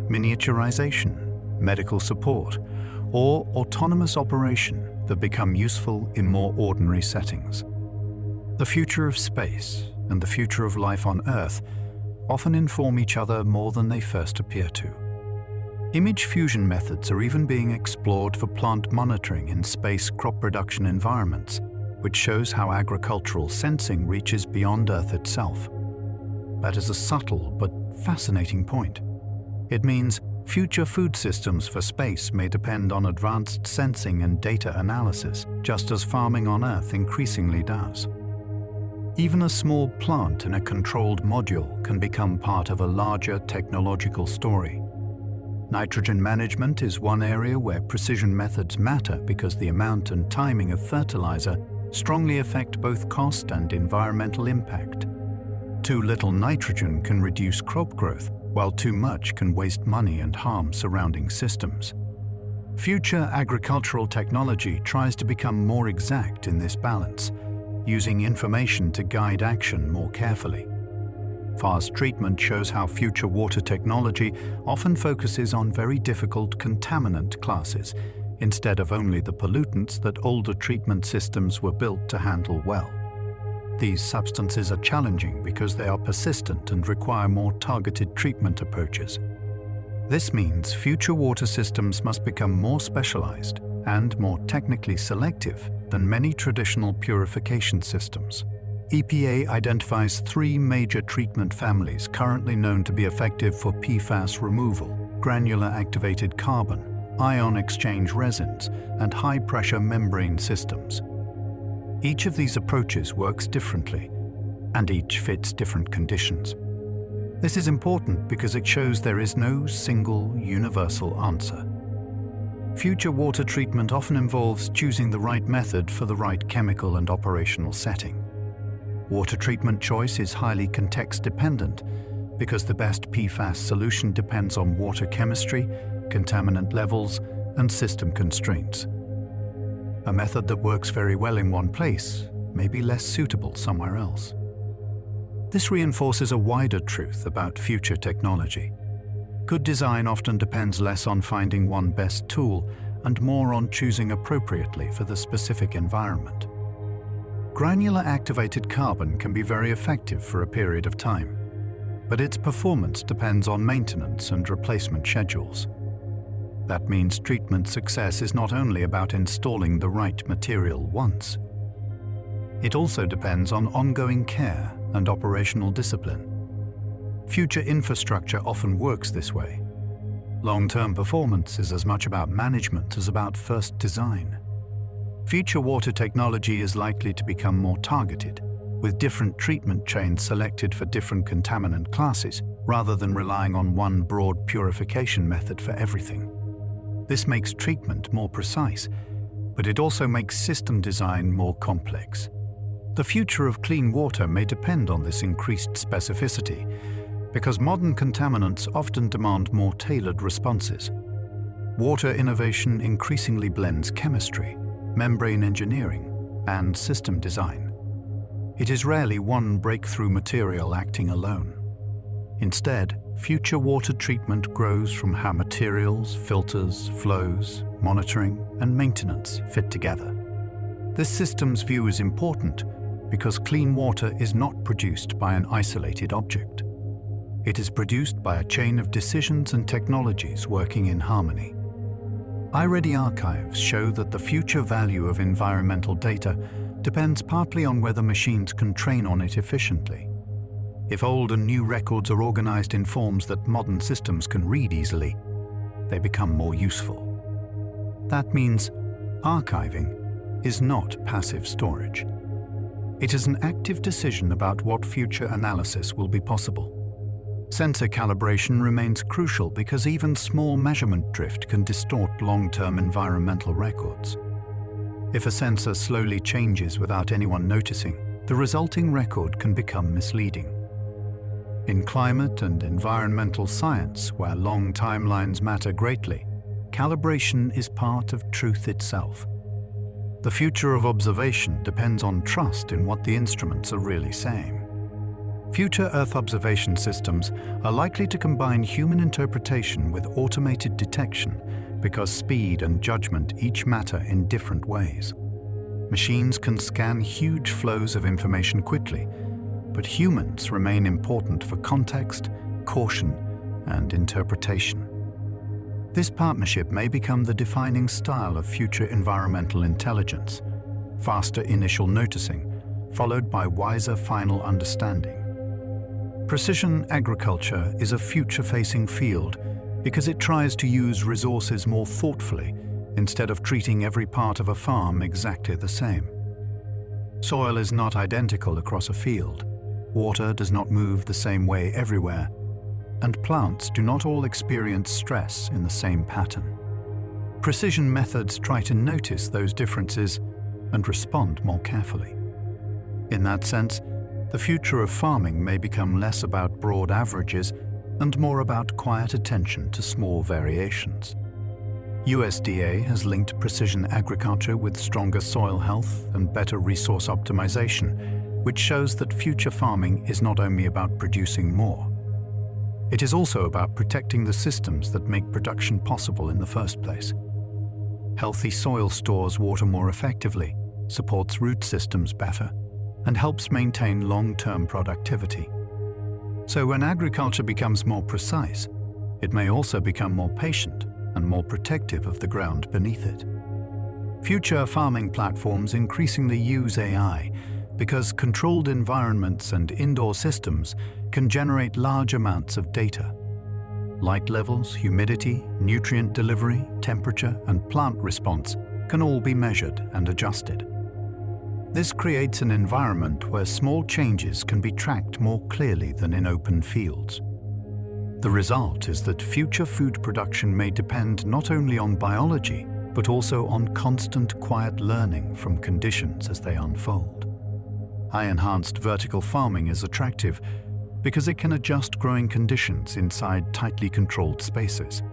miniaturization, medical support, or autonomous operation that become useful in more ordinary settings. The future of space and the future of life on Earth often inform each other more than they first appear to. Image fusion methods are even being explored for plant monitoring in space crop production environments, which shows how agricultural sensing reaches beyond Earth itself. That is a subtle but fascinating point. It means future food systems for space may depend on advanced sensing and data analysis, just as farming on Earth increasingly does. Even a small plant in a controlled module can become part of a larger technological story. Nitrogen management is one area where precision methods matter because the amount and timing of fertilizer strongly affect both cost and environmental impact. Too little nitrogen can reduce crop growth, while too much can waste money and harm surrounding systems. Future agricultural technology tries to become more exact in this balance, using information to guide action more carefully. Fast treatment shows how future water technology often focuses on very difficult contaminant classes, instead of only the pollutants that older treatment systems were built to handle well. These substances are challenging because they are persistent and require more targeted treatment approaches. This means future water systems must become more specialized and more technically selective than many traditional purification systems. EPA identifies 3 major treatment families currently known to be effective for PFAS removal: granular activated carbon, ion exchange resins, and high-pressure membrane systems. Each of these approaches works differently, and each fits different conditions. This is important because it shows there is no single, universal answer. Future water treatment often involves choosing the right method for the right chemical and operational setting. Water treatment choice is highly context-dependent because the best PFAS solution depends on water chemistry, contaminant levels, and system constraints. A method that works very well in one place may be less suitable somewhere else. This reinforces a wider truth about future technology. Good design often depends less on finding one best tool and more on choosing appropriately for the specific environment. Granular activated carbon can be very effective for a period of time, but its performance depends on maintenance and replacement schedules. That means treatment success is not only about installing the right material once. It also depends on ongoing care and operational discipline. Future infrastructure often works this way. Long-term performance is as much about management as about first design. Future water technology is likely to become more targeted, with different treatment chains selected for different contaminant classes, rather than relying on one broad purification method for everything. This makes treatment more precise, but it also makes system design more complex. The future of clean water may depend on this increased specificity, because modern contaminants often demand more tailored responses. Water innovation increasingly blends chemistry, membrane engineering, and system design. It is rarely one breakthrough material acting alone. Instead, future water treatment grows from how materials, filters, flows, monitoring, and maintenance fit together. This systems view is important because clean water is not produced by an isolated object. It is produced by a chain of decisions and technologies working in harmony. iReady archives show that the future value of environmental data depends partly on whether machines can train on it efficiently. If old and new records are organized in forms that modern systems can read easily, they become more useful. That means archiving is not passive storage. It is an active decision about what future analysis will be possible. Sensor calibration remains crucial because even small measurement drift can distort long-term environmental records. If a sensor slowly changes without anyone noticing, the resulting record can become misleading. In climate and environmental science, where long timelines matter greatly, calibration is part of truth itself. The future of observation depends on trust in what the instruments are really saying. Future Earth observation systems are likely to combine human interpretation with automated detection because speed and judgment each matter in different ways. Machines can scan huge flows of information quickly, but humans remain important for context, caution, and interpretation. This partnership may become the defining style of future environmental intelligence: faster initial noticing, followed by wiser final understanding. Precision agriculture is a future-facing field because it tries to use resources more thoughtfully instead of treating every part of a farm exactly the same. Soil is not identical across a field, water does not move the same way everywhere, and plants do not all experience stress in the same pattern. Precision methods try to notice those differences and respond more carefully. In that sense, the future of farming may become less about broad averages and more about quiet attention to small variations. USDA has linked precision agriculture with stronger soil health and better resource optimization, which shows that future farming is not only about producing more. It is also about protecting the systems that make production possible in the first place. Healthy soil stores water more effectively, supports root systems better, and helps maintain long-term productivity. So when agriculture becomes more precise, it may also become more patient and more protective of the ground beneath it. Future farming platforms increasingly use AI because controlled environments and indoor systems can generate large amounts of data. Light levels, humidity, nutrient delivery, temperature, and plant response can all be measured and adjusted. This creates an environment where small changes can be tracked more clearly than in open fields. The result is that future food production may depend not only on biology, but also on constant quiet learning from conditions as they unfold. High-enhanced vertical farming is attractive because it can adjust growing conditions inside tightly controlled spaces.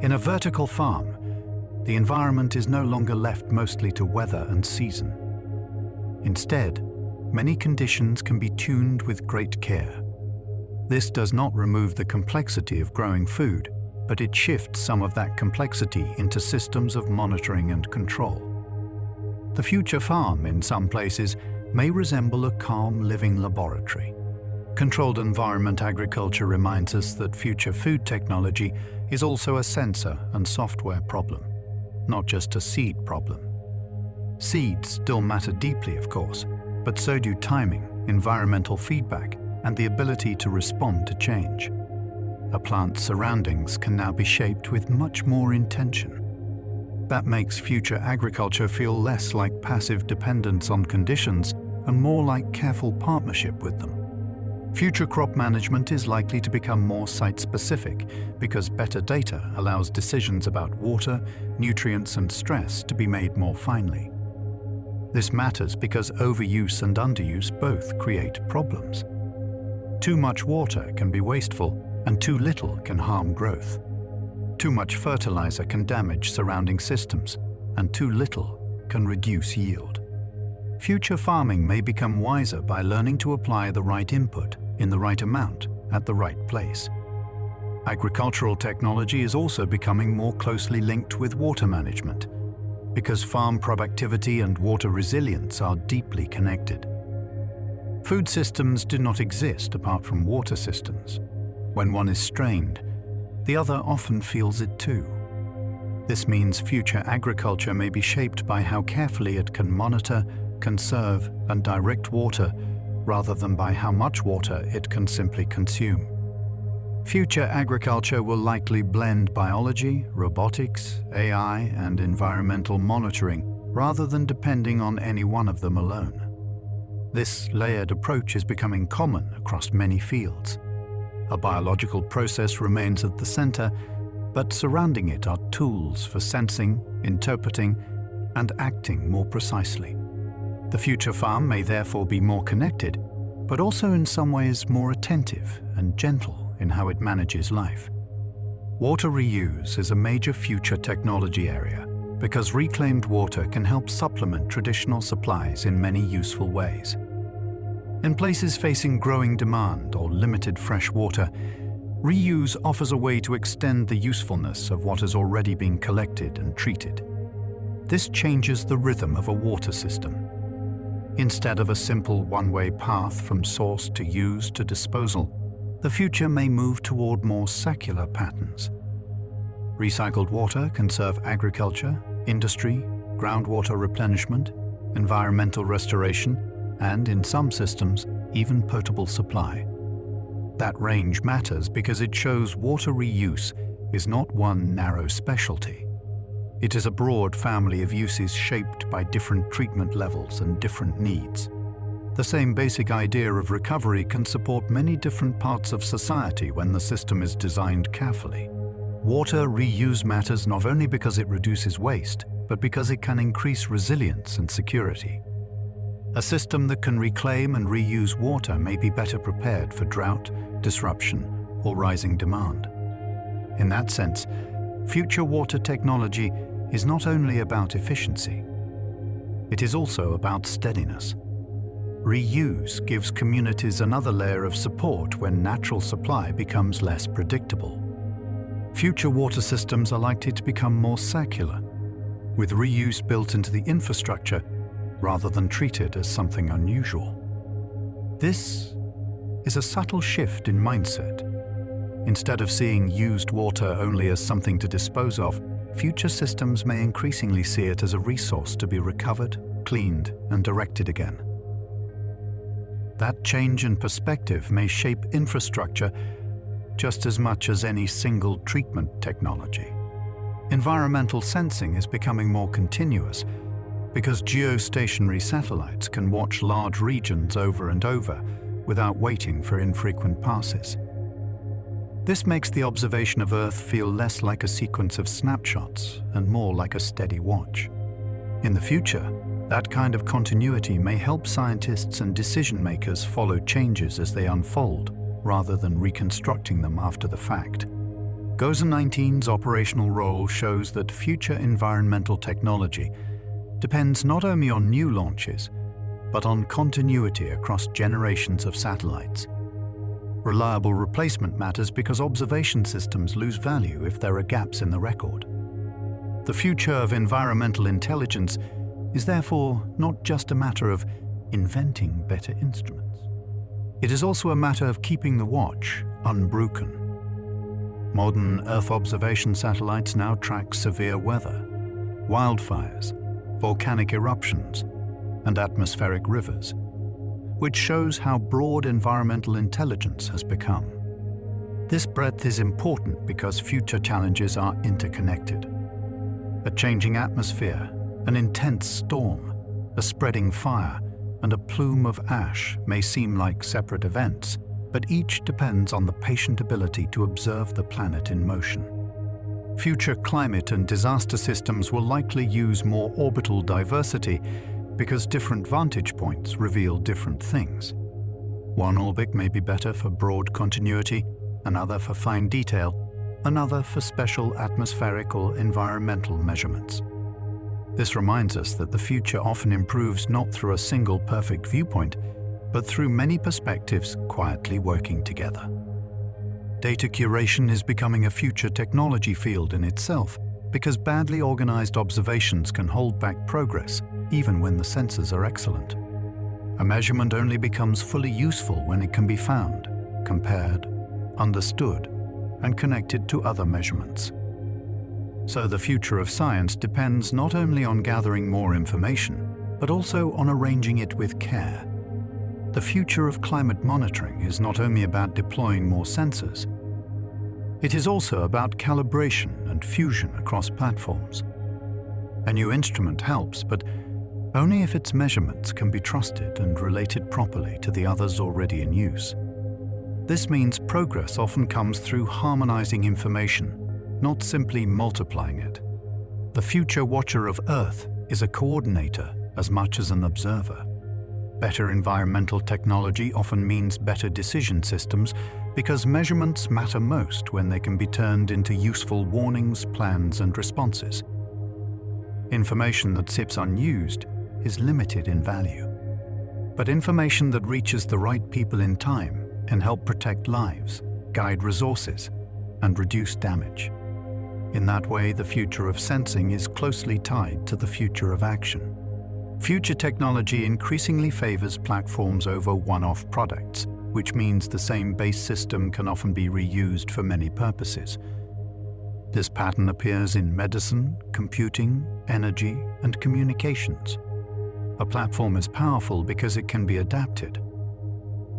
In a vertical farm, the environment is no longer left mostly to weather and season. Instead, many conditions can be tuned with great care. This does not remove the complexity of growing food, but it shifts some of that complexity into systems of monitoring and control. The future farm, in some places, may resemble a calm living laboratory. Controlled environment agriculture reminds us that future food technology is also a sensor and software problem, not just a seed problem. Seeds still matter deeply, of course, but so do timing, environmental feedback, and the ability to respond to change. A plant's surroundings can now be shaped with much more intention. That makes future agriculture feel less like passive dependence on conditions and more like careful partnership with them. Future crop management is likely to become more site-specific because better data allows decisions about water, nutrients, and stress to be made more finely. This matters because overuse and underuse both create problems. Too much water can be wasteful, and too little can harm growth. Too much fertilizer can damage surrounding systems, and too little can reduce yield. Future farming may become wiser by learning to apply the right input in the right amount at the right place. Agricultural technology is also becoming more closely linked with water management, because farm productivity and water resilience are deeply connected. Food systems do not exist apart from water systems. When one is strained, the other often feels it too. This means future agriculture may be shaped by how carefully it can monitor, conserve, and direct water, rather than by how much water it can simply consume. Future agriculture will likely blend biology, robotics, AI, and environmental monitoring, rather than depending on any one of them alone. This layered approach is becoming common across many fields. A biological process remains at the center, but surrounding it are tools for sensing, interpreting, and acting more precisely. The future farm may therefore be more connected, but also in some ways more attentive and gentle in how it manages life. Water reuse is a major future technology area because reclaimed water can help supplement traditional supplies in many useful ways. In places facing growing demand or limited fresh water, reuse offers a way to extend the usefulness of what has already been collected and treated. This changes the rhythm of a water system. Instead of a simple one-way path from source to use to disposal, the future may move toward more circular patterns. Recycled water can serve agriculture, industry, groundwater replenishment, environmental restoration, and in some systems, even potable supply. That range matters because it shows water reuse is not one narrow specialty. It is a broad family of uses shaped by different treatment levels and different needs. The same basic idea of recovery can support many different parts of society when the system is designed carefully. Water reuse matters not only because it reduces waste, but because it can increase resilience and security. A system that can reclaim and reuse water may be better prepared for drought, disruption, or rising demand. In that sense, future water technology is not only about efficiency, it is also about steadiness. Reuse gives communities another layer of support when natural supply becomes less predictable. Future water systems are likely to become more circular, with reuse built into the infrastructure rather than treated as something unusual. This is a subtle shift in mindset. Instead of seeing used water only as something to dispose of, future systems may increasingly see it as a resource to be recovered, cleaned, and directed again. That change in perspective may shape infrastructure just as much as any single treatment technology. Environmental sensing is becoming more continuous because geostationary satellites can watch large regions over and over without waiting for infrequent passes. This makes the observation of Earth feel less like a sequence of snapshots and more like a steady watch. In the future, that kind of continuity may help scientists and decision-makers follow changes as they unfold, rather than reconstructing them after the fact. GOES 19's operational role shows that future environmental technology depends not only on new launches, but on continuity across generations of satellites. Reliable replacement matters because observation systems lose value if there are gaps in the record. The future of environmental intelligence is therefore not just a matter of inventing better instruments. It is also a matter of keeping the watch unbroken. Modern Earth observation satellites now track severe weather, wildfires, volcanic eruptions, and atmospheric rivers, which shows how broad environmental intelligence has become. This breadth is important because future challenges are interconnected. A changing atmosphere, an intense storm, a spreading fire, and a plume of ash may seem like separate events, but each depends on the patient ability to observe the planet in motion. Future climate and disaster systems will likely use more orbital diversity because different vantage points reveal different things. One orbit may be better for broad continuity, another for fine detail, another for special atmospheric or environmental measurements. This reminds us that the future often improves not through a single perfect viewpoint, but through many perspectives quietly working together. Data curation is becoming a future technology field in itself because badly organized observations can hold back progress even when the sensors are excellent. A measurement only becomes fully useful when it can be found, compared, understood, and connected to other measurements. So the future of science depends not only on gathering more information, but also on arranging it with care. The future of climate monitoring is not only about deploying more sensors, it is also about calibration and fusion across platforms. A new instrument helps, but only if its measurements can be trusted and related properly to the others already in use. This means progress often comes through harmonizing information, not simply multiplying it. The future watcher of Earth is a coordinator as much as an observer. Better environmental technology often means better decision systems because measurements matter most when they can be turned into useful warnings, plans, and responses. Information that sits unused is limited in value. But information that reaches the right people in time can help protect lives, guide resources, and reduce damage. In that way, the future of sensing is closely tied to the future of action. Future technology increasingly favors platforms over one-off products, which means the same base system can often be reused for many purposes. This pattern appears in medicine, computing, energy, and communications. A platform is powerful because it can be adapted.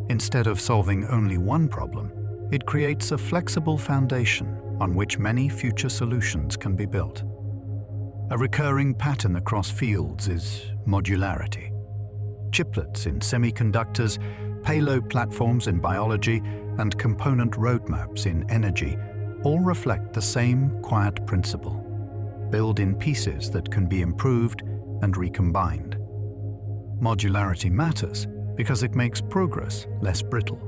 Instead of solving only one problem, it creates a flexible foundation on which many future solutions can be built. A recurring pattern across fields is modularity. Chiplets in semiconductors, payload platforms in biology, and component roadmaps in energy all reflect the same quiet principle: build in pieces that can be improved and recombined. Modularity matters because it makes progress less brittle.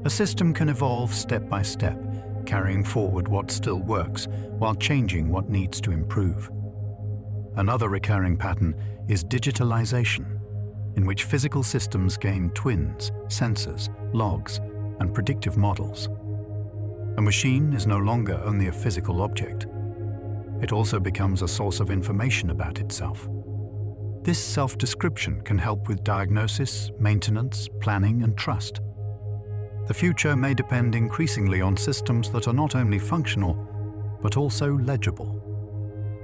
A system can evolve step by step, carrying forward what still works while changing what needs to improve. Another recurring pattern is digitalization, in which physical systems gain twins, sensors, logs, and predictive models. A machine is no longer only a physical object. It also becomes a source of information about itself. This self-description can help with diagnosis, maintenance, planning, and trust. The future may depend increasingly on systems that are not only functional, but also legible.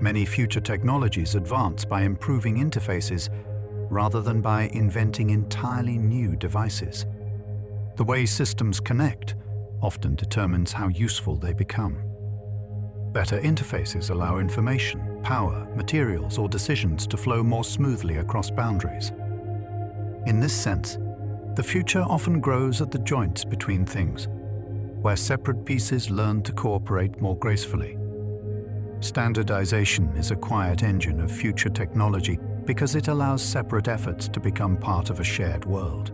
Many future technologies advance by improving interfaces rather than by inventing entirely new devices. The way systems connect often determines how useful they become. Better interfaces allow information, power, materials, or decisions to flow more smoothly across boundaries. In this sense, the future often grows at the joints between things, where separate pieces learn to cooperate more gracefully. Standardization is a quiet engine of future technology because it allows separate efforts to become part of a shared world.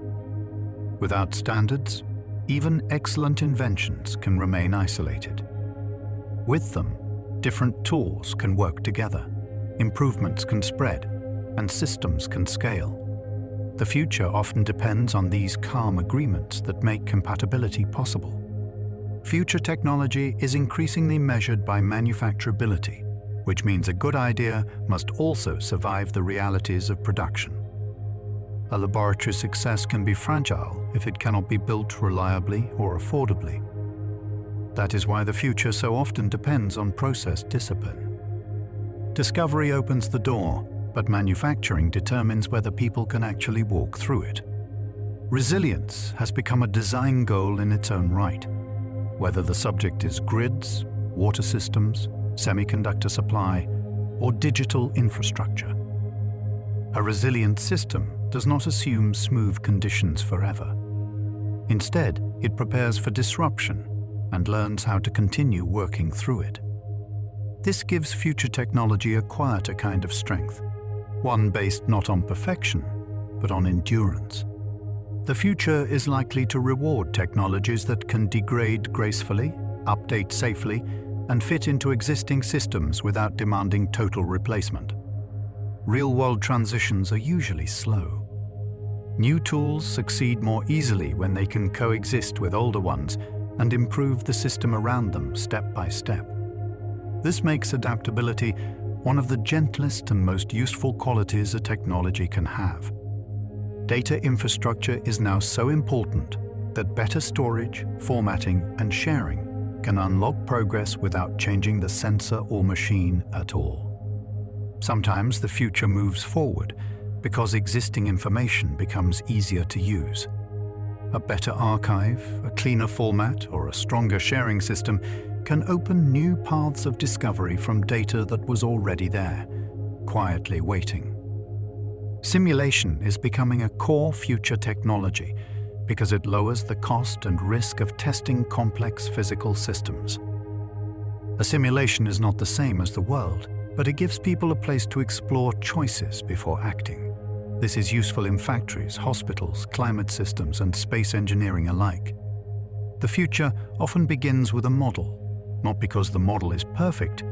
Without standards, even excellent inventions can remain isolated. With them, different tools can work together, improvements can spread, and systems can scale. The future often depends on these calm agreements that make compatibility possible. Future technology is increasingly measured by manufacturability, which means a good idea must also survive the realities of production. A laboratory success can be fragile if it cannot be built reliably or affordably. That is why the future so often depends on process discipline. Discovery opens the door, but manufacturing determines whether people can actually walk through it. Resilience has become a design goal in its own right, whether the subject is grids, water systems, semiconductor supply, or digital infrastructure. A resilient system does not assume smooth conditions forever. Instead, it prepares for disruption and learns how to continue working through it. This gives future technology a quieter kind of strength, one based not on perfection, but on endurance. The future is likely to reward technologies that can degrade gracefully, update safely, and fit into existing systems without demanding total replacement. Real-world transitions are usually slow. New tools succeed more easily when they can coexist with older ones and improve the system around them step by step. This makes adaptability one of the gentlest and most useful qualities a technology can have. Data infrastructure is now so important that better storage, formatting, and sharing can unlock progress without changing the sensor or machine at all. Sometimes the future moves forward because existing information becomes easier to use. A better archive, a cleaner format, or a stronger sharing system can open new paths of discovery from data that was already there, quietly waiting. Simulation is becoming a core future technology because it lowers the cost and risk of testing complex physical systems. A simulation is not the same as the world, but it gives people a place to explore choices before acting. This is useful in factories, hospitals, climate systems, and space engineering alike. The future often begins with a model, not because the model is perfect,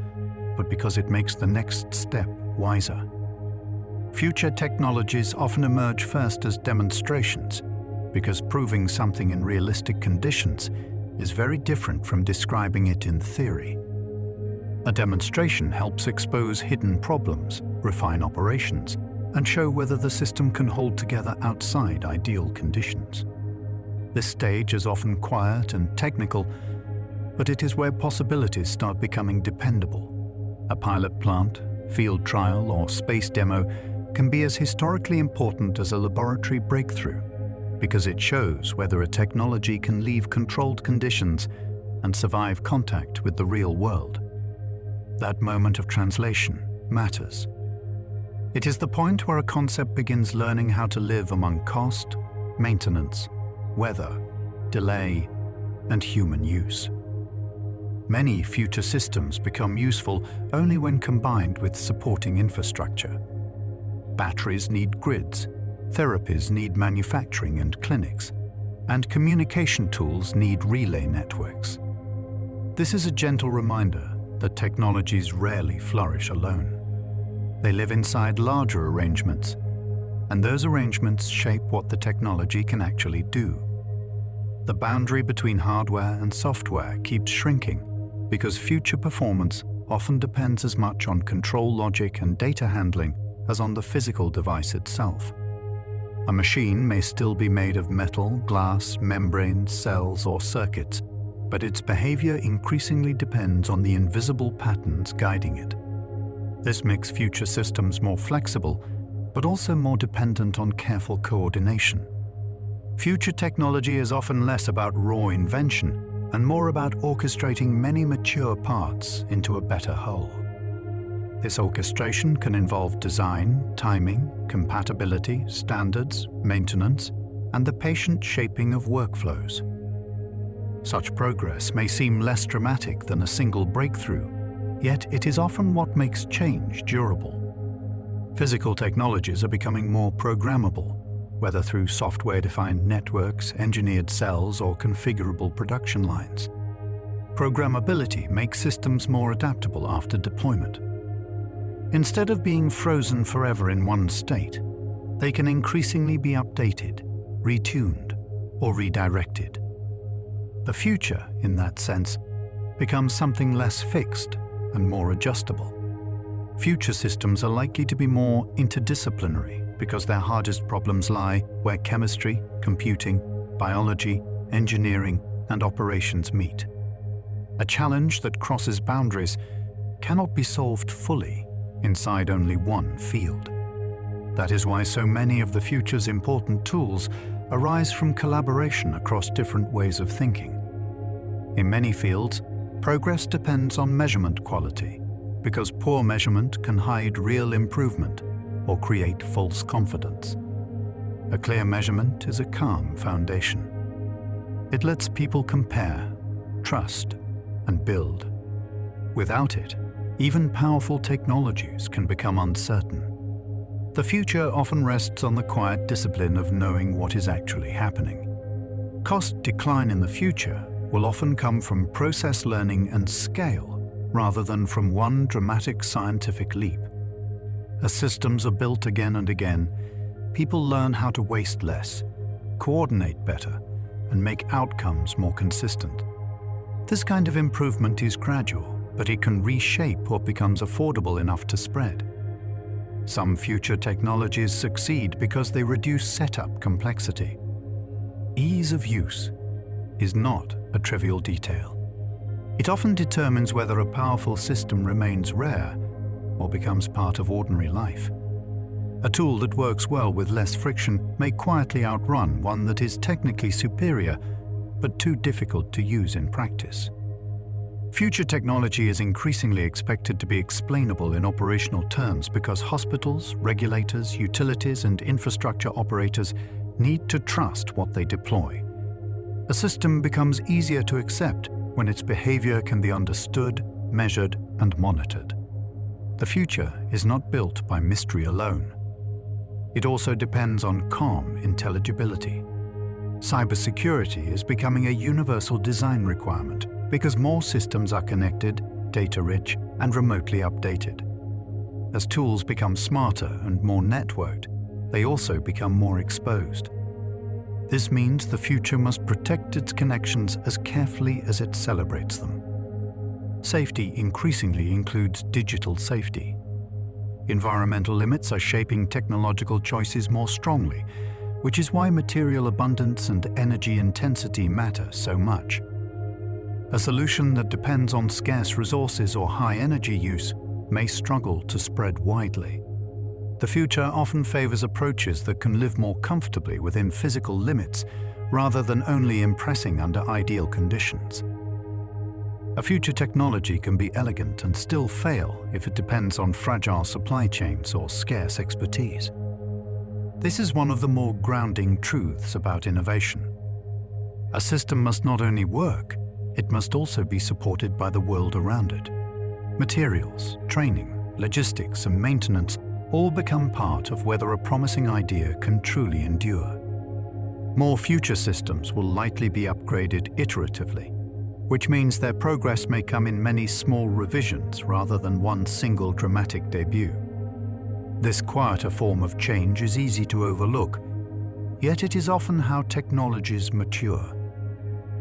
but because it makes the next step wiser. Future technologies often emerge first as demonstrations, because proving something in realistic conditions is very different from describing it in theory. A demonstration helps expose hidden problems, refine operations, and show whether the system can hold together outside ideal conditions. This stage is often quiet and technical, but it is where possibilities start becoming dependable. A pilot plant, field trial, or space demo can be as historically important as a laboratory breakthrough, because it shows whether a technology can leave controlled conditions and survive contact with the real world. That moment of translation matters. It is the point where a concept begins learning how to live among cost, maintenance, weather, delay, and human use. Many future systems become useful only when combined with supporting infrastructure. Batteries need grids, therapies need manufacturing and clinics, and communication tools need relay networks. This is a gentle reminder that technologies rarely flourish alone. They live inside larger arrangements, and those arrangements shape what the technology can actually do. The boundary between hardware and software keeps shrinking because future performance often depends as much on control logic and data handling as on the physical device itself. A machine may still be made of metal, glass, membranes, cells, or circuits, but its behavior increasingly depends on the invisible patterns guiding it. This makes future systems more flexible, but also more dependent on careful coordination. Future technology is often less about raw invention and more about orchestrating many mature parts into a better whole. This orchestration can involve design, timing, compatibility, standards, maintenance, and the patient shaping of workflows. Such progress may seem less dramatic than a single breakthrough, yet it is often what makes change durable. Physical technologies are becoming more programmable, whether through software-defined networks, engineered cells, or configurable production lines. Programmability makes systems more adaptable after deployment. Instead of being frozen forever in one state, they can increasingly be updated, retuned, or redirected. The future, in that sense, becomes something less fixed and more adjustable. Future systems are likely to be more interdisciplinary because their hardest problems lie where chemistry, computing, biology, engineering, and operations meet. A challenge that crosses boundaries cannot be solved fully inside only one field. That is why so many of the future's important tools arise from collaboration across different ways of thinking. In many fields, progress depends on measurement quality, because poor measurement can hide real improvement or create false confidence. A clear measurement is a calm foundation. It lets people compare, trust, and build. Without it, even powerful technologies can become uncertain. The future often rests on the quiet discipline of knowing what is actually happening. Cost decline in the future will often come from process learning and scale, rather than from one dramatic scientific leap. As systems are built again and again, people learn how to waste less, coordinate better, and make outcomes more consistent. This kind of improvement is gradual, but it can reshape what becomes affordable enough to spread. Some future technologies succeed because they reduce setup complexity. Ease of use is not a trivial detail. It often determines whether a powerful system remains rare or becomes part of ordinary life. A tool that works well with less friction may quietly outrun one that is technically superior, but too difficult to use in practice. Future technology is increasingly expected to be explainable in operational terms because hospitals, regulators, utilities, and infrastructure operators need to trust what they deploy. A system becomes easier to accept when its behavior can be understood, measured, and monitored. The future is not built by mystery alone. It also depends on calm intelligibility. Cybersecurity is becoming a universal design requirement because more systems are connected, data-rich, and remotely updated. As tools become smarter and more networked, they also become more exposed. This means the future must protect its connections as carefully as it celebrates them. Safety increasingly includes digital safety. Environmental limits are shaping technological choices more strongly, which is why material abundance and energy intensity matter so much. A solution that depends on scarce resources or high energy use may struggle to spread widely. The future often favors approaches that can live more comfortably within physical limits rather than only impressing under ideal conditions. A future technology can be elegant and still fail if it depends on fragile supply chains or scarce expertise. This is one of the more grounding truths about innovation. A system must not only work, it must also be supported by the world around it. Materials, training, logistics, and maintenance all become part of whether a promising idea can truly endure. More future systems will likely be upgraded iteratively, which means their progress may come in many small revisions rather than one single dramatic debut. This quieter form of change is easy to overlook, yet it is often how technologies mature.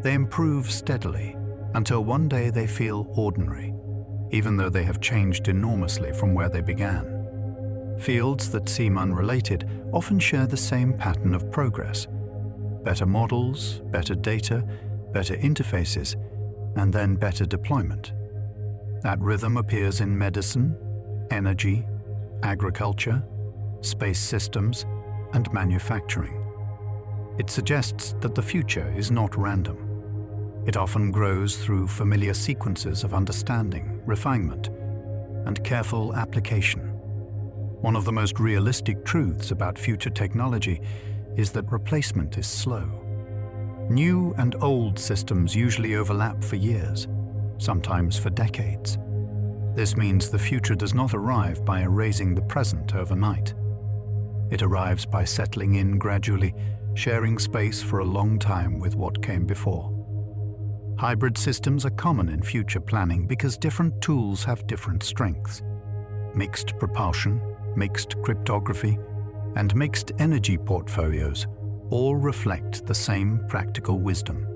They improve steadily until one day they feel ordinary, even though they have changed enormously from where they began. Fields that seem unrelated often share the same pattern of progress. Better models, better data, better interfaces, and then better deployment. That rhythm appears in medicine, energy, agriculture, space systems, and manufacturing. It suggests that the future is not random. It often grows through familiar sequences of understanding, refinement, and careful application. One of the most realistic truths about future technology is that replacement is slow. New and old systems usually overlap for years, sometimes for decades. This means the future does not arrive by erasing the present overnight. It arrives by settling in gradually, sharing space for a long time with what came before. Hybrid systems are common in future planning because different tools have different strengths. Mixed propulsion, mixed cryptography, and mixed energy portfolios all reflect the same practical wisdom.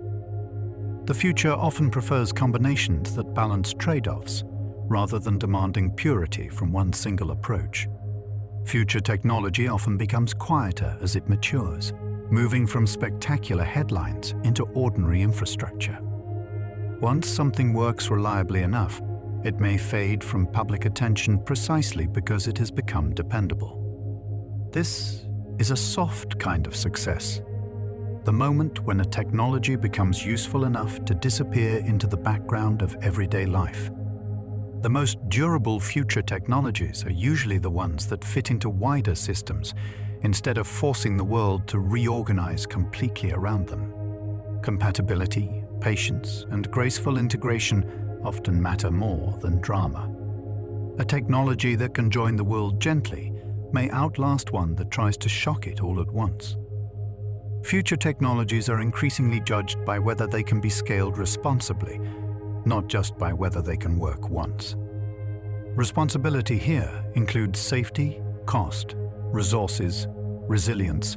The future often prefers combinations that balance trade-offs rather than demanding purity from one single approach. Future technology often becomes quieter as it matures, moving from spectacular headlines into ordinary infrastructure. Once something works reliably enough, it may fade from public attention precisely because it has become dependable. This is a soft kind of success, the moment when a technology becomes useful enough to disappear into the background of everyday life. The most durable future technologies are usually the ones that fit into wider systems instead of forcing the world to reorganize completely around them. Compatibility, patience, and graceful integration often matter more than drama. A technology that can join the world gently may outlast one that tries to shock it all at once. Future technologies are increasingly judged by whether they can be scaled responsibly, not just by whether they can work once. Responsibility here includes safety, cost, resources, resilience,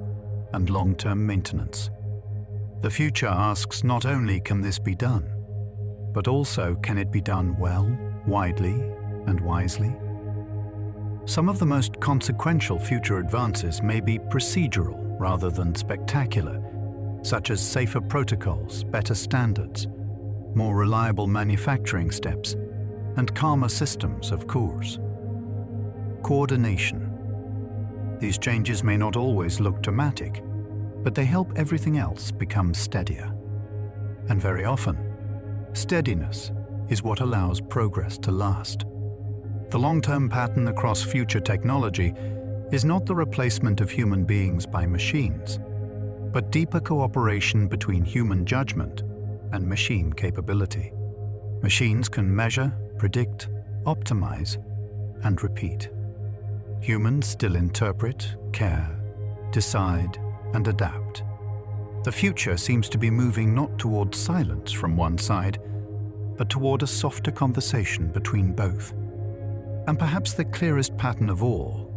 and long-term maintenance. The future asks not only can this be done, but also can it be done well, widely, and wisely? Some of the most consequential future advances may be procedural rather than spectacular, such as safer protocols, better standards, more reliable manufacturing steps, and calmer systems, of course. Coordination. These changes may not always look dramatic, but they help everything else become steadier. And very often, steadiness is what allows progress to last. The long-term pattern across future technology is not the replacement of human beings by machines, but deeper cooperation between human judgment and machine capability. Machines can measure, predict, optimize, and repeat. Humans still interpret, care, decide, and adapt. The future seems to be moving not toward silence from one side, but toward a softer conversation between both. And perhaps the clearest pattern of all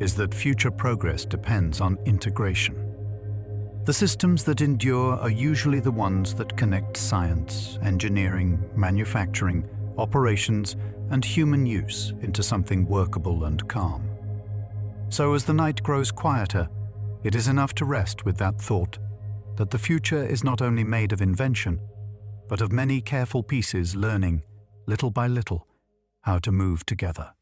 is that future progress depends on integration. The systems that endure are usually the ones that connect science, engineering, manufacturing, operations, and human use into something workable and calm. So as the night grows quieter, it is enough to rest with that thought that the future is not only made of invention, but of many careful pieces learning, little by little, how to move together.